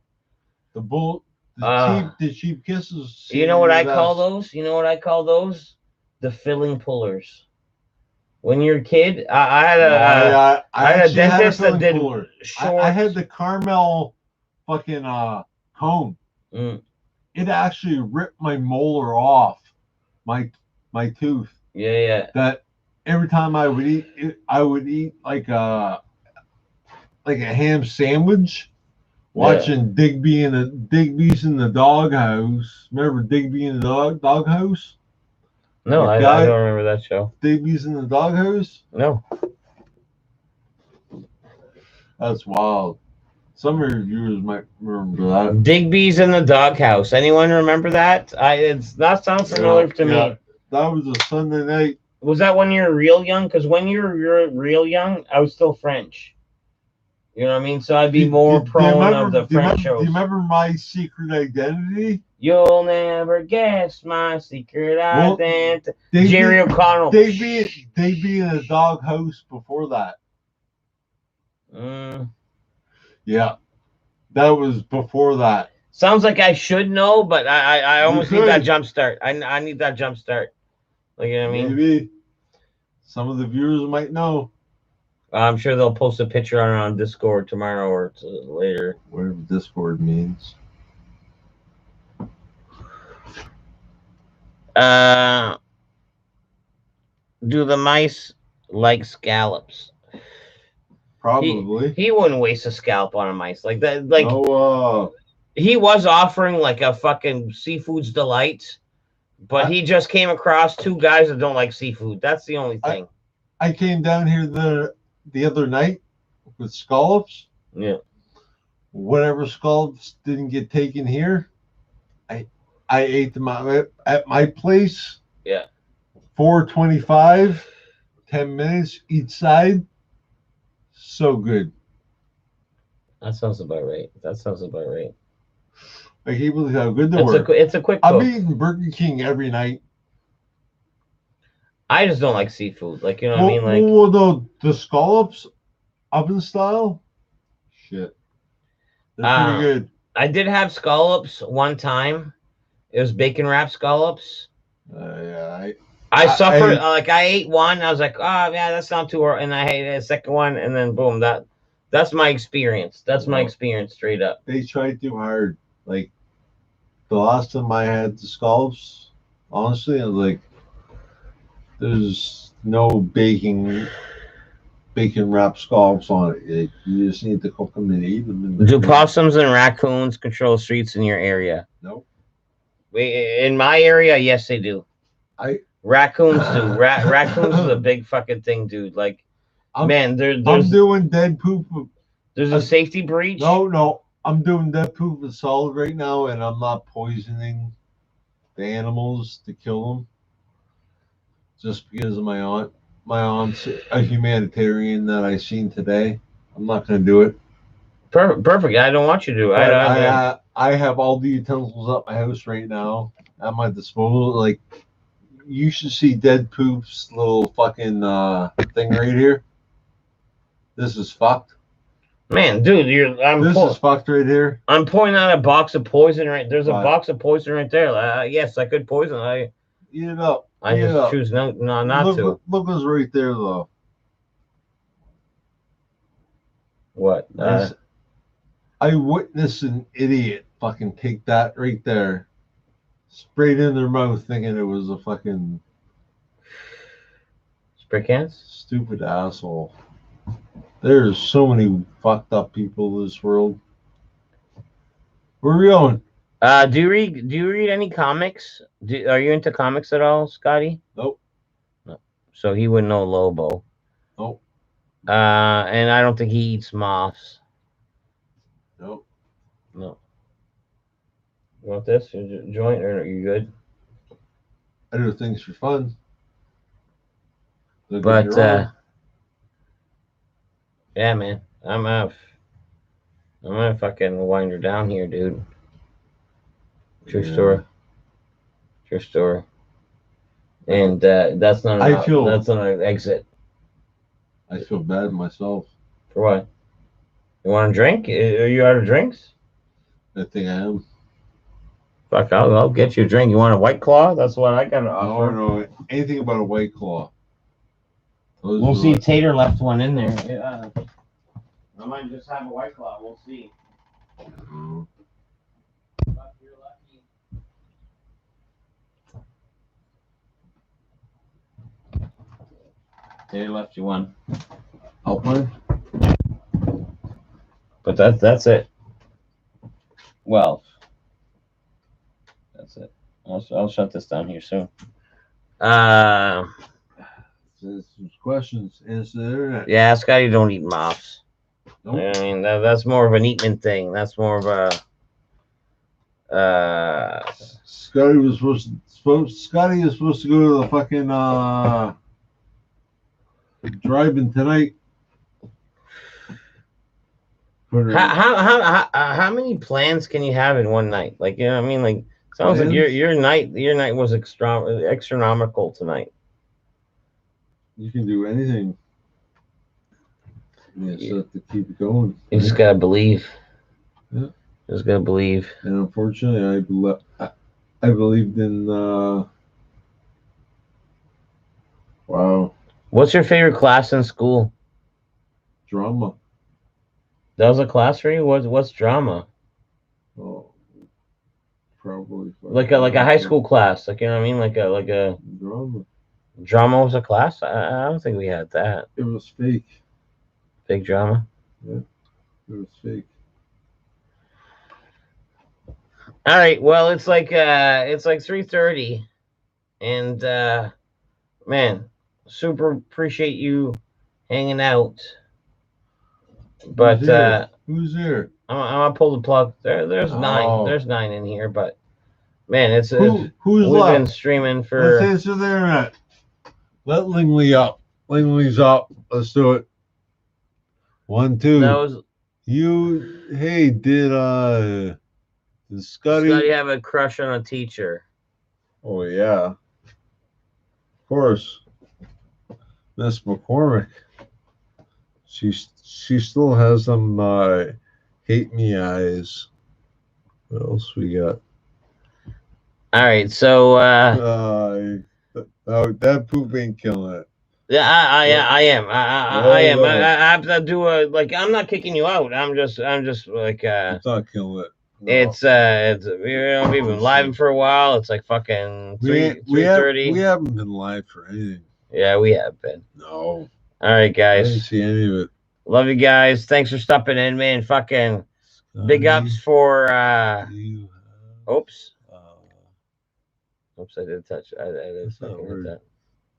The cheap kisses. You know what I call those? You know what I call those? The filling pullers. When you're a kid, I had a I had a dentist that did short. I had the caramel fucking cone. Mm. It actually ripped my molar off my tooth. Yeah. That every time I would eat it, I would eat like a ham sandwich. Watching Digby's in the doghouse. Remember Digby in the doghouse? No, I don't remember that show. Digby's in the doghouse? No. That's wild. Some of your viewers might remember that. Digby's in the doghouse. Anyone remember that? It's not sound familiar to me. That was a Sunday night. Was that when you were real young? Because when you're real young, I was still French. You know what I mean? So I'd be more prone of the French shows. Do you remember My Secret Identity? You'll never guess my secret identity. Jerry O'Connell. They'd be in a doghouse before that. Yeah. That was before that. Sounds like I should know, but I almost need could. that jump start. I need that jump start. Like, you know what I mean? Maybe. Some of the viewers might know. I'm sure they'll post a picture on Discord tomorrow or later. Whatever Discord means. Do the mice like scallops? Probably. He wouldn't waste a scalp on a mice like that. Like No, he was offering like a fucking seafood's delight, but he just came across 2 guys that don't like seafood. That's the only thing. I came down here the other night with scallops. Yeah. Whatever scallops didn't get taken here, I ate them at my place. Yeah. $4.25, 10 minutes each side. So good. That sounds about right. I can't believe how good they were. It's a quick I'm cook. eating Burger King every night. I just don't like seafood. Like, you know what I mean? Like, Well, the scallops, oven style, shit. They're pretty good. I did have scallops one time. It was bacon wrapped scallops. Yeah, I suffered. Like I ate one. I was like, oh yeah, that's not too hard. And I ate a second one, and then boom, that's my experience. That's my experience, straight up. They tried too hard. Like the last time I had the scallops, honestly, I was like, there's no bacon wrapped scallops on it. Like, you just need to cook them and eat them. Do possums and raccoons control streets in your area? Nope. In my area, yes, they do. Raccoons do. Raccoons is a big fucking thing, dude. Like, man, I'm there's doing dead poop. there's a safety breach. No, I'm doing dead poop with solid right now, and I'm not poisoning the animals to kill them. Just because of my aunt. My aunt's a humanitarian that I seen today. I'm not going to do it. Perfect. I don't want you to do it. I have all the utensils at my house right now at my disposal. Like, you should see Dead Poop's little fucking thing right here. This is fucked. Man, dude, this is fucked right here. I'm pouring out a box of poison right. There's a box of poison right there. Yes, I could poison. Eat it up. I just choose not to. Look what's right there, though. What? I witnessed an idiot fucking take that right there, sprayed in their mouth, thinking it was a fucking spray cans. Stupid asshole. There's so many fucked up people in this world. Where are we going? Do you read any comics? Are you into comics at all, Scotty? Nope. No. So he wouldn't know Lobo. Nope. And I don't think he eats moths. Nope. No. You want this joint, or are you good? I do things for fun. But yeah, man, I'm gonna fucking wind her down here, dude. True story. And that's not an exit. I feel bad myself. For what? You want a drink? Are you out of drinks? I think I am. Fuck, I'll get you a drink. You want a White Claw? That's what I got to offer. I don't know anything about a White Claw. We'll see. Tater left one in there. I might just have a White Claw. We'll see. Mm-hmm. Fuck, you're lucky. Tater left you one. Alpine? But that's it. Well, that's it. I'll shut this down here soon. Some questions. Answer the internet. Yeah, Scotty don't eat moths. Nope. I mean, that's more of an Eatman thing. That's more of a. Scotty is supposed to go to the fucking drive-in tonight. How many plans can you have in one night? Like, you know what I mean? Like, sounds like your night was astronomical tonight. You can do anything. You just have to keep it going. You just gotta believe. Yeah. Just gotta believe. And unfortunately, I believed in. Wow. What's your favorite class in school? Drama. That was a class for you? What's drama? Oh, probably. Like a high school class, like, you know what I mean? Like a drama. Drama was a class? I don't think we had that. It was fake. Fake drama? Yeah, it was fake. All right. Well, it's like 3:30, and man, super appreciate you hanging out. But who's here? I'm gonna pull the plug. There's 9. There's 9 in here, but man, who's we've left? been streaming for. Let's answer the internet. Let Lingley up. Lingley's up. Let's do it. 1, 2. That was. Hey, did Scotty have a crush on a teacher? Oh yeah, of course. Miss McCormick. She still has some hate me eyes. What else we got? All right, so Oh, that poop ain't killing it. Yeah, I am. I am. Well, I have to do a like. I'm not kicking you out. I'm just like. It's not killing it. No. It's we've been live for a while. It's like fucking we 3:30. haven't been live for anything. Yeah, we have been. No. All right, I didn't guys. see any of it. Love you guys. Thanks for stopping in, man. Fucking big ups for oops. Oops, I did touch. I did fucking hit that.